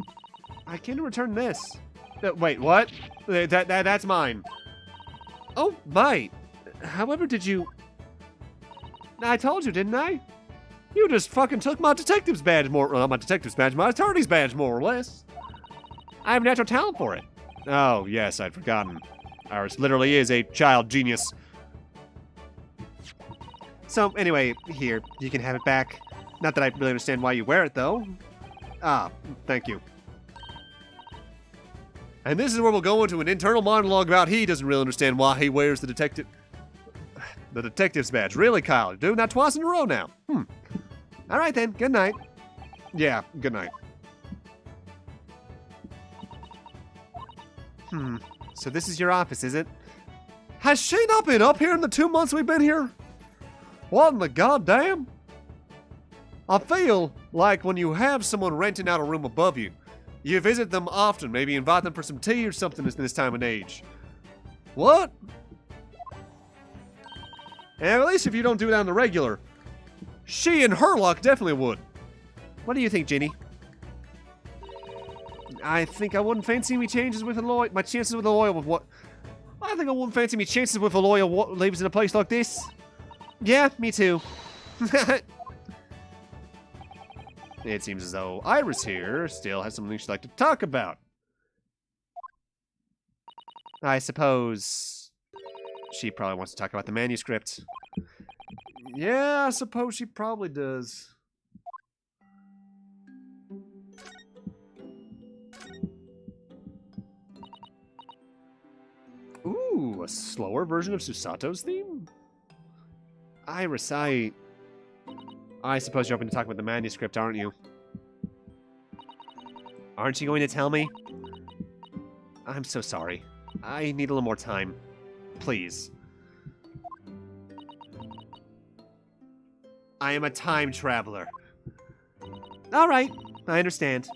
I came to return this. Wait, what? That's mine. Oh, my. However, did you... I told you, didn't I? You just fucking took my detective's badge my attorney's badge, more or less. I have natural talent for it. Oh, yes, I'd forgotten. Iris literally is a child genius. So, anyway, here, you can have it back. Not that I really understand why you wear it, though. Ah, thank you. And this is where we'll go into an internal monologue about he doesn't really understand why he wears the detective's badge. Really, Kyle? You're doing that twice in a row now. All right, then. Good night. Yeah, good night. So this is your office, is it? Has she not been up here in the 2 months we've been here? What in the goddamn? I feel like when you have someone renting out a room above you, you visit them often, maybe invite them for some tea or something in this time and age. What? And at least if you don't do it on the regular, she and her luck definitely would. What do you think, Ginny? I think I wouldn't fancy me chances with a lawyer. My chances with a lawyer with what? I think I wouldn't fancy me chances with a lawyer what lives in a place like this. Yeah, me too. It seems as though Iris here still has something she'd like to talk about. I suppose she probably wants to talk about the manuscript. Yeah, I suppose she probably does. Ooh, a slower version of Susato's theme? Iris, I suppose you're hoping to talk about the manuscript, aren't you? Aren't you going to tell me? I'm so sorry. I need a little more time. Please. I am a time traveler. Alright, I understand.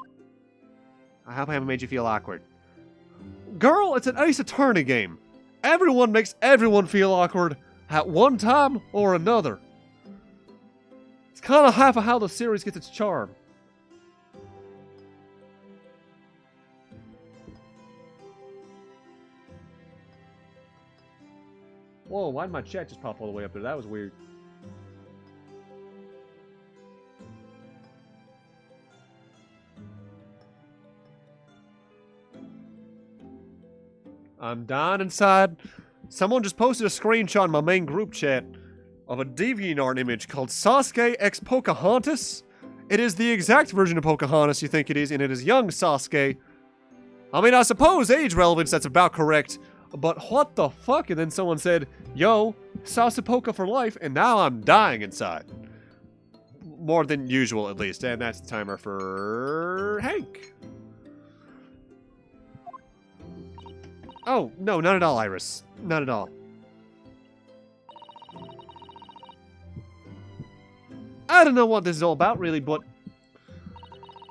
I hope I haven't made you feel awkward. Girl, it's an Ace Attorney game. Everyone makes everyone feel awkward at one time or another. It's kind of half of how the series gets its charm. Whoa, why did my chat just pop all the way up there? That was weird. I'm dying inside. Someone just posted a screenshot in my main group chat of a DeviantArt image called Sasuke x Pocahontas. It is the exact version of Pocahontas you think it is, and it is young Sasuke. I mean, I suppose age relevance, that's about correct, but what the fuck? And then someone said, yo, Sasupoka for life, and now I'm dying inside. More than usual, at least, and that's the timer for Hank. Oh, no, not at all, Iris. Not at all. I don't know what this is all about, really, but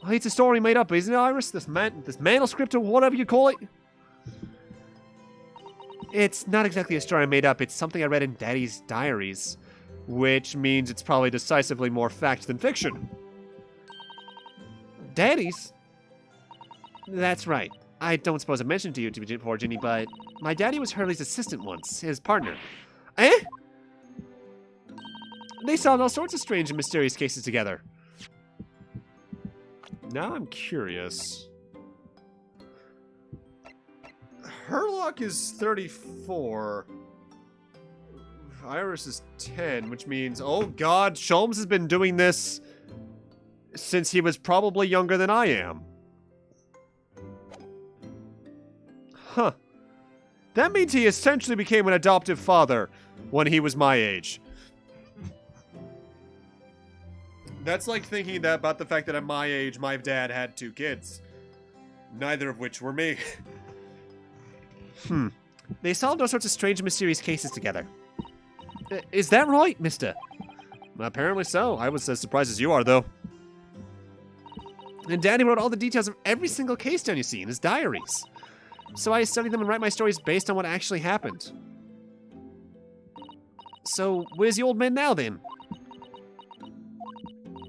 it's a story made up, isn't it, Iris? This manuscript or whatever you call it? It's not exactly a story I made up, it's something I read in Daddy's diaries. Which means it's probably decisively more fact than fiction. Daddy's? That's right. I don't suppose I mentioned to you before, Ginny, but my daddy was Hurley's assistant once, his partner. Eh? They solved all sorts of strange and mysterious cases together. Now I'm curious. Herlock is 34. Iris is 10, which means, oh god, Sholmes has been doing this since he was probably younger than I am. Huh. That means he essentially became an adoptive father when he was my age. That's like thinking that about the fact that at my age, my dad had 2 kids. Neither of which were me. They solved all sorts of strange and mysterious cases together. Is that right, mister? Apparently so. I was as surprised as you are, though. And Daddy wrote all the details of every single case down you see in his diaries. So I study them and write my stories based on what actually happened. So, where's the old man now, then?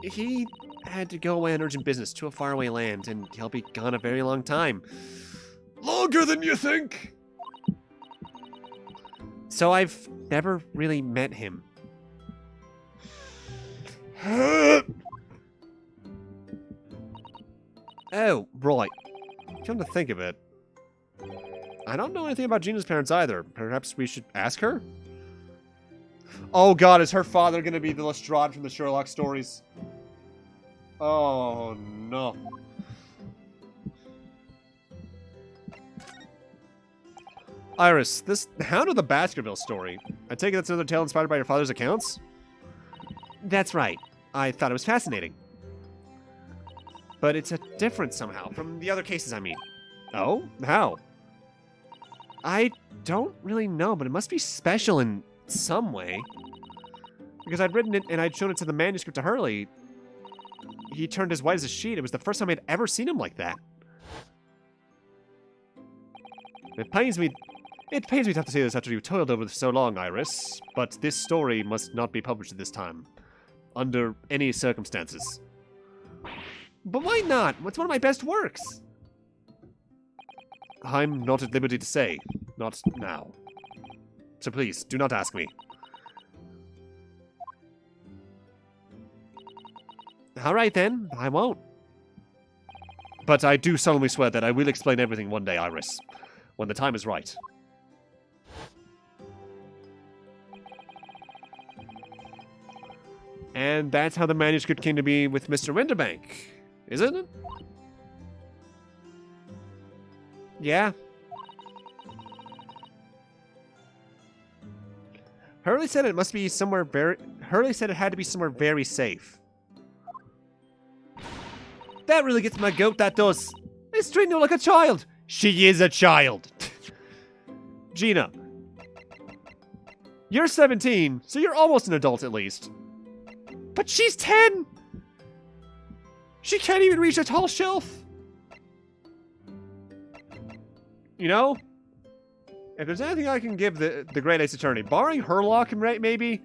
He had to go away on urgent business to a faraway land, and he'll be gone a very long time. Longer than you think! So I've never really met him. Oh, right. Come to think of it, I don't know anything about Gina's parents either. Perhaps we should ask her? Oh god, is her father gonna be the Lestrade from the Sherlock stories? Oh no. Iris, this Hound of the Baskerville story. I take it that's another tale inspired by your father's accounts? That's right. I thought it was fascinating. But it's a different somehow from the other cases, I mean. Oh? How? I don't really know, but it must be special in some way. Because I'd written it and I'd shown it to the manuscript to Hurley. He turned as white as a sheet. It was the first time I'd ever seen him like that. It pains me to have to say this after you've toiled over this so long, Iris, but this story must not be published at this time. Under any circumstances. But why not? It's one of my best works. I'm not at liberty to say. Not now. So please, do not ask me. All right, then. I won't. But I do solemnly swear that I will explain everything one day, Iris. When the time is right. And that's how the manuscript came to be with Mr. Winterbank, isn't it? Yeah. Hurley said it must be somewhere very... Hurley said it had to be somewhere very safe. That really gets my goat, that does. It's treating her like a child. She is a child. Gina. You're 17, so you're almost an adult at least. But she's 10! She can't even reach a tall shelf. You know, if there's anything I can give the Great Ace Attorney, barring Herlock maybe,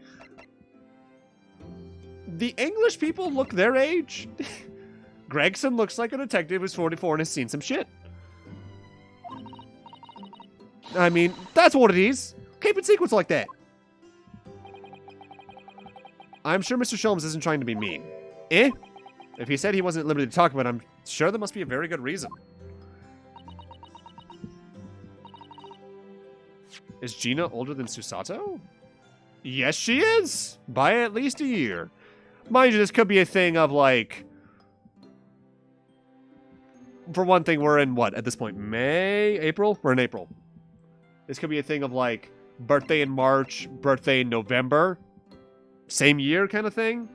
the English people look their age. Gregson looks like a detective who's 44 and has seen some shit. I mean, that's what it is. Keep it secrets like that. I'm sure Mr. Sholmes isn't trying to be mean. Eh? If he said he wasn't at liberty to talk about it, I'm sure there must be a very good reason. Is Gina older than Susato? Yes, she is. By at least a year. Mind you, this could be a thing of, like... For one thing, we're in, what, at this point? May? April? We're in April. This could be a thing of, like, birthday in March, birthday in November. Same year kind of thing.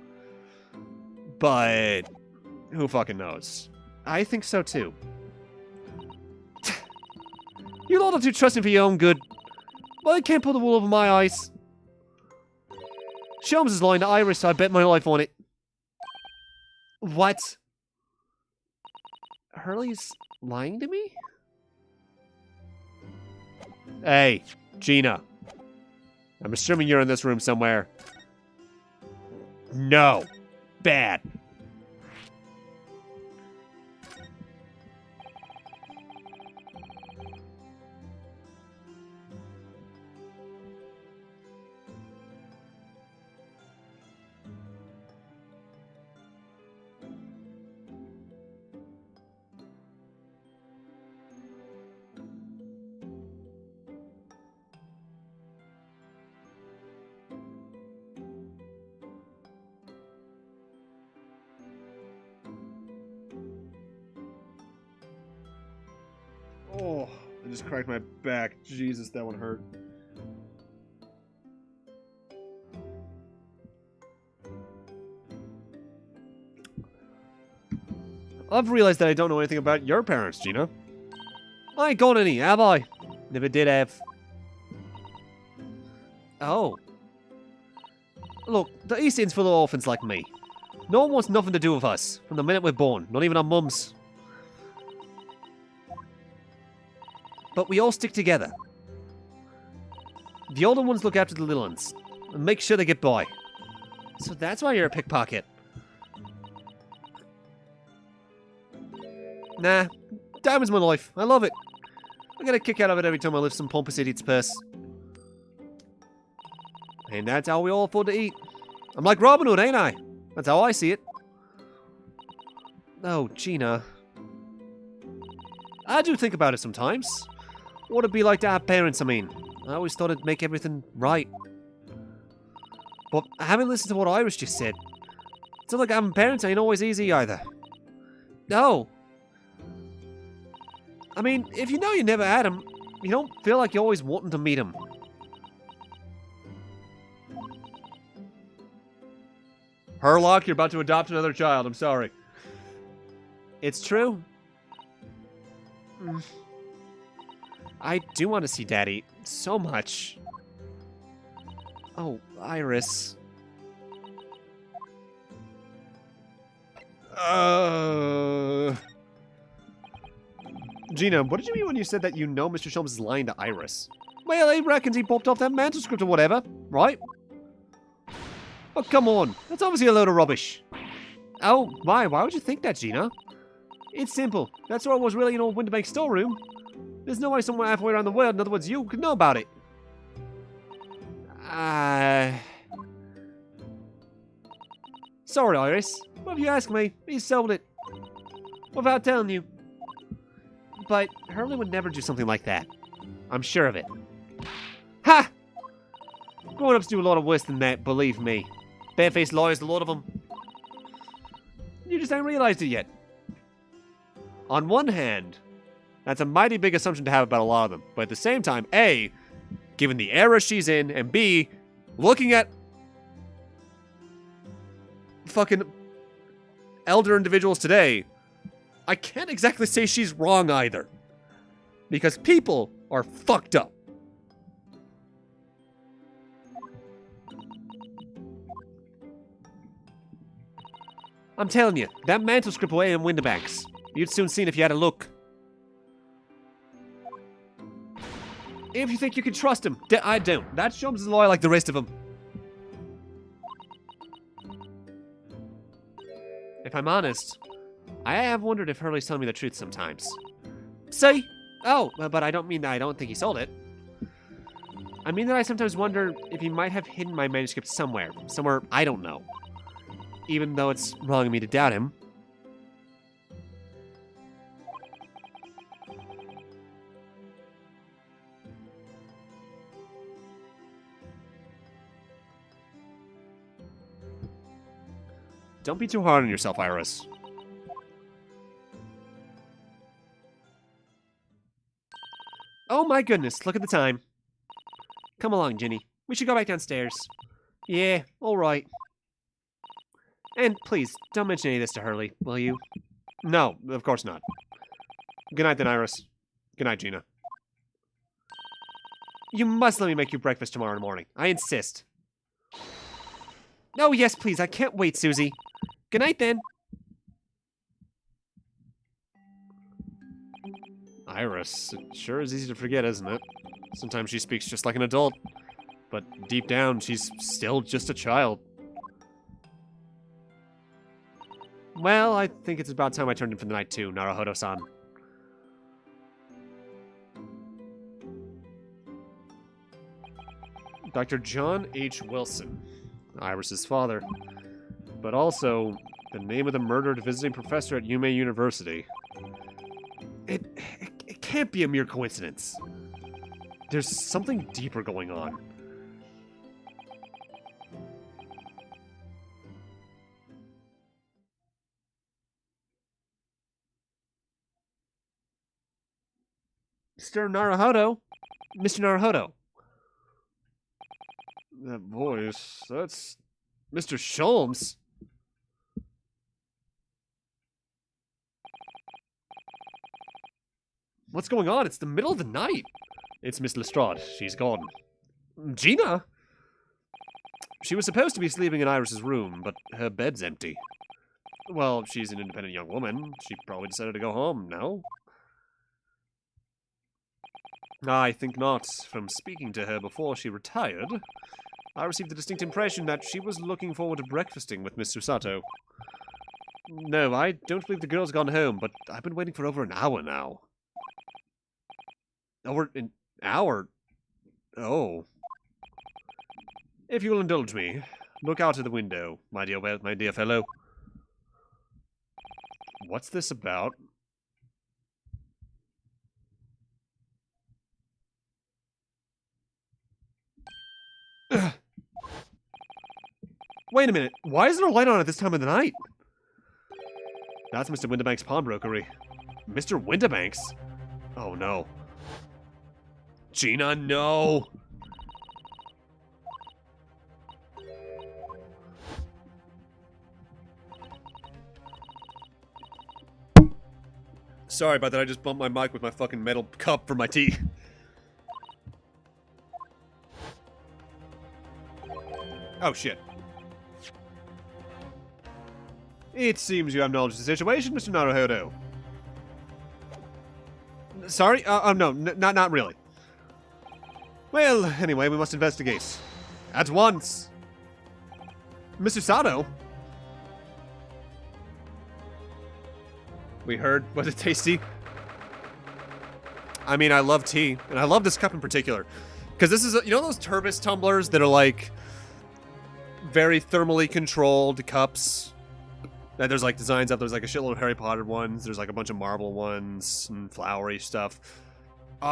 But who fucking knows? I think so, too. You're a little too trusting for your own good. Well, I can't pull the wool over my eyes. Sholmes is lying to Iris, so I bet my life on it. What? Hurley's lying to me? Hey, Gina. I'm assuming you're in this room somewhere. No. Bad. Oh, I just cracked my back. Jesus, that one hurt. I've realized that I don't know anything about your parents, Gina. I ain't got any, have I? Never did have. Oh. Look, the East End's full of orphans like me. No one wants nothing to do with us, from the minute we're born, not even our mums. But we all stick together. The older ones look after the little ones, and make sure they get by. So that's why you're a pickpocket. Nah, diamond's my life. I love it. I get a kick out of it every time I lift some pompous idiot's purse. And that's how we all afford to eat. I'm like Robin Hood, ain't I? That's how I see it. Oh, Gina. I do think about it sometimes. What it'd be like to have parents, I mean. I always thought it'd make everything right. But I haven't listened to what Iris just said. It's not like having parents ain't always easy either. No. I mean, if you know you never had them, you don't feel like you're always wanting to meet them. Herlock, you're about to adopt another child. I'm sorry. It's true. I do want to see Daddy so much. Oh, Iris. Gina, what did you mean when you said that you know Mr. Sholmes is lying to Iris? Well, he reckons he popped off that manuscript or whatever, right? Oh, come on. That's obviously a load of rubbish. Oh, why would you think that, Gina? It's simple. That store was really an old Winterbank storeroom. There's no way someone halfway around the world, in other words you, could know about it. Sorry, Iris. Well, if you ask me, he sold it. Without telling you. But Hurley would never do something like that. I'm sure of it. Ha! Grown-ups do a lot of worse than that, believe me. Barefaced liars, a lot of them. You just ain't realized it yet. On one hand, that's a mighty big assumption to have about a lot of them. But at the same time, A, given the era she's in, and B, looking at fucking elder individuals today, I can't exactly say she's wrong either. Because people are fucked up. I'm telling you, that manuscript away in Winterbanks. You'd soon seen if you had a look. If you think you can trust him, I don't. That Sholmes is a lawyer like the rest of them. If I'm honest, I have wondered if Hurley's telling me the truth sometimes. See? Oh, but I don't mean that I don't think he sold it. I mean that I sometimes wonder if he might have hidden my manuscript somewhere I don't know. Even though it's wrong of me to doubt him. Don't be too hard on yourself, Iris. Oh my goodness, look at the time. Come along, Ginny. We should go back downstairs. Yeah, alright. And please, don't mention any of this to Hurley, will you? No, of course not. Good night then, Iris. Good night, Gina. You must let me make you breakfast tomorrow morning. I insist. Oh, yes, please. I can't wait, Susie. Good night, then. Iris. It sure is easy to forget, isn't it? Sometimes she speaks just like an adult, but deep down, she's still just a child. Well, I think it's about time I turned in for the night too, Naruhodo-san. Dr. John H. Wilson, Iris's father, but also the name of the murdered visiting professor at Yume University. It can't be a mere coincidence. There's something deeper going on. Mr. Naruhodo? Mr. Naruhodo? That voice, that's Mr. Sholmes. What's going on? It's the middle of the night. It's Miss Lestrade. She's gone. Gina? She was supposed to be sleeping in Iris's room, but her bed's empty. Well, she's an independent young woman. She probably decided to go home, no? I think not. From speaking to her before she retired, I received the distinct impression that she was looking forward to breakfasting with Miss Susato. No, I don't believe the girl's gone home, but I've been waiting for over an hour now. Over an hour? Oh. If you will indulge me, look out of the window, my dear fellow. What's this about? Wait a minute. Why is there a light on at this time of the night? That's Mr. Winterbank's pawnbrokery. Mr. Winterbank's? Oh no. Gina, no! Sorry about that, I just bumped my mic with my fucking metal cup for my tea. Oh shit. It seems you have knowledge of the situation, Mr. Naruhodo. Sorry? No, not really. Well, anyway, we must investigate. At once. Mr. Sato? We heard. Was it tasty? I mean, I love tea, and I love this cup in particular. Because this is, you know those Turbis tumblers that are like very thermally controlled cups? And there's like designs up, there's like a shitload of Harry Potter ones, there's like a bunch of Marvel ones, and flowery stuff.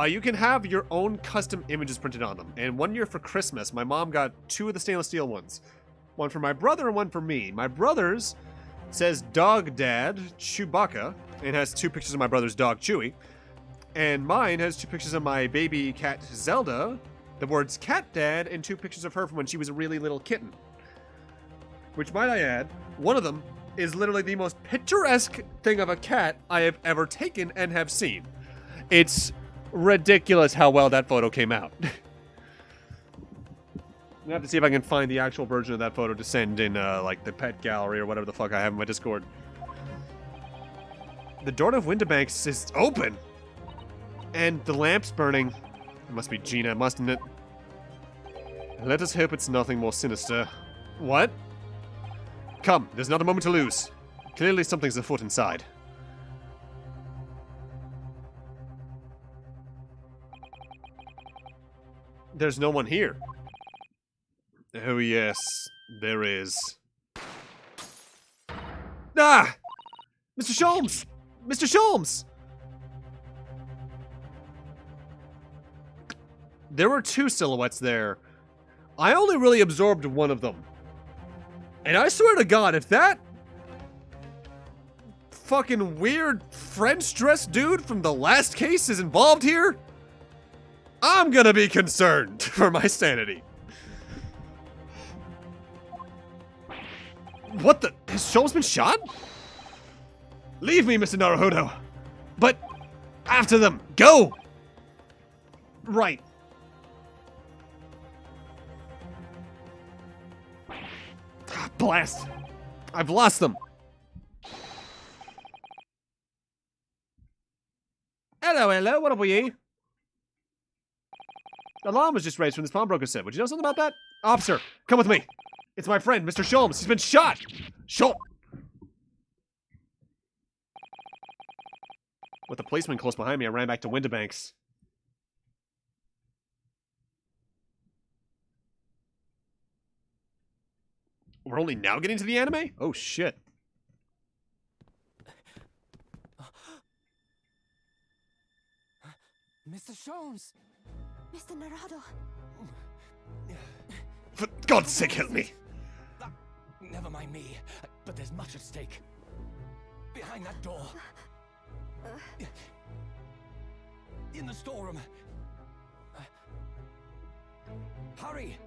You can have your own custom images printed on them. And one year for Christmas, my mom got 2 of the stainless steel ones. One for my brother and one for me. My brother's says Dog Dad Chewbacca, and has 2 pictures of my brother's dog Chewie. And mine has 2 pictures of my baby cat Zelda, the words Cat Dad, and 2 pictures of her from when she was a really little kitten. Which, might I add, one of them is literally the most picturesque thing of a cat I have ever taken and have seen. It's ridiculous how well that photo came out. I have to see if I can find the actual version of that photo to send in, like, the pet gallery or whatever the fuck I have in my Discord. The door of Winterbank's is open! And the lamp's burning. It must be Gina, mustn't it? Let us hope it's nothing more sinister. What? Come, there's not a moment to lose. Clearly something's afoot inside. There's no one here. Oh yes, there is. Ah! Mr. Sholmes! Mr. Sholmes! There were 2 silhouettes there. I only really absorbed one of them. And I swear to God, if that fucking weird French-dressed dude from the last case is involved here, I'm gonna be concerned for my sanity. What the? Has Sholmes been shot? Leave me, Mr. Naruhodo. But after them, go! Right. Blast! I've lost them! Hello, what are we? Alarm was just raised from this pawnbroker said. Would you know something about that? Officer, come with me. It's my friend, Mr. Sholmes. He's been shot. Shot. With the policeman close behind me, I ran back to Windibank's. We're only now getting to the anime? Oh, shit. Mr. Sholmes! Mr. Naruto. For God's sake, help me. Never mind me, but there's much at stake. Behind that door. In the storeroom. Hurry!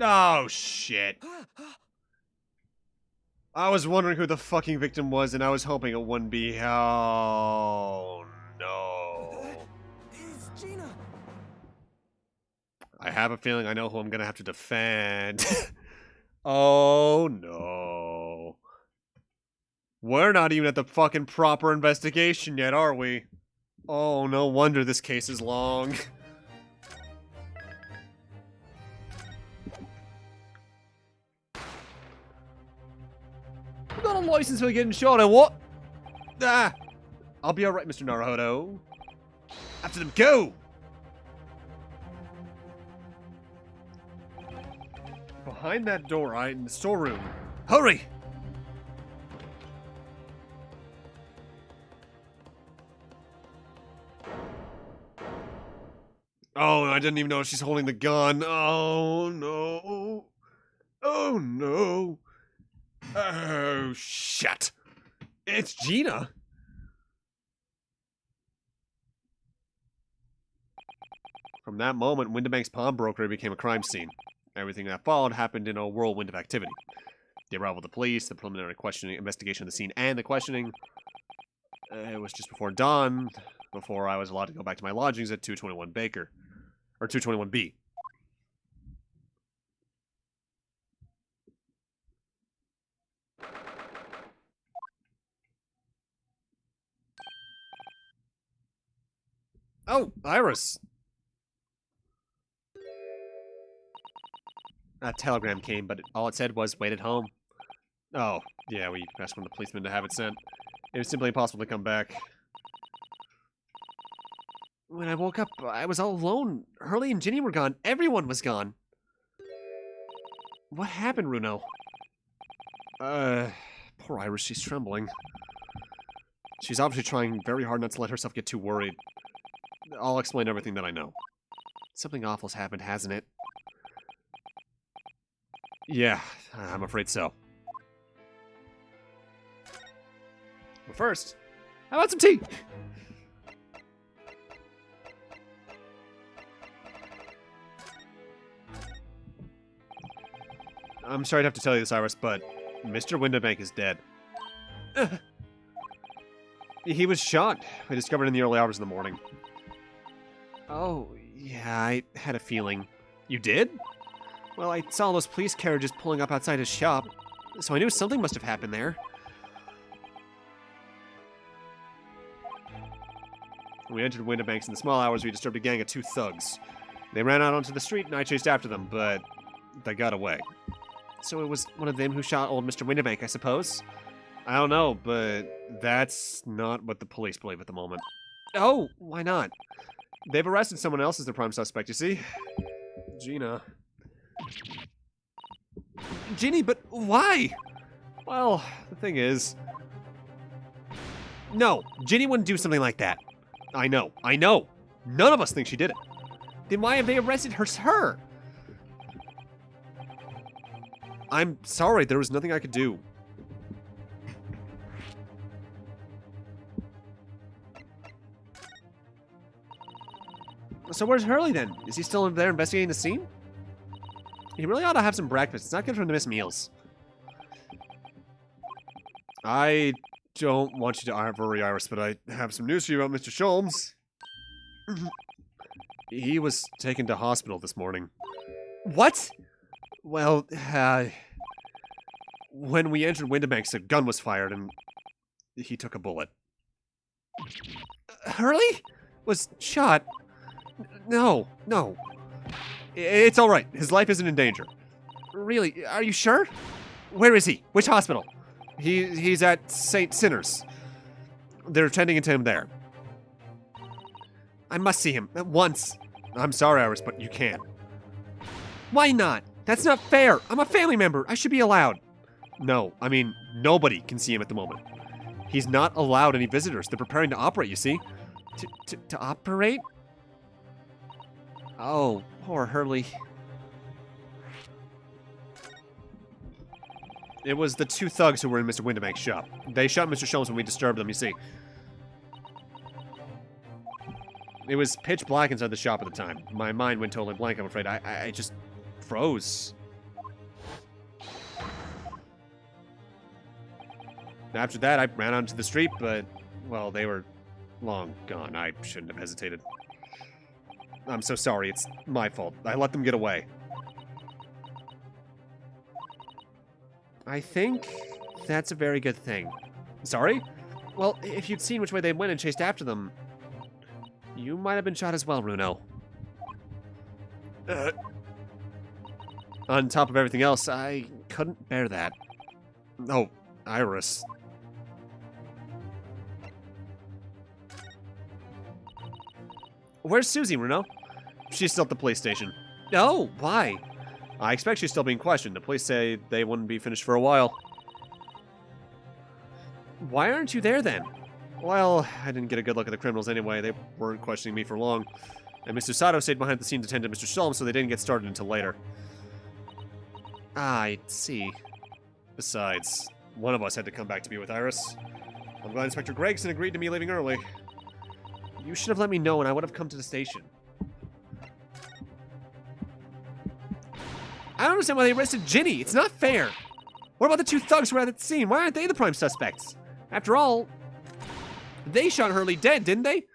Oh, shit. I was wondering who the fucking victim was, and I was hoping it wouldn't be. Oh, no. It's Gina! I have a feeling I know who I'm gonna have to defend. Oh, no. We're not even at the fucking proper investigation yet, are we? Oh, no wonder this case is long. Not a license for getting shot at, what? Ah! I'll be alright, Mr. Naruto. After them, go! Behind that door, right, in the storeroom. Hurry! Oh, I didn't even know she's holding the gun. Oh, no. Oh, no. Oh, shit. It's Gina. From that moment, Windibank's pawnbroker became a crime scene. Everything that followed happened in a whirlwind of activity. The arrival of the police, the preliminary questioning, investigation of the scene, and the questioning. It was just before dawn, before I was allowed to go back to my lodgings at 221 Baker. Or 221B. Oh, Iris. A telegram came, but all it said was, wait at home. Oh, yeah, we asked one of the policemen to have it sent. It was simply impossible to come back. When I woke up, I was all alone. Hurley and Ginny were gone. Everyone was gone. What happened, Runo? Poor Iris, she's trembling. She's obviously trying very hard not to let herself get too worried. I'll explain everything that I know. Something awful's happened, hasn't it? Yeah, I'm afraid so. But first, how about some tea? I'm sorry to have to tell you this, Iris, but Mr. Windibank is dead. He was shot. We discovered in the early hours of the morning. Oh, yeah, I had a feeling. You did? Well, I saw those police carriages pulling up outside his shop, so I knew something must have happened there. When we entered Windibank's in the small hours, we disturbed a gang of 2 thugs. They ran out onto the street, and I chased after them, but they got away. So it was one of them who shot old Mr. Windibank, I suppose? I don't know, but that's not what the police believe at the moment. Oh, why not? They've arrested someone else as their prime suspect, you see? Gina. Ginny, but why? Well, the thing is... No, Ginny wouldn't do something like that. I know. None of us think she did it. Then why have they arrested her? I'm sorry, there was nothing I could do. So where's Hurley then? Is he still there investigating the scene? He really ought to have some breakfast. It's not good for him to miss meals. I don't want you to worry, Iris, but I have some news for you about Mr. Sholmes. He was taken to hospital this morning. What? Well, when we entered Windibanks, a gun was fired and he took a bullet. Hurley? Was shot? No. It's all right. His life isn't in danger. Really? Are you sure? Where is he? Which hospital? He's at St. Sinners. They're tending to him there. I must see him at once. I'm sorry, Iris, but you can't. Why not? That's not fair. I'm a family member. I should be allowed. No, I mean, nobody can see him at the moment. He's not allowed any visitors. They're preparing to operate, you see? To operate? Oh, poor Hurley. It was the two thugs who were in Mr. Windibank's shop. They shot Mr. Sholmes when we disturbed them, you see. It was pitch black inside the shop at the time. My mind went totally blank, I'm afraid. I just froze. After that, I ran onto the street, but, well, they were long gone. I shouldn't have hesitated. I'm so sorry. It's my fault. I let them get away. I think that's a very good thing. Sorry? Well, if you'd seen which way they went and chased after them, you might have been shot as well, Runo. On top of everything else, I couldn't bear that. Oh, Iris. Where's Susie, Runo? She's still at the police station. Oh, why? I expect she's still being questioned. The police say they wouldn't be finished for a while. Why aren't you there then? Well, I didn't get a good look at the criminals anyway. They weren't questioning me for long. And Mr. Sato stayed behind the scene to tend to Mr. Sholmes, so they didn't get started until later. Ah, I see. Besides, one of us had to come back to be with Iris. I'm glad Inspector Gregson agreed to me leaving early. You should have let me know and I would have come to the station. I don't understand why they arrested Ginny. It's not fair. What about the two thugs who were at the scene? Why aren't they the prime suspects? After all, they shot Hurley dead, didn't they?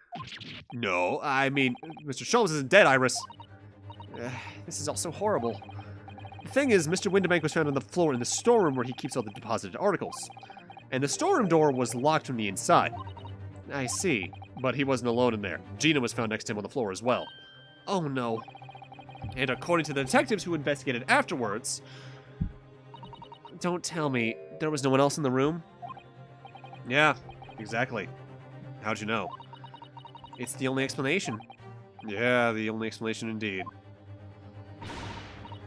No, I mean, Mr. Sholmes isn't dead, Iris. This is all so horrible. The thing is, Mr. Windibank was found on the floor in the storeroom where he keeps all the deposited articles. And the storeroom door was locked from the inside. I see, but he wasn't alone in there. Gina was found next to him on the floor as well. Oh no. And according to the detectives who investigated afterwards... Don't tell me there was no one else in the room? Yeah, exactly. How'd you know? It's the only explanation. Yeah, the only explanation indeed.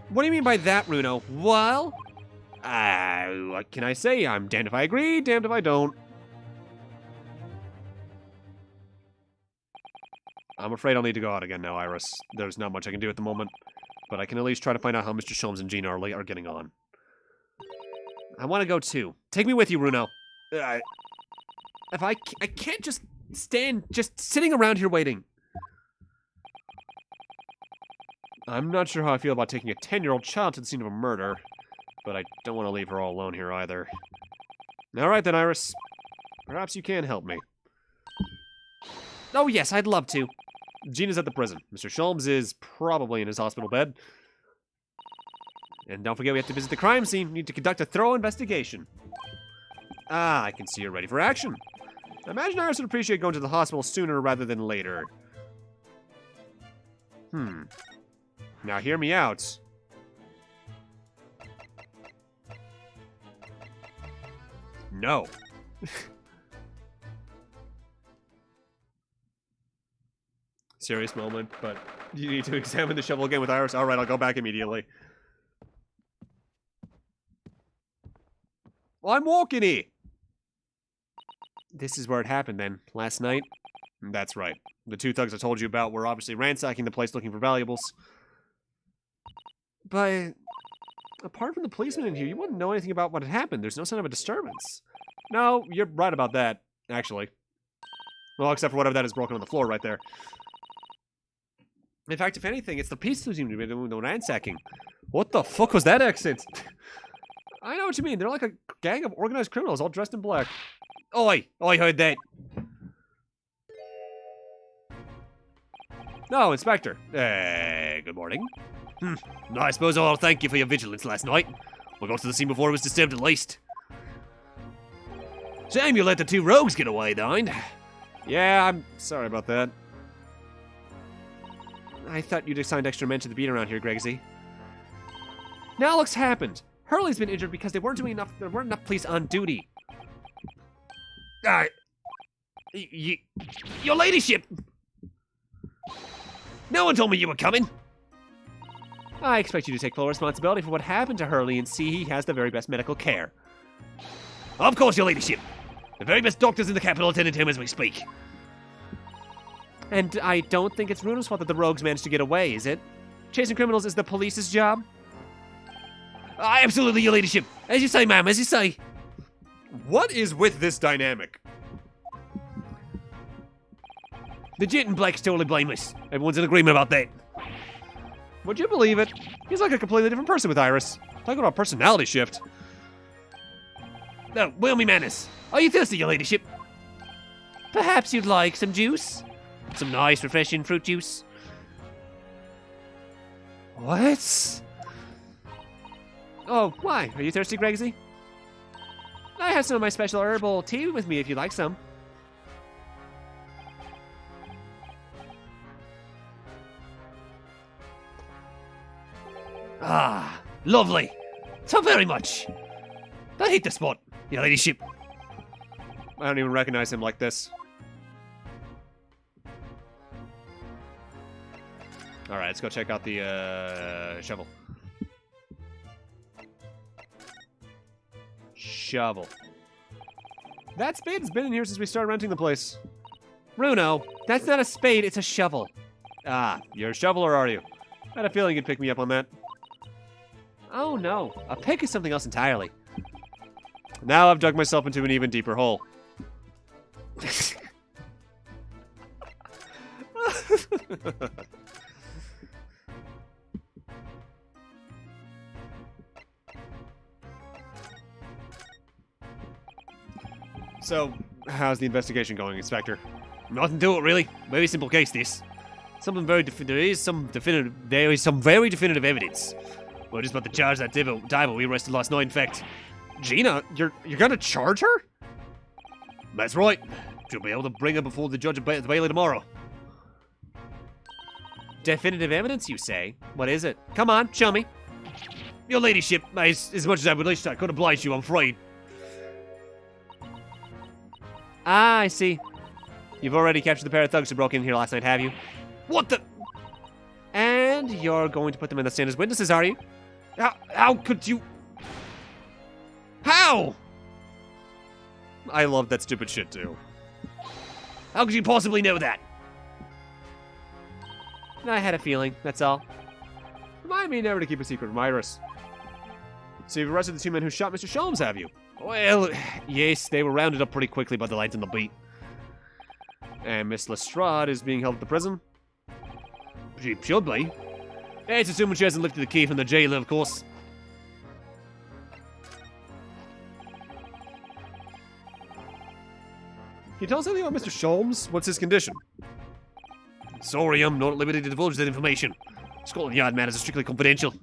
What do you mean by that, Runo? Well, what can I say? I'm damned if I agree, damned if I don't. I'm afraid I'll need to go out again now, Iris. There's not much I can do at the moment, but I can at least try to find out how Mr. Sholmes and Gina are getting on. I want to go too. Take me with you, Runo. I can't just stand sitting around here waiting. I'm not sure how I feel about taking a 10-year-old child to the scene of a murder, but I don't want to leave her all alone here either. All right then, Iris. Perhaps you can help me. Oh yes, I'd love to. Gina's at the prison. Mr. Sholmes is probably in his hospital bed. And don't forget we have to visit the crime scene. We need to conduct a thorough investigation. Ah, I can see you're ready for action. I imagine Iris would appreciate going to the hospital sooner rather than later. Now hear me out. No. Serious moment, but you need to examine the shovel again with Iris. Alright, I'll go back immediately. Well, I'm walking here. This is where it happened then, last night? That's right. The two thugs I told you about were obviously ransacking the place looking for valuables. But apart from the policeman in here, you wouldn't know anything about what had happened. There's no sign of a disturbance. No, you're right about that, actually. Well, except for whatever that is broken on the floor right there. In fact, if anything, it's the police who seem to be doing the ransacking. What the fuck was that accent? I know what you mean. They're like a gang of organized criminals all dressed in black. Oi! I heard that. No, Inspector. Good morning. I suppose I'll thank you for your vigilance last night. We got to the scene before it was disturbed at least. Shame you let the 2 rogues get away, Dind. Yeah, I'm sorry about that. I thought you'd assigned extra men to the beat around here, Gregsy. Now look's happened. Hurley's been injured because there weren't enough police on duty. Your ladyship! No one told me you were coming. I expect you to take full responsibility for what happened to Hurley and see he has the very best medical care. Of course, your ladyship. The very best doctors in the capital attended to him as we speak. And I don't think it's Runo's fault that the rogues managed to get away, is it? Chasing criminals is the police's job? Absolutely, your ladyship. As you say, ma'am, as you say. What is with this dynamic? The gent in black's totally blameless. Everyone's in agreement about that. Would you believe it? He's like a completely different person with Iris. Talk about a personality shift. No, will me manners. Are you thirsty, your ladyship? Perhaps you'd like some juice? Some nice, refreshing fruit juice? What? Oh, why? Are you thirsty, Gregsy? I have some of my special herbal tea with me if you'd like some. Ah, lovely. So very much. I hate the spot, your ladyship. I don't even recognize him like this. Alright, let's go check out the shovel. Shovel. That spade has been in here since we started renting the place. Runo, that's not a spade, it's a shovel. Ah, you're a shoveler, are you? I had a feeling you'd pick me up on that. Oh no, a pick is something else entirely. Now I've dug myself into an even deeper hole. So, how's the investigation going, Inspector? Nothing to it, really. Very simple case, this. There is some very definitive evidence. Well, just about the charge that diver we arrested last night, in fact. Gina, you're gonna charge her? That's right. She'll be able to bring her before the judge at the Bailey tomorrow. Definitive evidence, you say? What is it? Come on, show me. Your ladyship, as much as I would wish I could oblige you, I'm afraid. Ah, I see. You've already captured the pair of thugs who broke in here last night, have you? What the? And you're going to put them in the stand as witnesses, are you? How could you? How? I love that stupid shit, too. How could you possibly know that? I had a feeling, that's all. Remind me never to keep a secret from Iris. So you've arrested the 2 men who shot Mr. Sholmes, have you? Well, yes, they were rounded up pretty quickly by the lights on the beat. And Miss Lestrade is being held at the prison? She should be. It's assuming she hasn't lifted the key from the jailer, of course. Can you tell us anything about Mr. Sholmes? What's his condition? Sorry, I'm not at liberty to divulge that information. Scotland Yard matters are strictly confidential.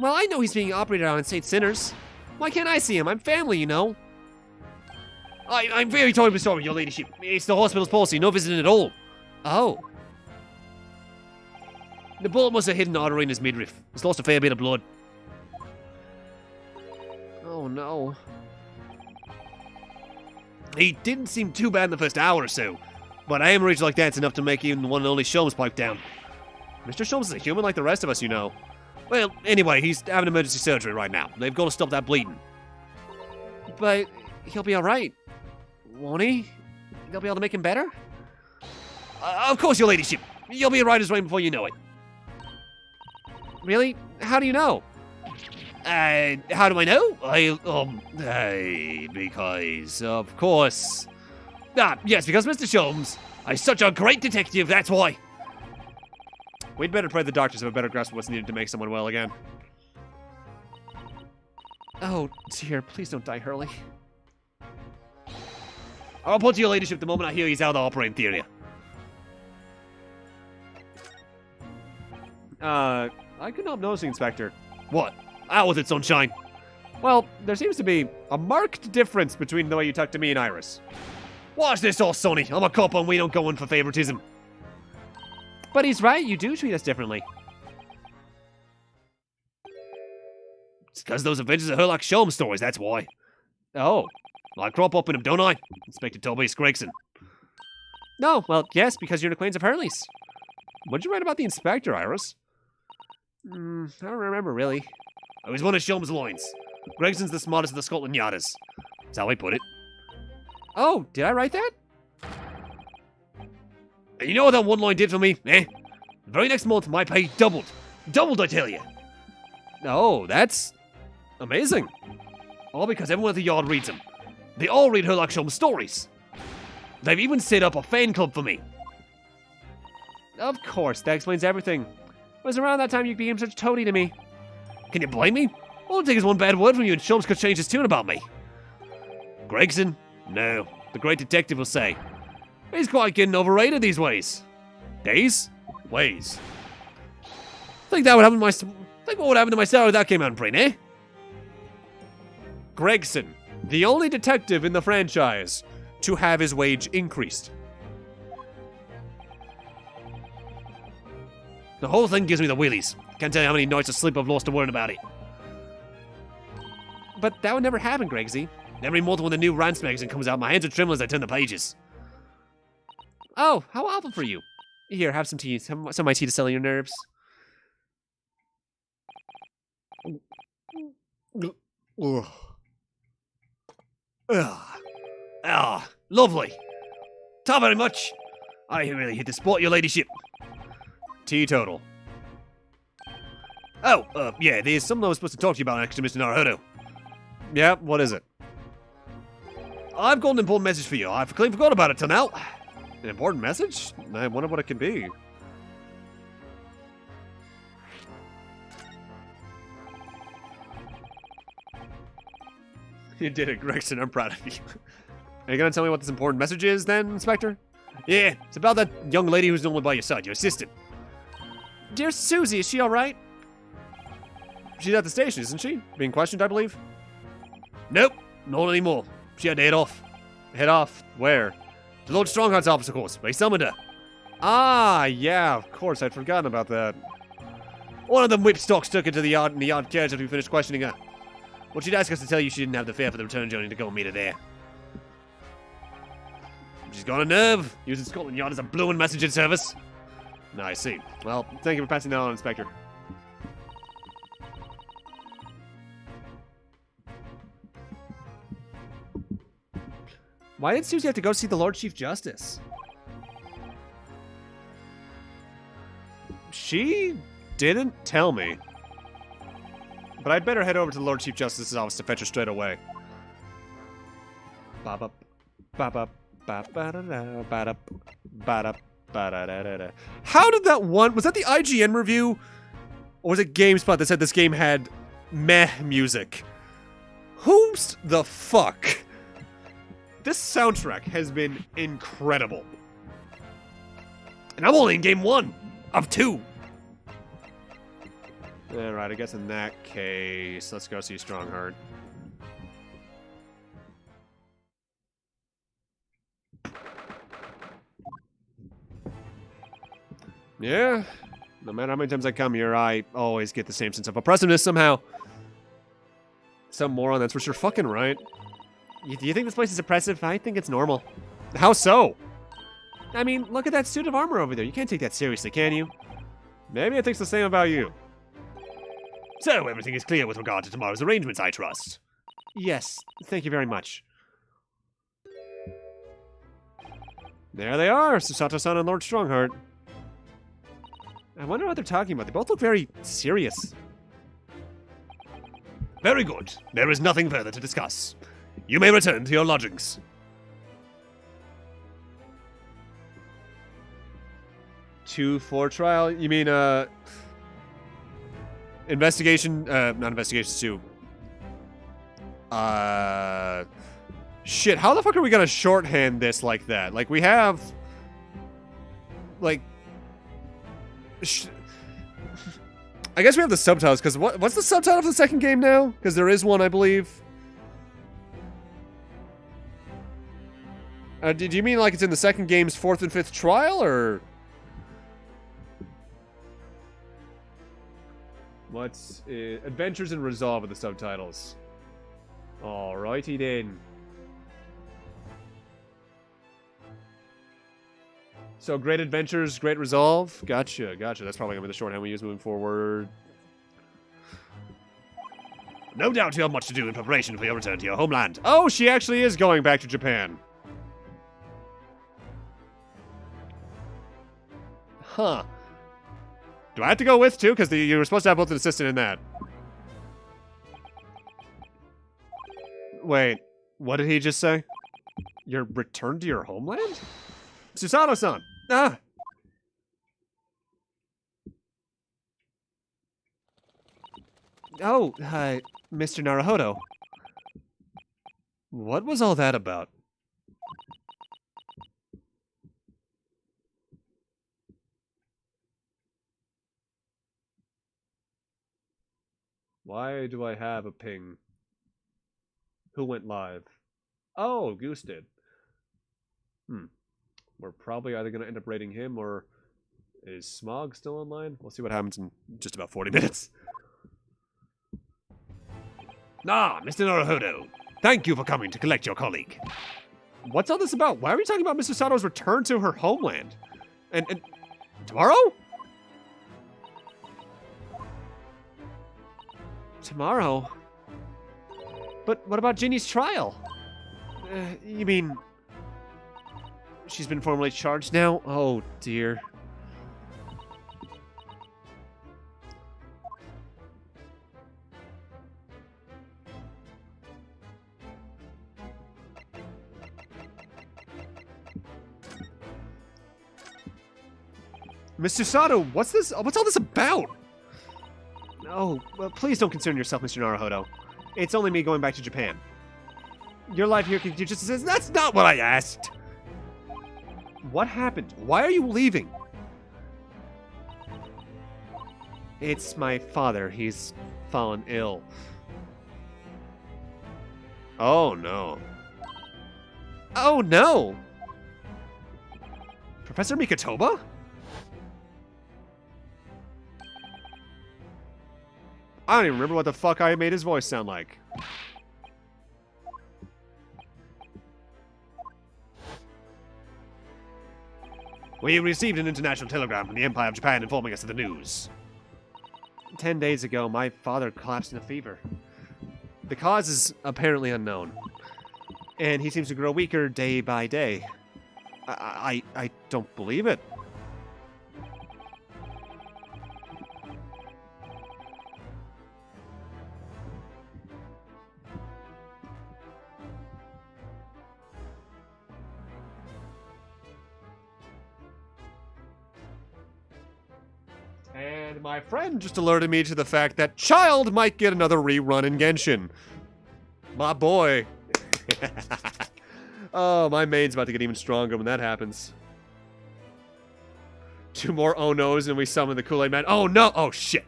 Well, I know he's being operated on in St. Sinners. Why can't I see him? I'm family, you know. I'm very terribly sorry, your ladyship. It's the hospital's policy, no visiting at all. Oh. The bullet must have hit an artery in his midriff. He's lost a fair bit of blood. Oh, no. He didn't seem too bad in the first hour or so, but a hemorrhage like that's enough to make even the one and only Sholmes pipe down. Mr. Sholmes is a human like the rest of us, you know. Well, anyway, he's having emergency surgery right now. They've got to stop that bleeding. But he'll be alright. Won't he? They'll be able to make him better? Of course, your ladyship. You'll be right as rain before you know it. Really? How do you know? How do I know? Because, of course. Yes, because Mr. Sholmes is such a great detective, that's why. We'd better pray the doctors have a better grasp of what's needed to make someone well again. Oh, dear, please don't die, Hurley. I'll report to your ladyship the moment I hear he's out of the operating theatre. I couldn't help noticing, Inspector. What? Out with it, sunshine. Well, there seems to be a marked difference between the way you talk to me and Iris. Watch this, all Sonny. I'm a cop and we don't go in for favoritism. But he's right, you do treat us differently. It's because those adventures of Herlock Sholmes stories, that's why. Oh. I crop up in them, don't I? Inspector Tobias Gregson. No, well, yes, because you're an acquaintance of Hurley's. What'd you write about the Inspector, Iris? I don't remember, really. I was one of Sholmes' lines. Gregson's the smartest of the Scotland Yarders. That's how I put it. Oh, did I write that? And you know what that one line did for me, eh? The very next month, my pay doubled. Doubled, I tell you. Oh, that's amazing. All because everyone at the Yard reads them. They all read Herlock Sholmes stories. They've even set up a fan club for me. Of course, that explains everything. It was around that time you became such a toady to me. Can you blame me? All it takes is one bad word from you and Sholmes could change his tune about me. Gregson? No, the great detective will say. He's quite getting overrated these ways. Days? Ways. Think what would happen to my salary if that came out in print, eh? Gregson, the only detective in the franchise to have his wage increased. The whole thing gives me the willies. Can't tell you how many nights of sleep I've lost to worrying about it. But that would never happen, Gregsy. Every month when the new Rants magazine comes out, my hands are trembling as I turn the pages. Oh, how awful for you. Here, have some tea. Some of my tea to settle your nerves. Ugh. Lovely. Not very much. I really hit the spot, your ladyship. Teetotal. Oh, yeah, there's something I was supposed to talk to you about next to Mr. Naruto. Yeah, what is it? I've got an important message for you. I clean forgot about it till now. An important message? I wonder what it could be. You did it, Gregson. I'm proud of you. Are you going to tell me what this important message is then, Inspector? Yeah, it's about that young lady who's normally by your side, your assistant. Dear Susie, is she alright? She's at the station, isn't she? Being questioned, I believe? Nope, not anymore. She had to head off. Head off? Where? To Lord Strongheart's office, of course. They summoned her. Ah, yeah, of course. I'd forgotten about that. One of them whipstocks took her to the yard, and the yard carriage after we finished questioning her. Well, she'd ask us to tell you she didn't have the fare for the return journey to go and meet her there. She's got a nerve, using Scotland Yard as a blowing messaging service. I see. Well, thank you for passing that on, Inspector. Why did Susie have to go see the Lord Chief Justice? She didn't tell me. But I'd better head over to the Lord Chief Justice's office to fetch her straight away. Ba-ba, ba-ba, ba-ba-da-da, ba-da, ba-da, ba-da-da-da-da. How did that one... Was that the IGN review? Or was it GameSpot that said this game had meh music? Who's the fuck? This soundtrack has been incredible. And I'm only in game 1 of 2. Alright, I guess in that case, let's go see Strongheart. Yeah, no matter how many times I come here, I always get the same sense of oppressiveness somehow. Some moron that's for sure fucking right. Do you think this place is oppressive? I think it's normal. How so? I mean, look at that suit of armor over there. You can't take that seriously, can you? Maybe it thinks the same about you. So, everything is clear with regard to tomorrow's arrangements, I trust. Yes, thank you very much. There they are, Susato-san and Lord Strongheart. I wonder what they're talking about. They both look very serious. Very good. There is nothing further to discuss. You may return to your lodgings. For trial? You mean, investigation, not investigations 2. Shit, how the fuck are we gonna shorthand this like that? Like, we have, like, I guess we have the subtitles, because what's the subtitle for the second game now? Because there is one, I believe. Do you mean like it's in the second game's 4th and 5th trial, or? What's Adventures in Resolve with the subtitles? Alrighty then. So, Great Adventures, Great Resolve. Gotcha, gotcha. That's probably going to be the shorthand we use moving forward. No doubt you have much to do in preparation for your return to your homeland. Oh, she actually is going back to Japan. Huh. Do I have to go with, too? Because you were supposed to have both an assistant in that. Wait, what did he just say? Your return to your homeland? Susato-san! Ah! Oh, Mr. Naruhodo. What was all that about? Why do I have a ping? Who went live? Oh, Goose did. We're probably either going to end up rating him, or is Smog still online? We'll see what happens in just about 40 minutes. Ah, Mr. Naruhodo. Thank you for coming to collect your colleague. What's all this about? Why are we talking about Mr. Sato's return to her homeland? And tomorrow? Tomorrow? But what about Ginny's trial? You mean... she's been formally charged now? Oh, dear. Mr. Sato, what's all this about? Oh, well, please don't concern yourself, Mr. Naruhodo. It's only me going back to Japan. Your life here could just says, that's not what I asked! What happened? Why are you leaving? It's my father. He's fallen ill. Oh, no. Oh, no! Professor Mikotoba? I don't even remember what the fuck I made his voice sound like. We received an international telegram from the Empire of Japan informing us of the news. 10 days ago, my father collapsed in a fever. The cause is apparently unknown. And he seems to grow weaker day by day. I don't believe it. And my friend just alerted me to the fact that Child might get another rerun in Genshin. My boy. Oh, my main's about to get even stronger when that happens. 2 more oh no's and we summon the Kool-Aid Man. Oh no! Oh shit!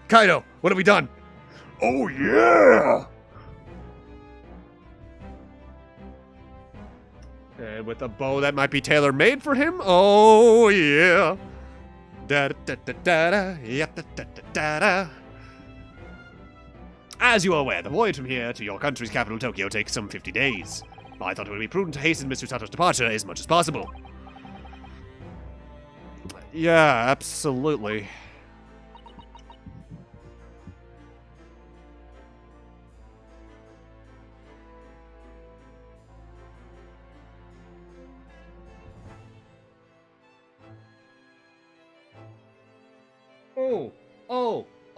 Kaido, what have we done? Oh yeah! And with a bow that might be tailor-made for him? Oh yeah! Da da da da da, yeah, da da da da da. As you are aware, the voyage from here to your country's capital, Tokyo, takes some 50 days. I thought it would be prudent to hasten Mr. Sato's departure as much as possible. Yeah, absolutely.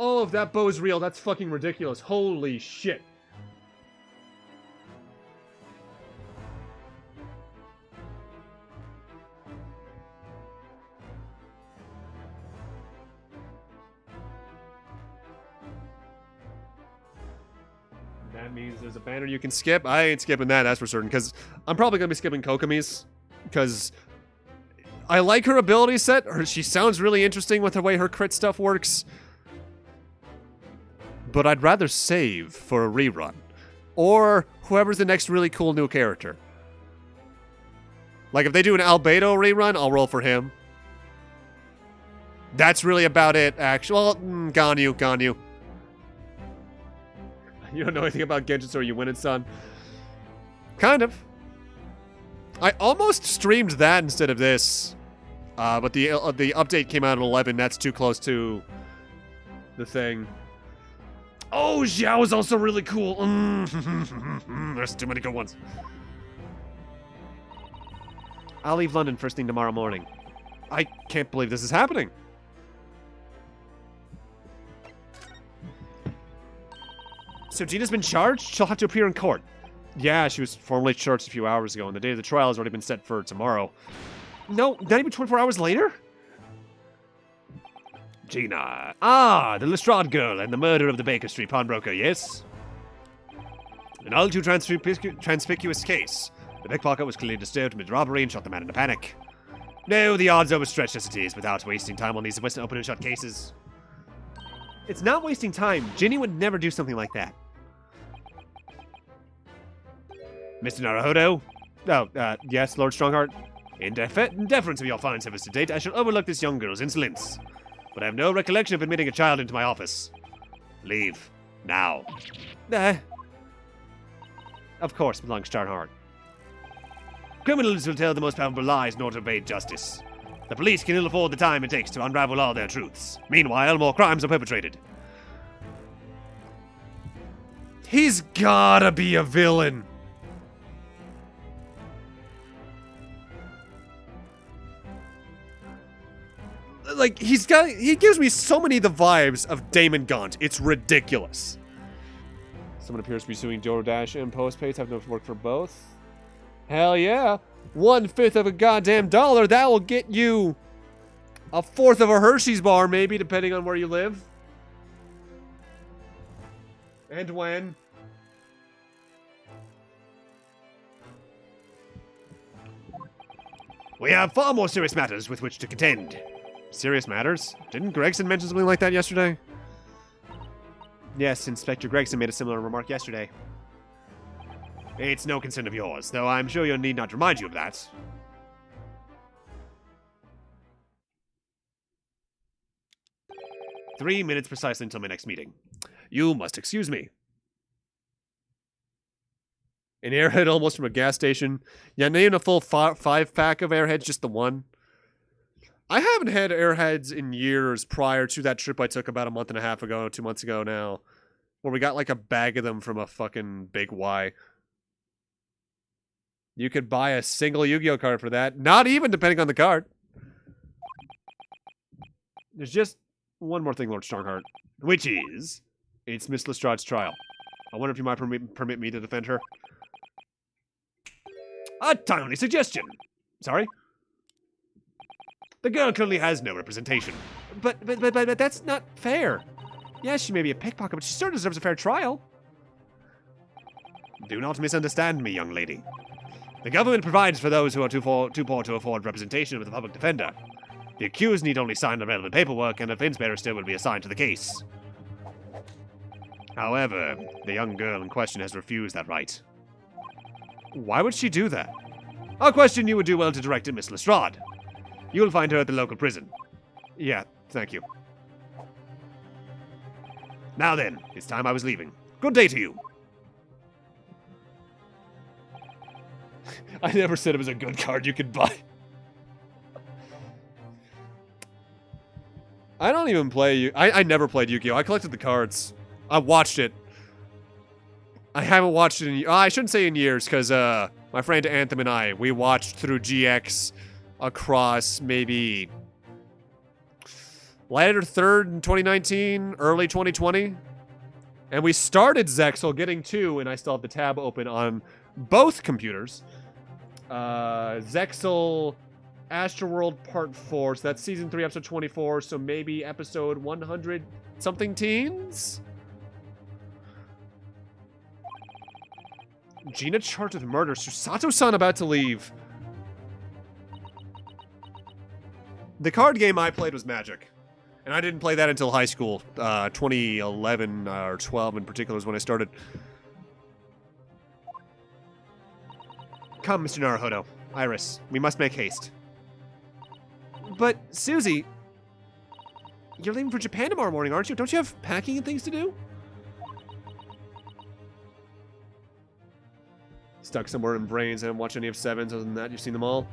Oh, if that bow is real, that's fucking ridiculous. Holy shit. That means there's a banner you can skip. I ain't skipping that, that's for certain, because I'm probably going to be skipping Kokomi's, because I like her ability set. She sounds really interesting with the way her crit stuff works. But I'd rather save for a rerun. Or whoever's the next really cool new character. Like, if they do an Albedo rerun, I'll roll for him. That's really about it, actually. Well, Ganyu. You don't know anything about Genjutsu, or you win it, son? Kind of. I almost streamed that instead of this. But the update came out at 11. That's too close to the thing. Oh, Xiao is also really cool. There's too many good ones. I'll leave London first thing tomorrow morning. I can't believe this is happening. So Gina's been charged? She'll have to appear in court. Yeah, she was formally charged a few hours ago, and the date of the trial has already been set for tomorrow. No, not even 24 hours later? Gina. Ah, the Lestrade girl and the murder of the Baker Street pawnbroker, yes? An all too conspicuous case. The pickpocket was clearly disturbed amid robbery and shot the man in a panic. No, the odds overstretched as it is without wasting time on these open and shut cases. It's not wasting time. Ginny would never do something like that. Mr. Naruhodo? Oh, yes, Lord Strongheart. In deference of your fine service to date, I shall overlook this young girl's insolence. But I have no recollection of admitting a child into my office. Leave. Now. Of course, Lord Strongheart. Criminals will tell the most powerful lies in order to evade justice. The police can ill afford the time it takes to unravel all their truths. Meanwhile, more crimes are perpetrated. He's gotta be a villain. Like, he gives me so many of the vibes of Damon Gaunt. It's ridiculous. Someone appears to be suing DoorDash and Postpays. Have no work for both. Hell yeah. 1/5 of a goddamn dollar. That will get you a 1/4 of a Hershey's bar, maybe, depending on where you live. And when. We have far more serious matters with which to contend. Serious matters? Didn't Gregson mention something like that yesterday? Yes, Inspector Gregson made a similar remark yesterday. It's no concern of yours, though I'm sure you need not remind you of that. "3 minutes precisely until my next meeting. You must excuse me." An airhead almost from a gas station. Yeah, not even a full 5-pack of airheads, just the one. I haven't had airheads in years prior to that trip I took about a month and a half ago, 2 months ago now, where we got like a bag of them from a fucking Big Y. You could buy a single Yu-Gi-Oh card for that. Not even, depending on the card. There's just one more thing, Lord Strongheart. Which is? It's Miss Lestrade's trial. I wonder if you might permit me to defend her. A timely suggestion. Sorry? The girl currently has no representation. But that's not fair. Yes, she may be a pickpocket, but she still deserves a fair trial. Do not misunderstand me, young lady. The government provides for those who are too poor to afford representation with a public defender. The accused need only sign the relevant paperwork, and a defense barrister will be assigned to the case. However, the young girl in question has refused that right. Why would she do that? A question you would do well to direct at Miss Lestrade. You'll find her at the local prison. Yeah, thank you. Now then, it's time I was leaving. Good day to you. I never said it was a good card you could buy. I don't even play I never played Yu-Gi-Oh! I collected the cards. I watched it. I haven't watched it in I shouldn't say in years, because my friend Anthem and I, we watched through GX across maybe later third in 2019, early 2020. And we started Zexal getting 2, and I still have the tab open on both computers. Zexal Astroworld Part 4, so that's Season 3, Episode 24, so maybe Episode 100 something teens? Gina charged with murder. Susato-san about to leave. The card game I played was Magic. And I didn't play that until high school. 2011 or 12 in particular is when I started. Come, Mr. Naruhodo. Iris, we must make haste. But, Susie, you're leaving for Japan tomorrow morning, aren't you? Don't you have packing and things to do? Stuck somewhere in brains. I haven't watched any of Sevens. Other than that, you've seen them all.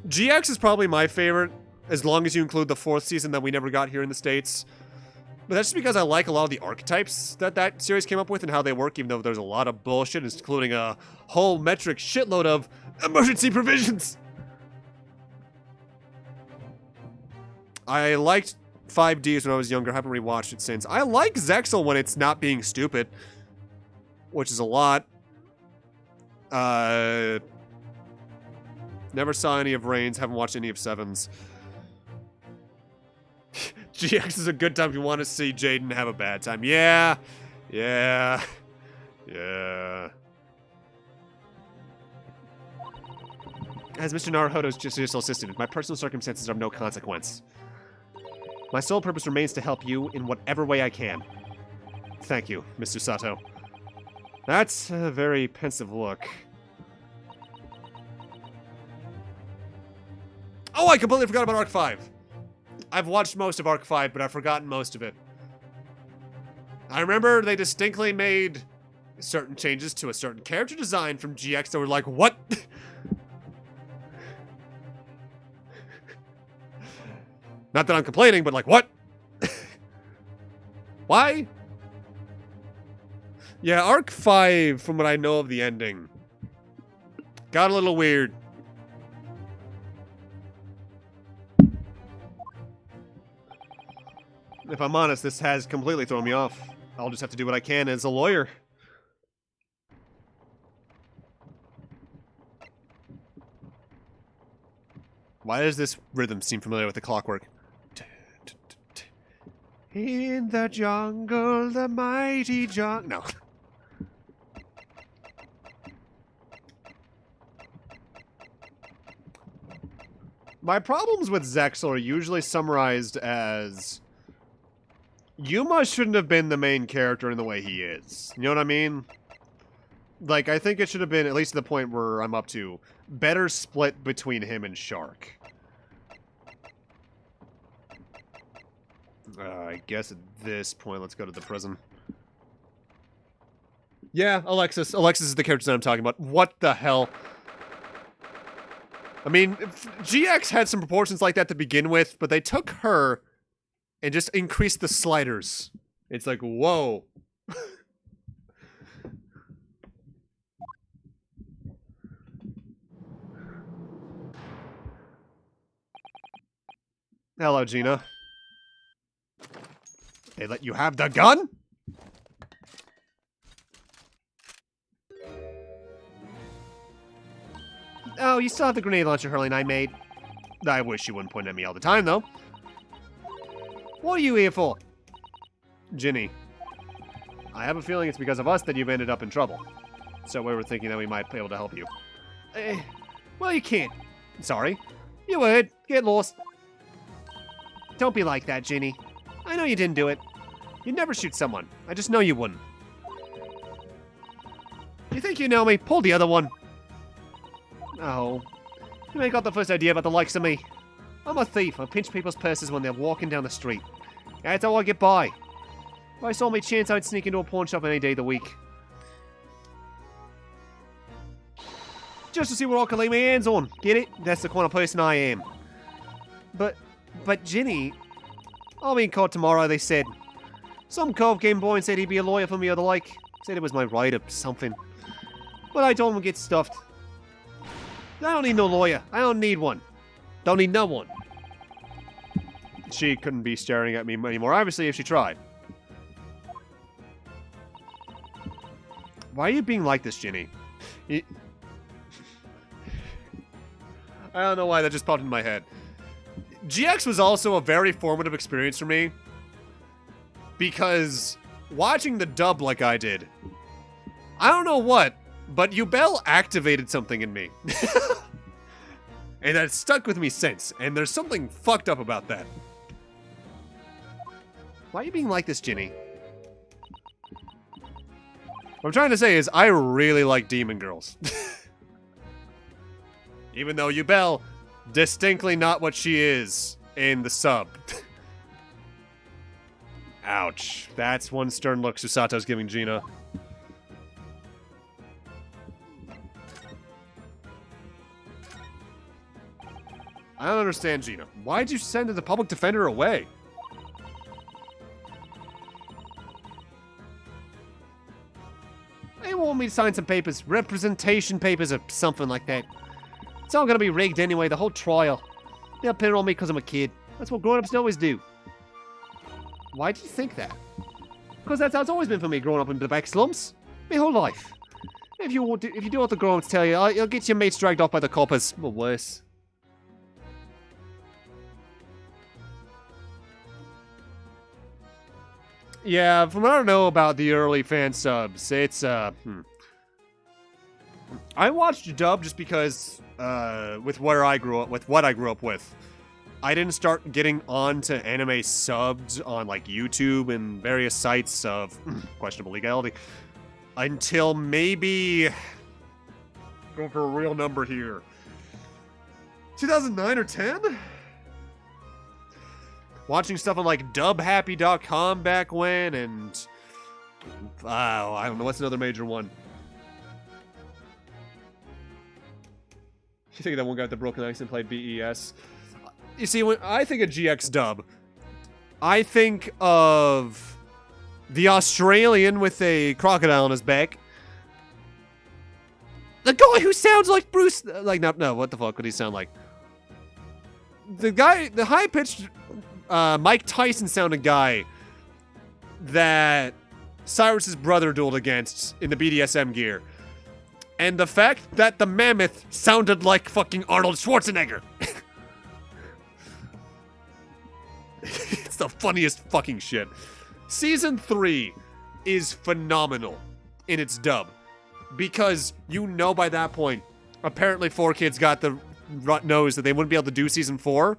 GX is probably my favorite, as long as you include the 4th season that we never got here in the States. But that's just because I like a lot of the archetypes that series came up with and how they work, even though there's a lot of bullshit, including a whole metric shitload of emergency provisions. I liked 5Ds when I was younger. I haven't rewatched it since. I like Zexal when it's not being stupid, which is a lot. Never saw any of Reigns. Haven't watched any of Sevens. GX is a good time if you want to see Jaden have a bad time. Yeah. As Mr. Naruhodo's judicial assistant, my personal circumstances are of no consequence. My sole purpose remains to help you in whatever way I can. Thank you, Mr. Sato. That's a very pensive look. Oh, I completely forgot about Arc 5. I've watched most of Arc 5, but I've forgotten most of it. I remember they distinctly made certain changes to a certain character design from GX that were like, what? Not that I'm complaining, but like, what? Why? Yeah, Arc 5, from what I know of the ending, got a little weird. If I'm honest, this has completely thrown me off. I'll just have to do what I can as a lawyer. Why does this rhythm seem familiar with the clockwork? In the jungle, the mighty jungle. No. My problems with Zexal are usually summarized as Yuma shouldn't have been the main character in the way he is. You know what I mean? Like, I think it should have been, at least to the point where I'm up to, better split between him and Shark. I guess at this point, let's go to the prison. Yeah, Alexis. Alexis is the character that I'm talking about. What the hell? I mean, GX had some proportions like that to begin with, but they took her and just increased the sliders. It's like, whoa. Hello, Gina. They let you have the gun? Oh, you still have the grenade launcher Hurley and I made. I wish you wouldn't point at me all the time, though. What are you here for? Ginny. I have a feeling it's because of us that you've ended up in trouble. So we were thinking that we might be able to help you. Well, you can't. Sorry. You would. Get lost. Don't be like that, Ginny. I know you didn't do it. You'd never shoot someone. I just know you wouldn't. You think you know me? Pull the other one. Oh. You ain't got the first idea about the likes of me. I'm a thief. I pinch people's purses when they're walking down the street. That's how I get by. If I saw me chance, I'd sneak into a pawn shop any day of the week. Just to see what I can lay my hands on. Get it? That's the kind of person I am. But Ginny, I'll be in court tomorrow, they said. Some cove came boy and said he'd be a lawyer for me or the like. Said it was my right or something. But I told him to get stuffed. I don't need no lawyer. I don't need one. Don't need no one. She couldn't be staring at me anymore, obviously, if she tried. Why are you being like this, Ginny? I don't know why that just popped in my head. GX was also a very formative experience for me. Because watching the dub like I did, I don't know what, but Yubel activated something in me. And that's stuck with me since, and there's something fucked up about that. Why are you being like this, Ginny? What I'm trying to say is I really like demon girls. Even though Yubel, distinctly not what she is in the sub. Ouch. That's one stern look Susato's giving Gina. I don't understand, Gina. Why'd you send the public defender away? They want me to sign some papers, representation papers or something like that. It's all gonna be rigged anyway, the whole trial. They'll pin it on me because I'm a kid. That's what grown-ups always do. Why do you think that? Because that's how it's always been for me growing up in the back slums. My whole life. If you do what the grown-ups tell you, you'll get your mates dragged off by the coppers, or worse. Yeah, from what I know about the early fan subs, it's, I watched dub just because, with what I grew up with. I didn't start getting onto anime subs on, like, YouTube and various sites of questionable legality until maybe, going for a real number here, 2009 or 10? Watching stuff on, like, dubhappy.com back when, and... I don't know, what's another major one? You think of that one guy with the broken accent played BES? You see, when I think of GX dub, I think of the Australian with a crocodile on his back. The guy who sounds like Bruce... Like, no, what the fuck would he sound like? The guy, the high-pitched... Mike Tyson sounded guy that Cyrus's brother dueled against in the BDSM gear. And the fact that the mammoth sounded like fucking Arnold Schwarzenegger. It's the funniest fucking shit. Season 3 is phenomenal in its dub. Because you know by that point, apparently 4Kids got the nose that they wouldn't be able to do Season 4.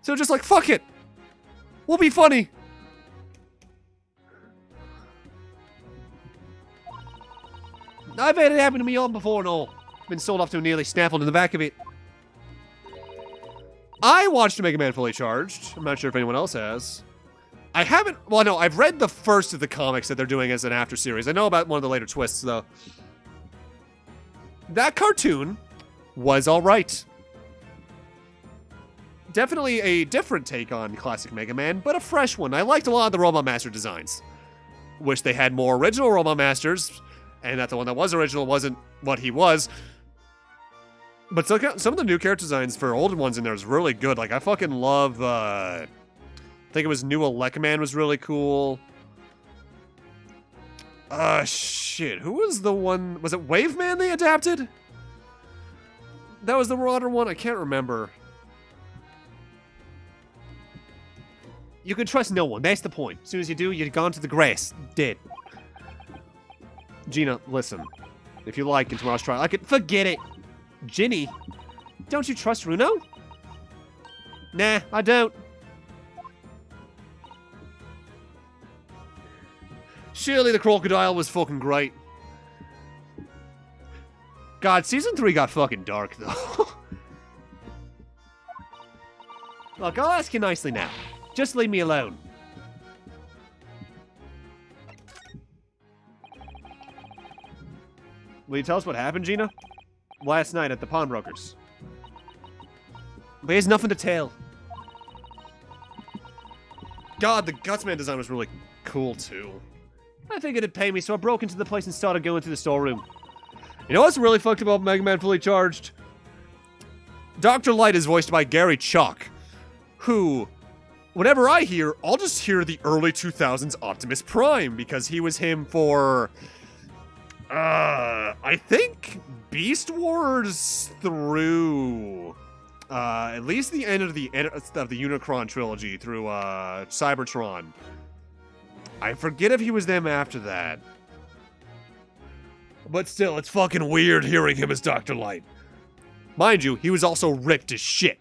So just like, fuck it. We'll be funny. I've had it happen to me all before and all. Been sold off to a nearly snaffled in the back of it. I watched Mega Man Fully Charged. I'm not sure if anyone else has. I haven't... Well, no, I've read the first of the comics that they're doing as an after series. I know about one of the later twists, though. That cartoon was alright. Definitely a different take on classic Mega Man, but a fresh one. I liked a lot of the Robot Master designs. Wish they had more original Robot Masters, and that the one that was original wasn't what he was. But some of the new character designs for older ones in there is really good. Like, I fucking love, I think it was New Alekaman was really cool. Shit. Who was the one? Was it Wave Man they adapted? That was the Marauder one? I can't remember. You can trust no one. That's the point. As soon as you do, you're gone to the grass. Dead. Gina, listen. If you like in tomorrow's trial, I could forget it. Ginny, don't you trust Runo? Nah, I don't. Surely the crocodile was fucking great. God, season 3 got fucking dark, though. Look, I'll ask you nicely now. Just leave me alone. Will you tell us what happened, Gina? Last night at the pawnbrokers. There's nothing to tell. God, the Gutsman design was really cool, too. I figured it'd pay me, so I broke into the place and started going through the storeroom. You know what's really fucked about Mega Man Fully Charged? Dr. Light is voiced by Gary Chalk, who, whenever I hear, I'll just hear the early 2000s Optimus Prime, because he was him for... I think Beast Wars through at least the end of the Unicron trilogy through Cybertron. I forget if he was them after that. But still, it's fucking weird hearing him as Dr. Light. Mind you, he was also ripped as shit.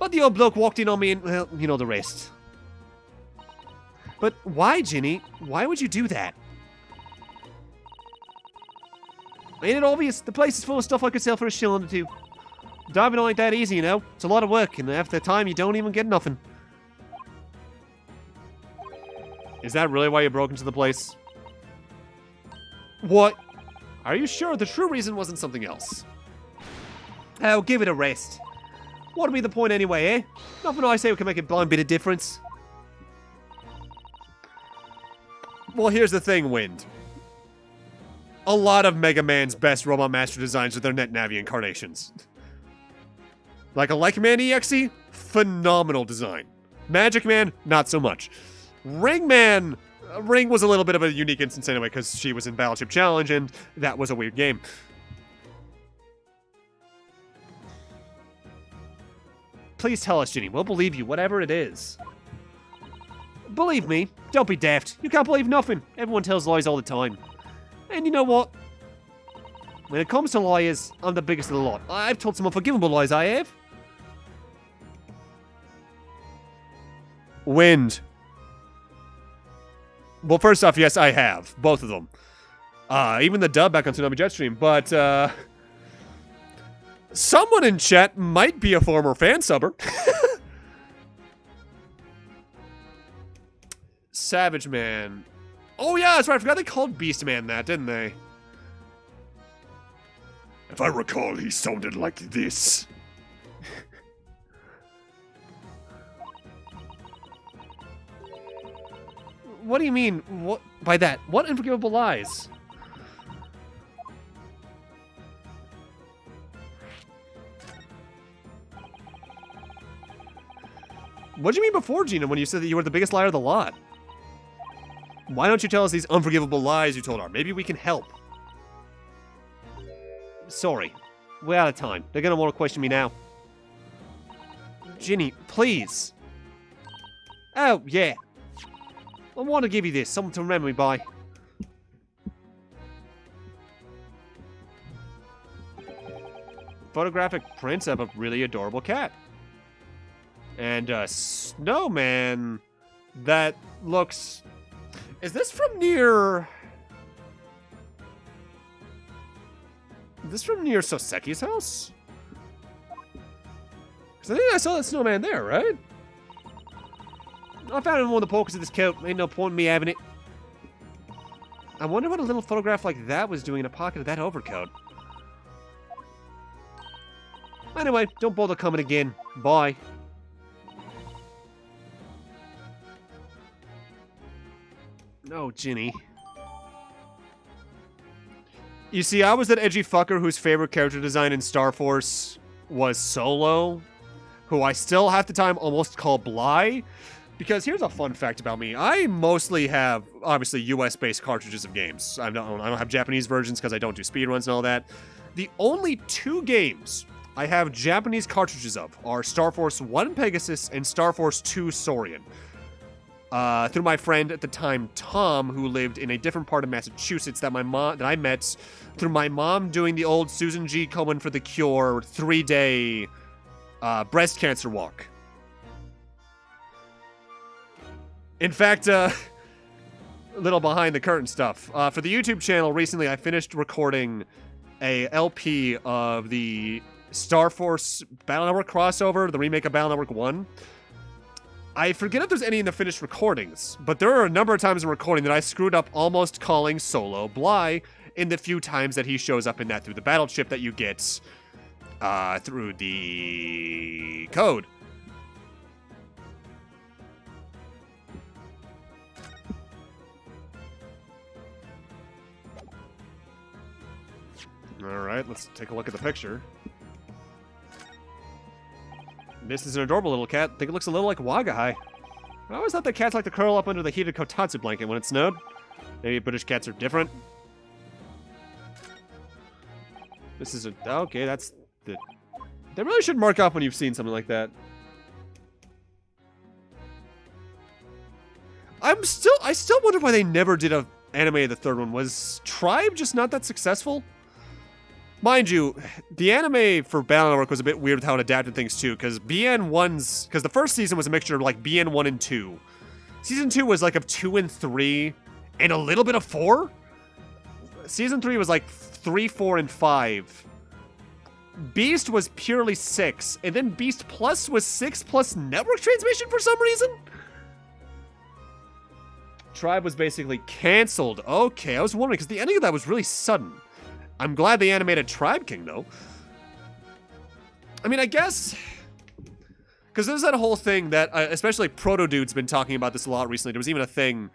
But the old bloke walked in on me and, well, you know the rest. But why, Ginny? Why would you do that? Ain't it obvious? The place is full of stuff I could sell for a shilling or two. Diving ain't that easy, you know? It's a lot of work, and after the time, you don't even get nothing. Is that really why you broke into the place? What? Are you sure the true reason wasn't something else? Oh, give it a rest. What'd be the point anyway, eh? Nothing I say can make a blind bit of difference. Well, here's the thing, Wind. A lot of Mega Man's best Robot Master designs are their NetNavi incarnations. Like a Like Man EXE, phenomenal design. Magic Man, not so much. Ring Man, Ring was a little bit of a unique instance anyway, because she was in Battleship Challenge, and that was a weird game. Please tell us, Ginny. We'll believe you, whatever it is. Believe me. Don't be daft. You can't believe nothing. Everyone tells lies all the time. And you know what? When it comes to liars, I'm the biggest of the lot. I've told some unforgivable lies, I have. Wind. Well, first off, yes, I have. Both of them. Even the dub back on Tsunami Jetstream. But, someone in chat might be a former fan subber. Savage Man. Oh, yeah, that's right. I forgot they called Beast Man that, didn't they? If I recall, he sounded like this. What do you mean? What by that? What unforgivable lies? What do you mean before, Gina, when you said that you were the biggest liar of the lot? Why don't you tell us these unforgivable lies you told her? Maybe we can help. Sorry. We're out of time. They're gonna want to question me now. Ginny, please. Oh, yeah. I want to give you this, something to remember me by. Photographic prints of a really adorable cat. And a snowman that looks... Is this from near... Is this from near Soseki's house? Because I think I saw that snowman there, right? I found it in one of the pockets of this coat. Ain't no point in me having it. I wonder what a little photograph like that was doing in a pocket of that overcoat. Anyway, don't bother coming again. Bye. No, Ginny. You see, I was that edgy fucker whose favorite character design in Star Force was Solo, who I still half the time almost call Bly. Because here's a fun fact about me. I mostly have, obviously, US-based cartridges of games. I don't have Japanese versions because I don't do speedruns and all that. The only two games I have Japanese cartridges of are Star Force 1 Pegasus and Star Force 2 Saurian. Through my friend at the time, Tom, who lived in a different part of Massachusetts that I met through my mom doing the old Susan G. Komen for the Cure 3-day breast cancer walk. In fact, a little behind the curtain stuff. For the YouTube channel, recently I finished recording a LP of the Star Force Battle Network crossover, the remake of Battle Network 1. I forget if there's any in the finished recordings, but there are a number of times in recording that I screwed up almost calling Solo Bly in the few times that he shows up in that through the battle chip that you get through the code. Alright, let's take a look at the picture. This is an adorable little cat. I think it looks a little like Wagahai. I always thought that cats like to curl up under the heated kotatsu blanket when it snowed. Maybe British cats are different. This is a... Okay, that's... They really should mark up when you've seen something like that. I still wonder why they never did a anime of the third one. Was Tribe just not that successful? Mind you, the anime for Battle Network was a bit weird with how it adapted things too, because because the first season was a mixture of like BN 1 and 2. Season 2 was like of 2 and 3, and a little bit of 4. Season 3 was like 3, 4, and 5. Beast was purely 6, and then Beast Plus was 6 plus network transmission for some reason? Tribe was basically canceled. Okay, I was wondering, because the ending of that was really sudden. I'm glad they animated Tribe King, though. I mean, I guess... Because there's that whole thing that, especially Proto Dude's been talking about this a lot recently. There was even a thing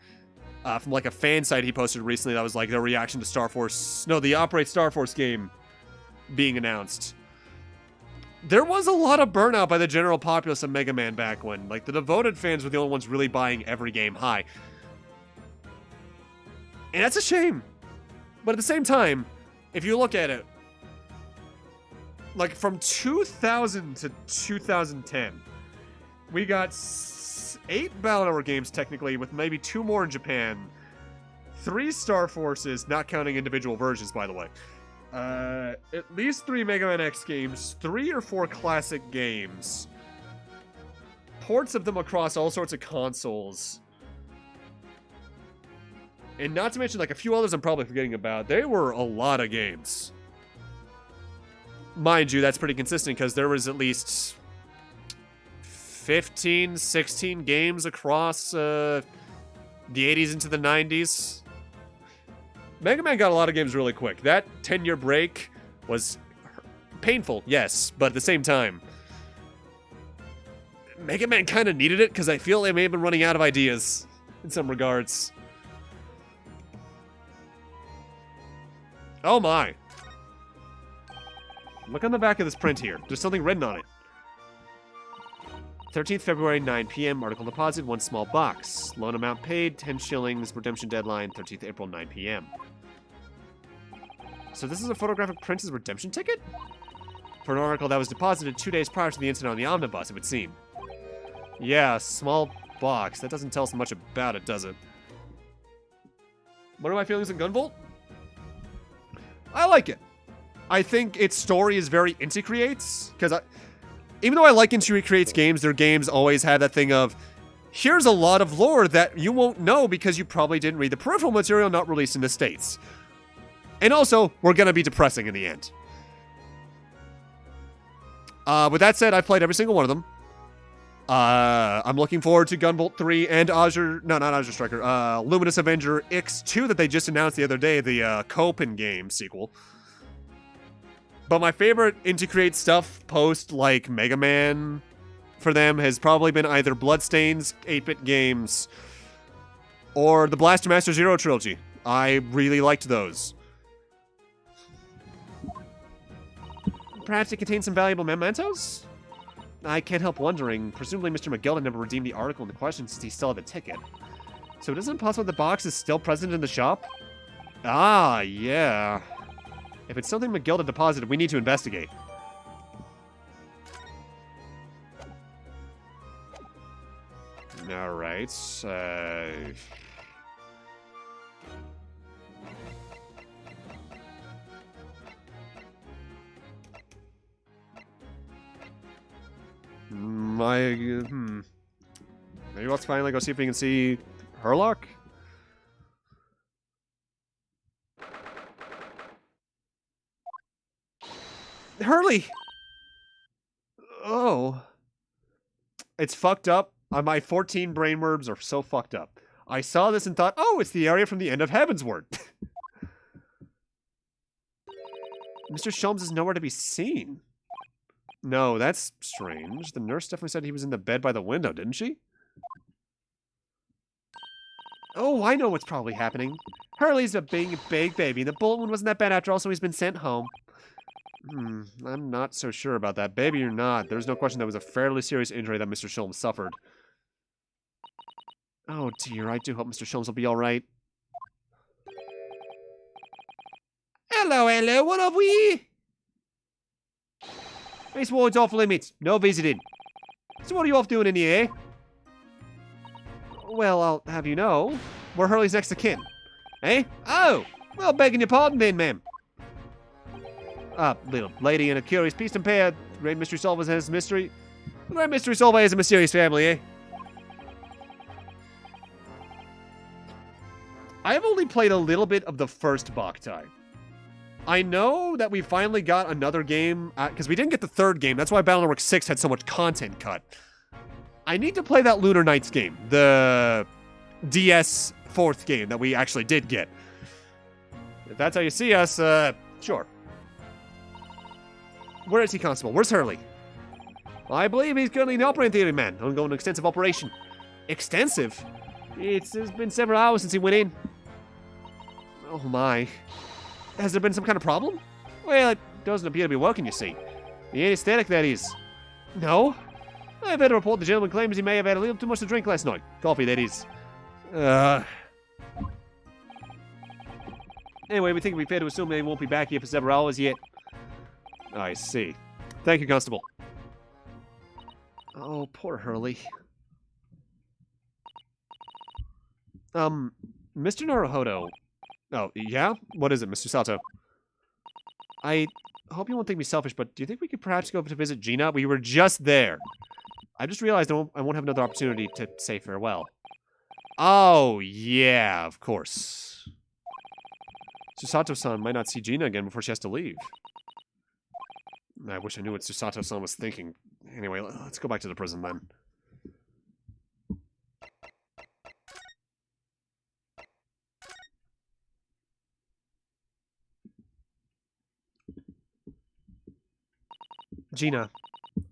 from like a fan site he posted recently that was like their reaction to the Operate Star Force game being announced. There was a lot of burnout by the general populace of Mega Man back when. Like, the devoted fans were the only ones really buying every game high. And that's a shame. But at the same time, if you look at it, like from 2000 to 2010, we got 8 Battle Network games technically, with maybe 2 more in Japan, 3 Star Forces, not counting individual versions, by the way. At least 3 Mega Man X games, 3 or 4 classic games, ports of them across all sorts of consoles, and not to mention like a few others I'm probably forgetting about. They were a lot of games. Mind you, that's pretty consistent because there was at least 15, 16 games across the 80s into the 90s. Mega Man got a lot of games really quick. That 10-year break was painful, yes, but at the same time, Mega Man kind of needed it because I feel they may have been running out of ideas in some regards. Oh my. Look on the back of this print here. There's something written on it. 13th February, 9 p.m. Article deposit, 1 small box. Loan amount paid, 10 shillings. Redemption deadline, 13th April, 9 p.m. So this is a photographic print as a redemption ticket? For an article that was deposited 2 days prior to the incident on the omnibus, it would seem. Yeah, small box. That doesn't tell us much about it, does it? What are my feelings on Gunvolt? I like it. I think its story is very Inti Creates, because even though I like Inti Creates games, their games always have that thing of, here's a lot of lore that you won't know because you probably didn't read the peripheral material not released in the States. And also, we're going to be depressing in the end. With that said, I've played every single one of them. I'm looking forward to Gunvolt 3 and not Azure Striker, Luminous Avenger X2 that they just announced the other day, the Copen game sequel. But my favorite Inti Create stuff post, like Mega Man, for them has probably been either Bloodstain's 8-bit games or the Blaster Master Zero trilogy. I really liked those. Perhaps it contains some valuable mementos? I can't help wondering. Presumably Mr. McGilda never redeemed the article in the question since he still had the ticket. So it isn't possible the box is still present in the shop? Ah, yeah. If it's something McGilda deposited, we need to investigate. Alright, Maybe let's finally go see if we can see Herlock? Hurley! Oh. It's fucked up. My 14 brainworms are so fucked up. I saw this and thought, oh, it's the area from the end of Heavensward. Mr. Sholmes is nowhere to be seen. No, that's strange. The nurse definitely said he was in the bed by the window, didn't she? Oh, I know what's probably happening. Hurley's a big baby. The bullet wound wasn't that bad after all, so he's been sent home. I'm not so sure about that. Baby or not, there's no question that was a fairly serious injury that Mr. Sholmes suffered. Oh dear, I do hope Mr. Sholmes will be alright. Hello, what have we? This ward's off limits. No visiting. So what are you off doing in here, eh? Well, I'll have you know, we're Hurley's next of kin. Eh? Oh! Well, begging your pardon then, ma'am. Little lady and a curious beast and pair. Great mystery solver has mystery. Great mystery solver is a mysterious family, eh? I've only played a little bit of the first Boktai. I know that we finally got another game, because we didn't get the third game. That's why Battle Network 6 had so much content cut. I need to play that Lunar Nights game, the DS 4th game that we actually did get. If that's how you see us, sure. Where is he, Constable? Where's Hurley? I believe he's currently in the operating theater, man. Ongoing extensive operation. Extensive? It's been several hours since he went in. Oh my. Has there been some kind of problem? Well, it doesn't appear to be working, you see. The anesthetic, that is. No? I've had a report the gentleman claims he may have had a little too much to drink last night. Coffee, that is. Anyway, we think it'd be fair to assume they won't be back here for several hours yet. I see. Thank you, Constable. Oh, poor Hurley. Mr. Naruhodo. Oh, yeah? What is it, Mr. Sato? I hope you won't think me selfish, but do you think we could perhaps go to visit Gina? We were just there. I just realized I won't have another opportunity to say farewell. Oh, yeah, of course. Susato-san might not see Gina again before she has to leave. I wish I knew what Susato-san was thinking. Anyway, let's go back to the prison then. Gina,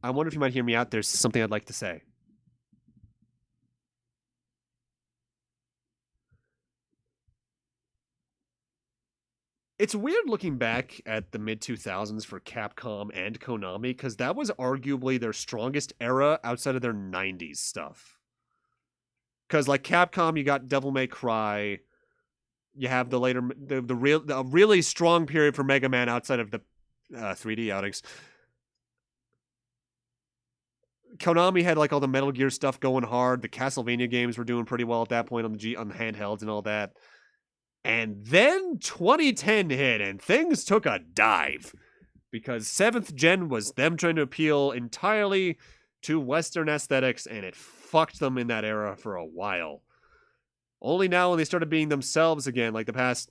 I wonder if you might hear me out. There's something I'd like to say. It's weird looking back at the mid-2000s for Capcom and Konami, because that was arguably their strongest era outside of their 90s stuff. Because, like, Capcom, you got Devil May Cry. You have the later, the really strong period for Mega Man outside of the 3D outings. Konami had, like, all the Metal Gear stuff going hard. The Castlevania games were doing pretty well at that point on the handhelds and all that. And then 2010 hit, and things took a dive. Because 7th Gen was them trying to appeal entirely to Western aesthetics, and it fucked them in that era for a while. Only now when they started being themselves again, like the past,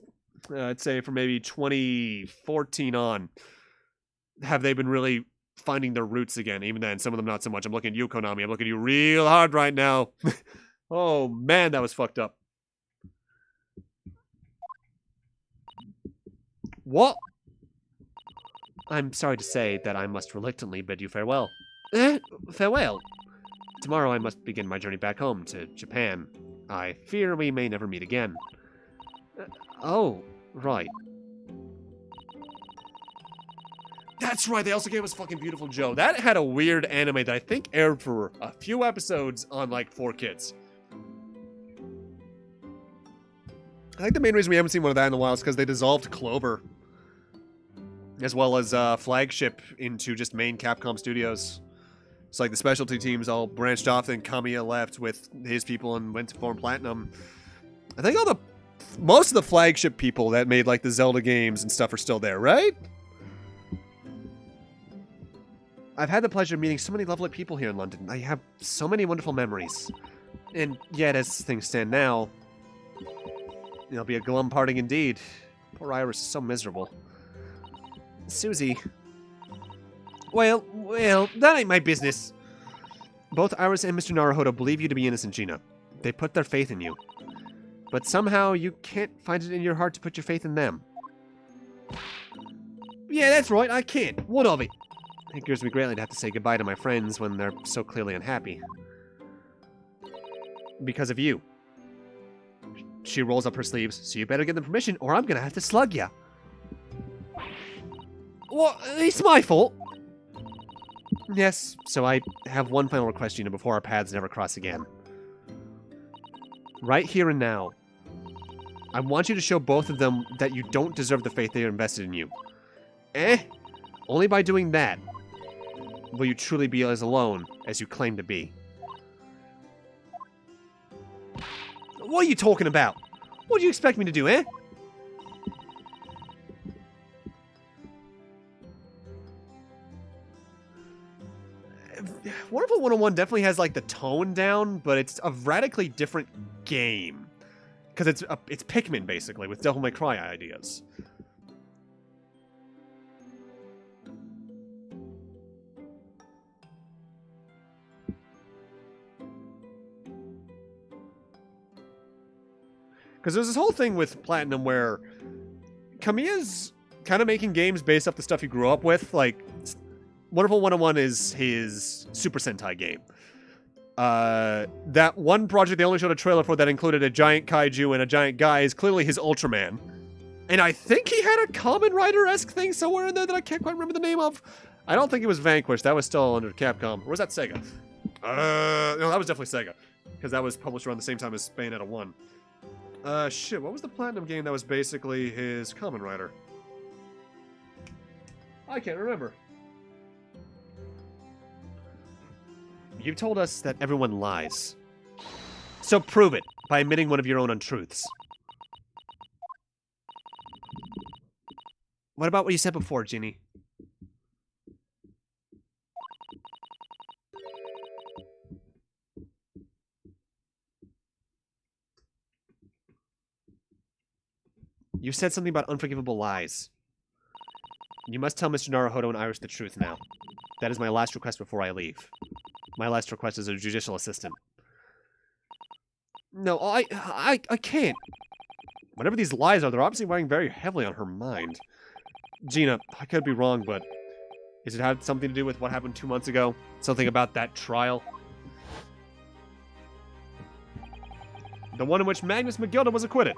I'd say from maybe 2014 on, have they been really finding their roots again. Even then, some of them not so much. I'm looking at you, Konami. I'm looking at you real hard right now. Oh, man, that was fucked up. What? I'm sorry to say that I must reluctantly bid you farewell. Farewell? Tomorrow I must begin my journey back home to Japan. I fear we may never meet again. Oh, right. That's right, they also gave us fucking Beautiful Joe. That had a weird anime that I think aired for a few episodes on, like, 4Kids. I think the main reason we haven't seen one of that in a while is because they dissolved Clover. As well as Flagship into just main Capcom studios. It's like the specialty teams all branched off, and Kamiya left with his people and went to form Platinum. I think most of the Flagship people that made, like, the Zelda games and stuff are still there, right? I've had the pleasure of meeting so many lovely people here in London. I have so many wonderful memories. And yet, as things stand now, it'll be a glum parting indeed. Poor Iris is so miserable. Susie. Well, that ain't my business. Both Iris and Mr. Naruhodo believe you to be innocent, Gina. They put their faith in you. But somehow you can't find it in your heart to put your faith in them. Yeah, that's right, I can't. What of it? It grieves me greatly to have to say goodbye to my friends when they're so clearly unhappy. Because of you. She rolls up her sleeves, so you better get them permission or I'm gonna have to slug ya. What? It's my fault. Yes, so I have one final request, Gina, before our paths never cross again. Right here and now, I want you to show both of them that you don't deserve the faith they invested in you. Only by doing that will you truly be as alone as you claim to be. What are you talking about? What do you expect me to do, Wonderful 101 definitely has like the tone down, but it's a radically different game. Because it's Pikmin, basically, with Devil May Cry ideas. Because there's this whole thing with Platinum where Kamiya's kind of making games based off the stuff he grew up with. Like, Wonderful 101 is his Super Sentai game. That one project they only showed a trailer for that included a giant kaiju and a giant guy is clearly his Ultraman. And I think he had a Kamen Rider-esque thing somewhere in there that I can't quite remember the name of. I don't think it was Vanquish. That was still under Capcom. Or was that Sega? No, that was definitely Sega. Because that was published around the same time as Bayonetta 1. Shit, what was the Platinum game that was basically his Kamen Rider? I can't remember. You told us that everyone lies. So prove it by admitting one of your own untruths. What about what you said before, Ginny? You said something about unforgivable lies. You must tell Mr. Naruhodo and Iris the truth now. That is my last request before I leave. My last request is a judicial assistant. No, I can't. Whatever these lies are, they're obviously weighing very heavily on her mind. Gina, I could be wrong, but does it have something to do with what happened 2 months ago? Something about that trial? The one in which Magnus McGilda was acquitted.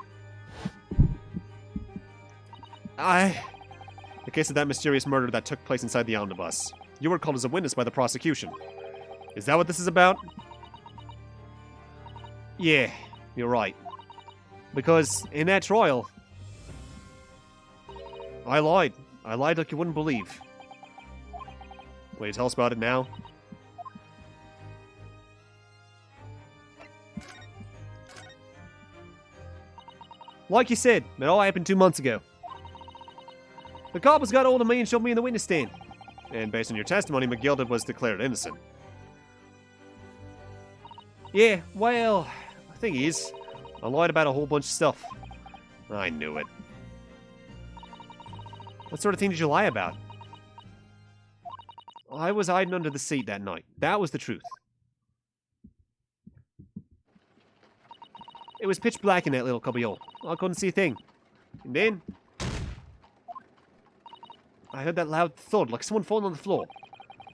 The case of that mysterious murder that took place inside the omnibus. You were called as a witness by the prosecution. Is that what this is about? Yeah, you're right. Because in that trial, I lied. I lied like you wouldn't believe. Will you tell us about it now? Like you said, it all happened 2 months ago. The coppers got hold of me and showed me in the witness stand. And based on your testimony, McGilda was declared innocent. Yeah, well, the thing is, I lied about a whole bunch of stuff. I knew it. What sort of thing did you lie about? I was hiding under the seat that night. That was the truth. It was pitch black in that little cubbyhole. I couldn't see a thing. And then I heard that loud thud, like someone falling on the floor.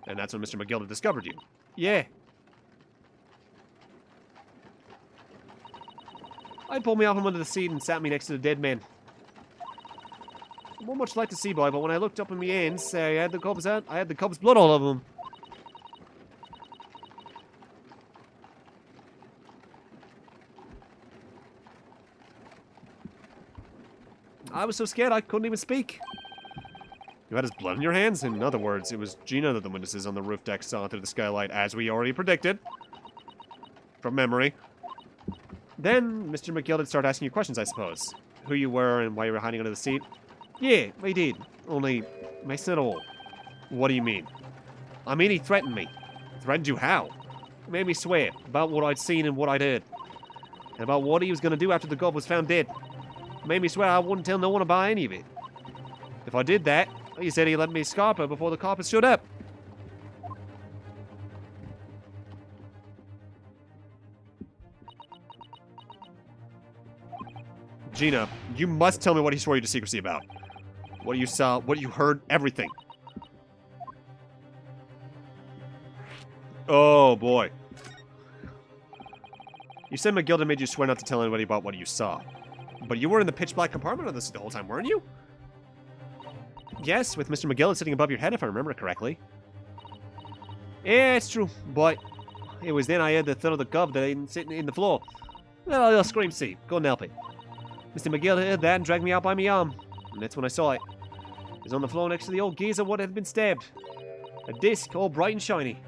And that's when Mr. McGilda discovered you. Yeah. I pulled me off from under the seat and sat me next to the dead man. Not much light to see by, but when I looked up in my hands, I had the cub's out. I had the cub's blood all over them. I was so scared I couldn't even speak. You had his blood in your hands? In other words, it was Gina that the witnesses on the roof deck saw through the skylight, as we already predicted. From memory. Then, Mr. McGill started asking you questions, I suppose. Who you were and why you were hiding under the seat. Yeah, he did. Only, makes it all. What do you mean? I mean, he threatened me. Threatened you how? He made me swear about what I'd seen and what I'd heard. And about what he was going to do after the gob was found dead. He made me swear I wouldn't tell no one about any of it. If I did that, he said he'd let me scarp her before the coppers showed up. Gina, you must tell me what he swore you to secrecy about. What you saw, what you heard, everything. Oh, boy. You said McGilda made you swear not to tell anybody about what you saw. But you were in the pitch black compartment of this the whole time, weren't you? Yes, with Mr. McGilda sitting above your head, if I remember correctly. Yeah, it's true, but it was then I heard the thud of the cub that ain't sitting in the floor. Well, I'll scream see. Couldn't help it. Mr. McGilda heard that and dragged me out by my arm. And that's when I saw it. It was on the floor next to the old geezer what had been stabbed. A disc, all bright and shiny.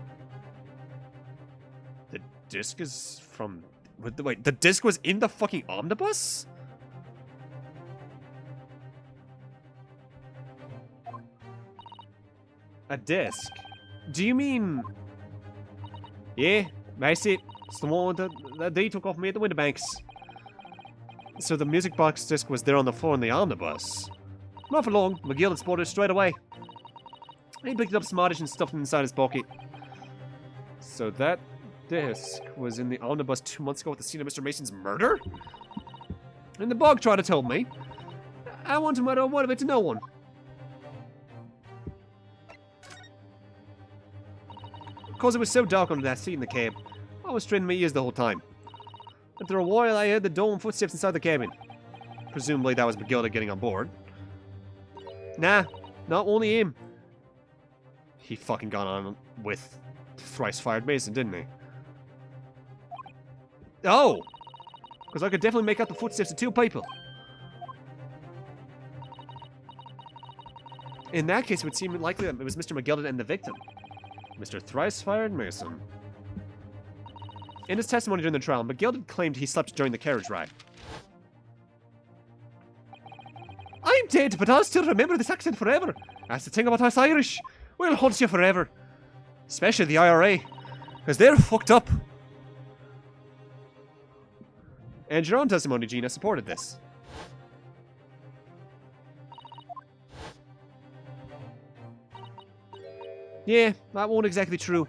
The disc is from... Wait, the disc was in the fucking omnibus? A disc? Do you mean... Yeah, that's it. It's the one that they took off me at the Winterbanks. So the music box disc was there on the floor in the omnibus. Not for long. McGill had spotted it straight away. He picked it up smartish and stuffed it inside his pocket. So that disc was in the omnibus 2 months ago at the scene of Mr. Mason's murder? And the bog trotter told me. I want to mutter one of it to no one. Because it was so dark under that seat in the cab, I was straining my ears the whole time. After a while, I heard the door and footsteps inside the cabin. Presumably that was McGilda getting on board. Nah, not only him. He fucking got on with thrice-fired Mason, didn't he? Oh! Because I could definitely make out the footsteps of two people. In that case, it would seem likely that it was Mr. McGilda and the victim. Mr. Thrice-fired Mason. In his testimony during the trial, McGilda claimed he slept during the carriage ride. I'm dead, but I'll still remember this accent forever. That's the thing about us Irish. We'll haunt you forever. Especially the IRA. Because they're fucked up. And your own testimony, Gina, supported this. Yeah, that wasn't exactly true.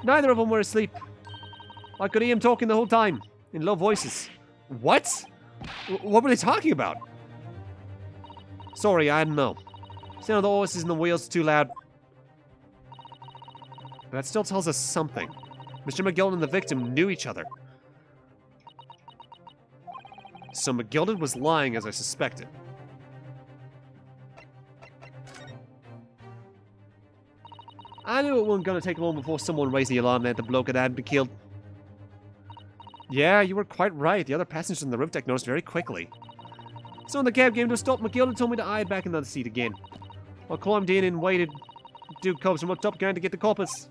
Neither of them were asleep. I could hear him talking the whole time, in low voices. What? What were they talking about? Sorry, I didn't know. Sound of the horses and the wheels too loud. That still tells us something. Mr. McGilda and the victim knew each other. So McGilda was lying as I suspected. I knew it wasn't going to take long before someone raised the alarm that the bloke had been killed. Yeah, you were quite right. The other passengers on the roof deck noticed very quickly. So when the cab came to a stop, McGilda told me to hide back in the seat again. I climbed in and waited. Duke comes from up top going to get the coppers.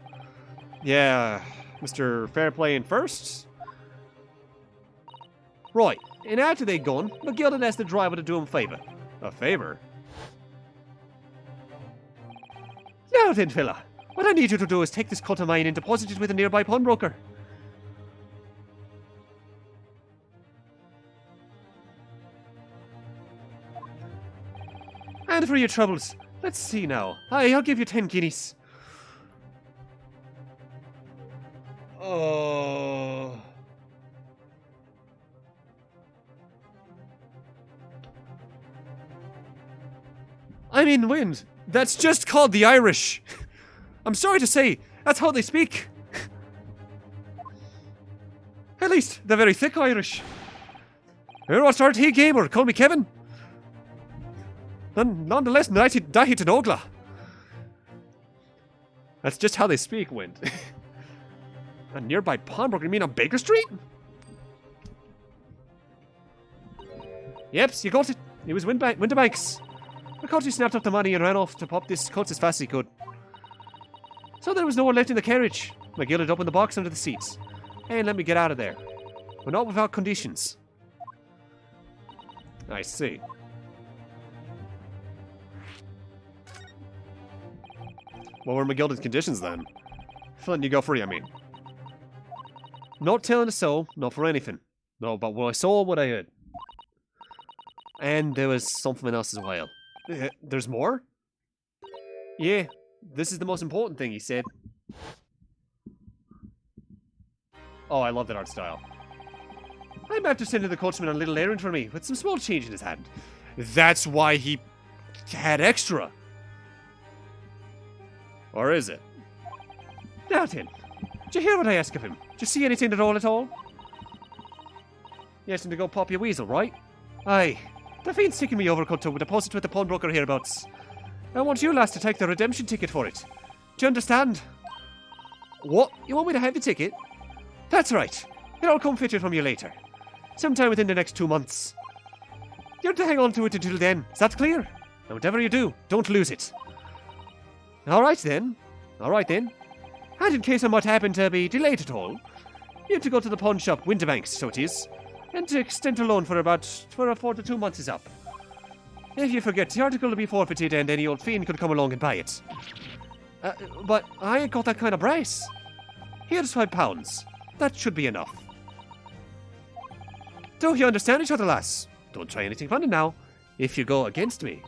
Yeah, Mr. Fairplay in first? Right, and after they'd gone, McGilda asked the driver to do him a favour. A favor? Now then, fella, what I need you to do is take this cut of mine and deposit it with a nearby pawnbroker. And for your troubles, let's see now. Aye, I'll give you 10 guineas. Oh. I'm in wind. That's just called the Irish. I'm sorry to say, that's how they speak. At least, they're very thick Irish. Here, what's our tea gamer? Call me Kevin. Nonetheless, dahi to Nogla. That's just how they speak, Wind. A nearby pawnbroker, you mean on Baker Street? Yep, you got it. It was Winterbanks. I caught you snapped up the money and ran off to pop this cut as fast as he could. So there was no one left in the carriage. McGill opened the box under the seats. And let me get out of there. But not without conditions. I see. What were McGilda's conditions then? Letting you go free, I mean. Not telling a soul, not for anything. No, but what I saw, what I heard. And there was something else as well. There's more? Yeah, this is the most important thing, he said. Oh, I love that art style. I'm after sending the coachman on a little errand for me, with some small change in his hand. That's why he Had extra. Or is it? Now then, did you hear what I asked of him? Did you see anything at all? You asked him to go pop your weasel, right? Aye. The fiend's taking me overcoat to deposit with the pawnbroker hereabouts. I want you lass to take the redemption ticket for it. Do you understand? What? You want me to have the ticket? That's right. It'll come fetch it from you later. Sometime within the next 2 months. You're to hang on to it until then. Is that clear? And whatever you do, don't lose it. Alright then. And in case I might happen to be delayed at all, you have to go to the pawn shop, Winterbanks, so it is, and to extend a loan for about 4 to 2 months is up. If you forget, the article will be forfeited and any old fiend could come along and buy it. But I ain't got that kind of brace. Here's £5. That should be enough. Don't you understand each other, lass? Don't try anything funny now, if you go against me.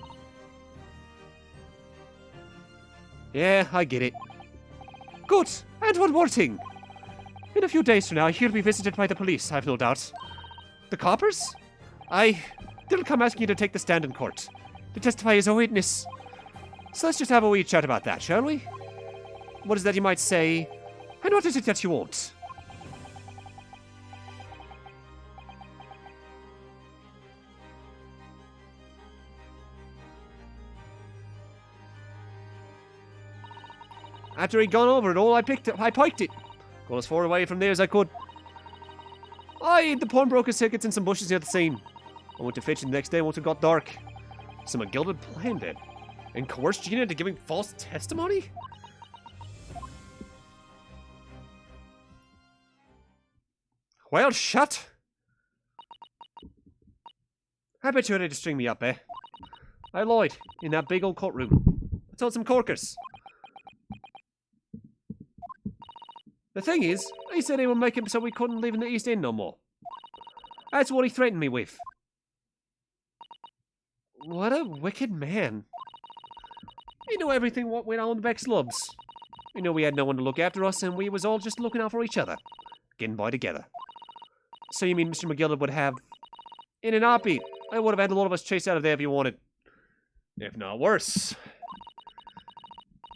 Yeah, I get it. Good, and one more thing. In a few days from now, he'll be visited by the police, I've no doubt. The coppers? They'll come asking you to take the stand in court, to testify as a witness. So let's just have a wee chat about that, shall we? What is that you might say, and what is it that you won't? After he'd gone over it all, I piked it. Got as far away from there as I could. I hid the pawnbroker's tickets in some bushes near the scene. I went to fetch it the next day once it got dark. So McGill had planned it and coerced Gina into giving false testimony? Well, shut. I bet you're ready to string me up, eh? I lied in that big old courtroom. I told some corkers. The thing is, he said he would make it so we couldn't live in the East End no more. That's what he threatened me with. What a wicked man. He knew everything what went on in Beck's Lubs. We knew we had no one to look after us, and we was all just looking out for each other. Getting by together. So you mean Mr. McGill would have... In an heartbeat, I would have had a lot of us chased out of there if you wanted. If not worse.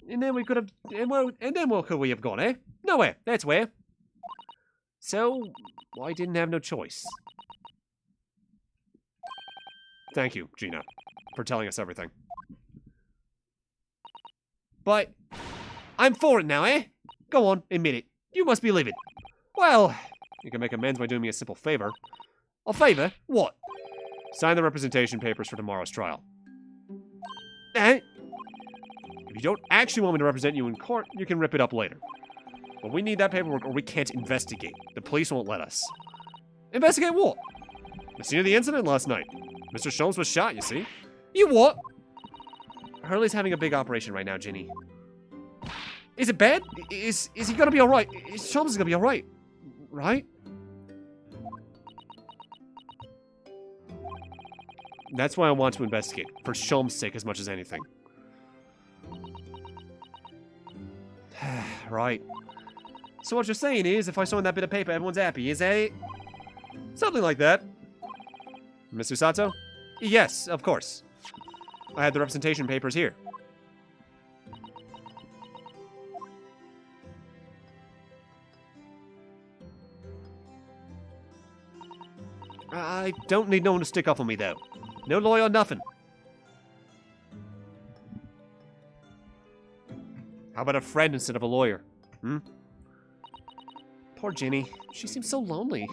And then we could have... And then where could we have gone, eh? Nowhere, that's where. So, I didn't have no choice. Thank you, Gina, for telling us everything. But, I'm for it now, eh? Go on, admit it. You must be livid. Well, you can make amends by doing me a simple favor. A favor? What? Sign the representation papers for tomorrow's trial. Eh? If you don't actually want me to represent you in court, you can rip it up later. But we need that paperwork or we can't investigate. The police won't let us. Investigate what? The scene of the incident last night. Mr. Sholmes was shot, you see. You what? Hurley's having a big operation right now, Ginny. Is it bad? Is he gonna be alright? Sholmes is gonna be alright. Right? That's why I want to investigate. For Sholmes' sake as much as anything. Right. So what you're saying is, if I sign that bit of paper, everyone's happy, is that it? Something like that. Mr. Sato? Yes, of course. I had the representation papers here. I don't need no one to stick up for me, though. No lawyer or nothing. How about a friend instead of a lawyer? Hmm? Poor Ginny. She seems so lonely.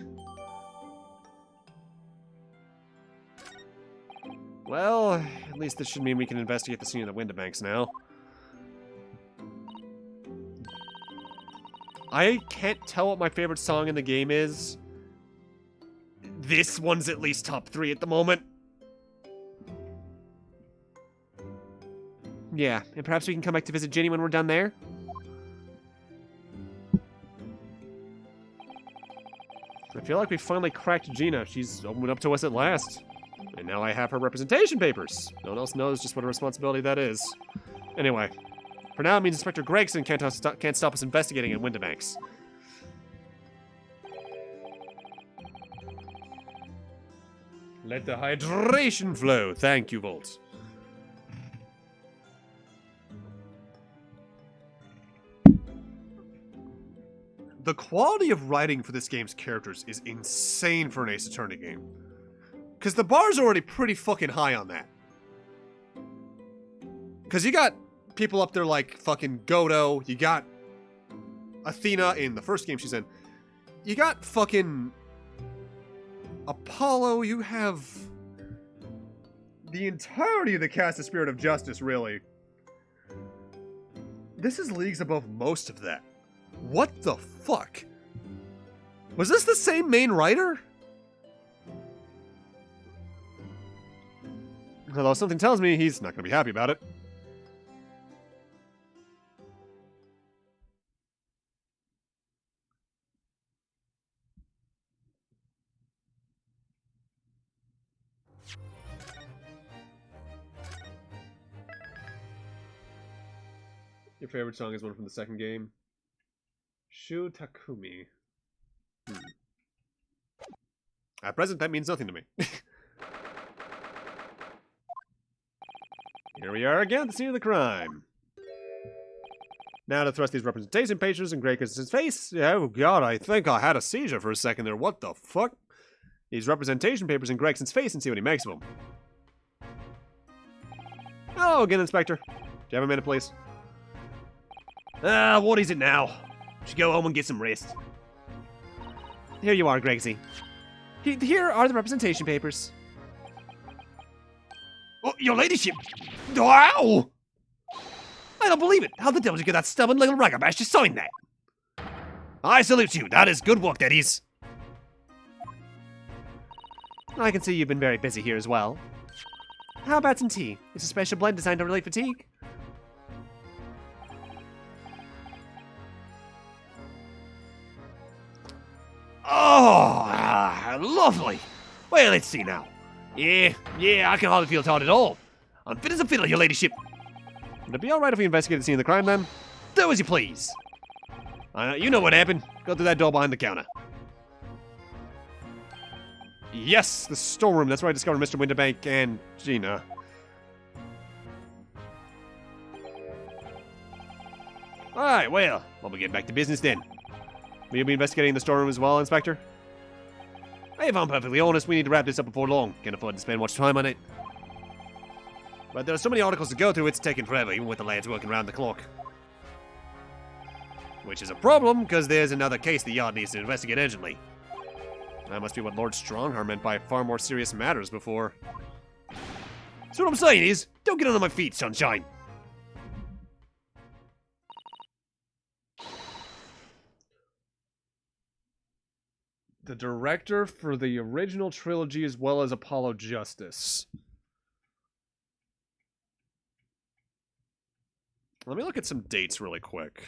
Well, at least this should mean we can investigate the scene of the Windibanks now. I can't tell what my favorite song in the game is. This one's at least top 3 at the moment. Yeah, and perhaps we can come back to visit Ginny when we're done there. I feel like we finally cracked Gina. She's opened up to us at last. And now I have her representation papers. No one else knows just what a responsibility that is. Anyway, for now it means Inspector Gregson can't stop us investigating at Windibanks. Let the hydration flow. Thank you, Volt. The quality of writing for this game's characters is insane for an Ace Attorney game. Because the bar's already pretty fucking high on that. Because you got people up there like fucking Godo, you got Athena in the first game she's in, you got fucking Apollo, you have the entirety of the cast of Spirit of Justice, really. This is leagues above most of that. What the fuck? Was this the same main writer? Although something tells me he's not going to be happy about it. Your favorite song is one from the second game. Shu Takumi. At present, that means nothing to me. Here we are again at the scene of the crime. Now to thrust these representation papers in Gray's face. Oh god, I think I had a seizure for a second there. What the fuck? These representation papers in Gregson's face and see what he makes of them. Hello again, Inspector. Do you have a minute, please? What is it now? Should go home and get some rest. Here you are, Gregsy. Here are the representation papers. Oh, your ladyship! Wow! I don't believe it. How the devil did you get that stubborn little ragabash to sign that? I salute you. That is good work, that is. I can see you've been very busy here as well. How about some tea? It's a special blend designed to relieve fatigue. Oh, lovely. Well, let's see now. Yeah, I can hardly feel tired at all. I'm fit as a fiddle, your ladyship. Would it be alright if we investigate the scene of the crime then? Do as you please. You know what happened. Go through that door behind the counter. Yes, the storeroom. That's where I discovered Mr. Winterbank and Gina. Alright, well, we'll get back to business then. Will you be investigating the storeroom as well, Inspector? If I'm perfectly honest, we need to wrap this up before long. Can't afford to spend much time on it. But there are so many articles to go through, it's taking forever, even with the lads working around the clock. Which is a problem, because there's another case the Yard needs to investigate urgently. That must be what Lord Strongheart meant by far more serious matters before. So what I'm saying is, don't get under my feet, sunshine. The director for the original trilogy as well as Apollo Justice. Let me look at some dates really quick.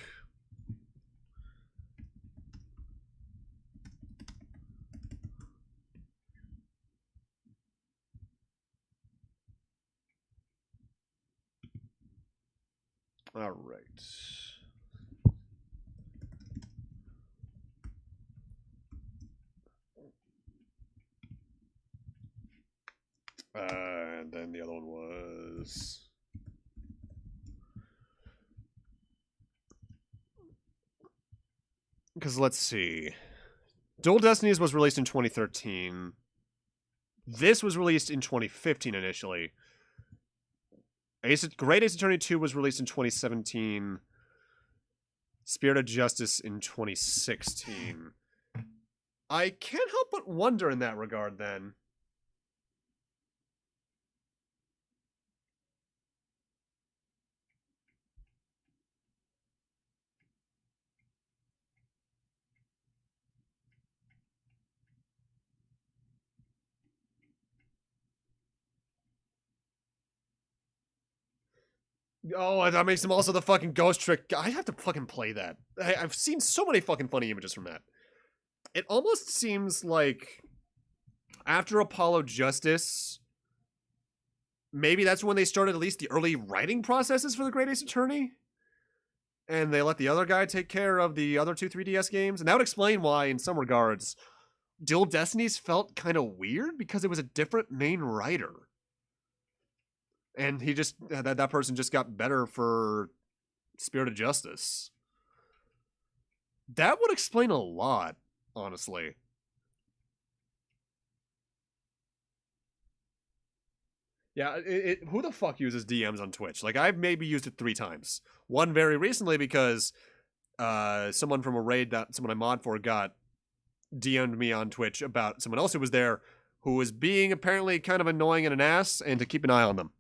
All right. And then the other one was... Because let's see. Dual Destinies was released in 2013. This was released in 2015 initially. Great Ace Attorney 2 was released in 2017. Spirit of Justice in 2016. I can't help but wonder in that regard then. Oh, that makes him also the fucking ghost trick. I have to fucking play that. I've seen so many fucking funny images from that. It almost seems like after Apollo Justice, maybe that's when they started at least the early writing processes for the Great Ace Attorney. And they let the other guy take care of the other two 3DS games. And that would explain why, in some regards, Dual Destinies felt kind of weird because it was a different main writer. And he just, that person just got better for Spirit of Justice. That would explain a lot, honestly. Yeah, who the fuck uses DMs on Twitch? Like, I've maybe used it 3 times. One very recently because someone from a raid that someone I mod for got DM'd me on Twitch about someone else who was there who was being apparently kind of annoying and an ass, and to keep an eye on them.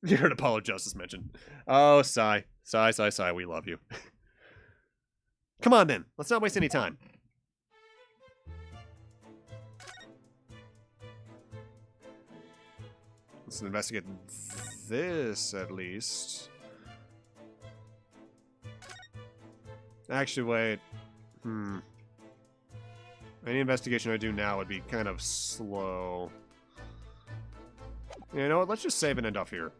You heard Apollo Justice mentioned. Oh, sigh. Sigh, sigh, sigh. We love you. Come on, then. Let's not waste any time. Let's investigate this, at least. Actually, wait. Any investigation I do now would be kind of slow. You know what? Let's just save and end off here.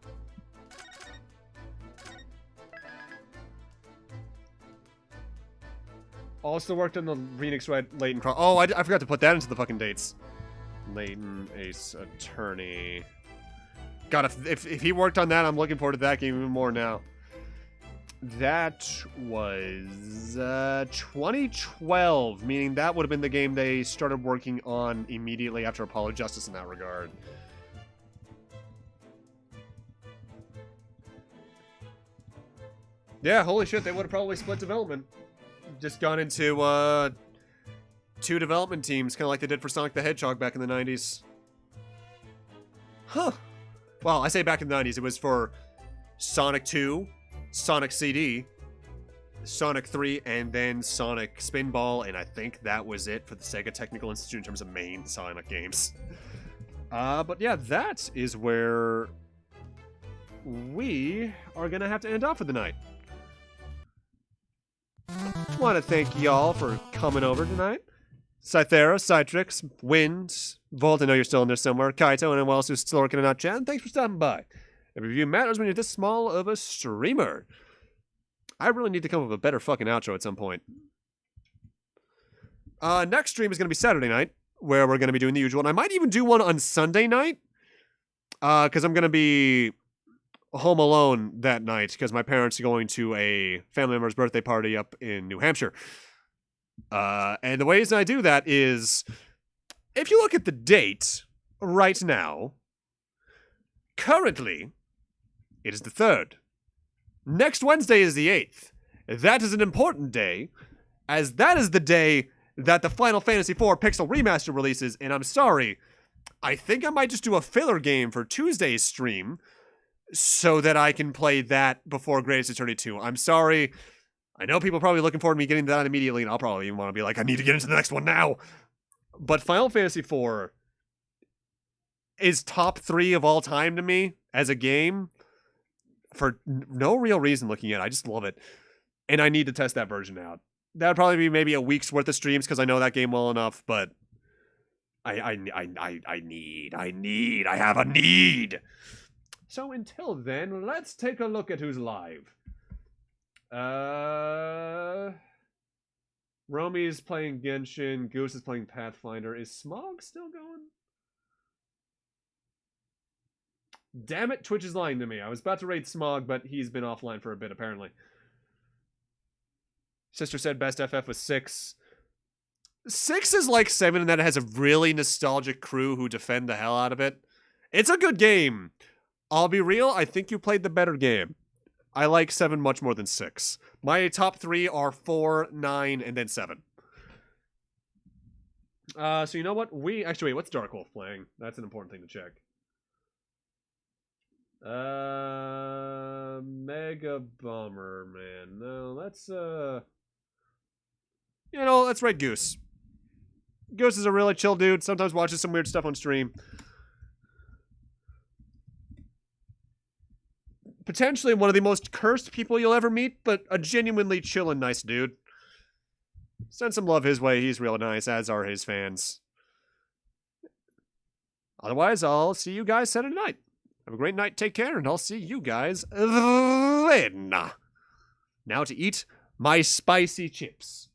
Also worked on the Phoenix Wright Leighton Cross. Oh, I forgot to put that into the fucking dates. Leighton Ace Attorney. God, if he worked on that, I'm looking forward to that game even more now. That was 2012, meaning that would have been the game they started working on immediately after Apollo Justice in that regard. Yeah, holy shit, they would have probably split development. Just gone into 2 development teams, kind of like they did for Sonic the Hedgehog back in the 90s. Huh. Well, I say back in the 90s, it was for Sonic 2, Sonic CD, Sonic 3, and then Sonic Spinball, and I think that was it for the Sega Technical Institute in terms of main Sonic games. But yeah, that is where we are going to have to end off for the night. Just want to thank y'all for coming over tonight. Cythera, Citrix, Wind, Volt, I know you're still in there somewhere, Kaito, and anyone else who's still working in our chat, and thanks for stopping by. Every review matters when you're this small of a streamer. I really need to come up with a better fucking outro at some point. Next stream is going to be Saturday night, where we're going to be doing the usual, and I might even do one on Sunday night, because I'm going to be home alone that night, because my parents are going to a family member's birthday party up in New Hampshire. And the ways I do that is, if you look at the date right now, currently, it is the 3rd. Next Wednesday is the 8th. That is an important day, as that is the day that the Final Fantasy IV Pixel Remaster releases, and I'm sorry, I think I might just do a filler game for Tuesday's stream, so that I can play that before Greatest Attorney 2. I'm sorry. I know people are probably looking forward to me getting that immediately, and I'll probably even want to be like, I need to get into the next one now. But Final Fantasy IV is top 3 of all time to me as a game for no real reason looking at it. I just love it. And I need to test that version out. That would probably be maybe a week's worth of streams because I know that game well enough, but I have a need. So until then, let's take a look at who's live. Romy's playing Genshin, Goose is playing Pathfinder. Is Smog still going? Damn it, Twitch is lying to me. I was about to raid Smog, but he's been offline for a bit, apparently. Sister said best FF was 6. 6 is like 7 in that it has a really nostalgic crew who defend the hell out of it. It's a good game. I'll be real, I think you played the better game. I like 7 much more than 6. My top 3 are 4, 9, and then 7. So you know what? Actually, wait, what's Dark Wolf playing? That's an important thing to check. Mega Bomber, man. No, let's let's raid Goose. Goose is a really chill dude, sometimes watches some weird stuff on stream. Potentially one of the most cursed people you'll ever meet, but a genuinely chill and nice dude. Send some love his way, he's real nice, as are his fans. Otherwise, I'll see you guys Saturday night. Have a great night, take care, and I'll see you guys then. Now to eat my spicy chips.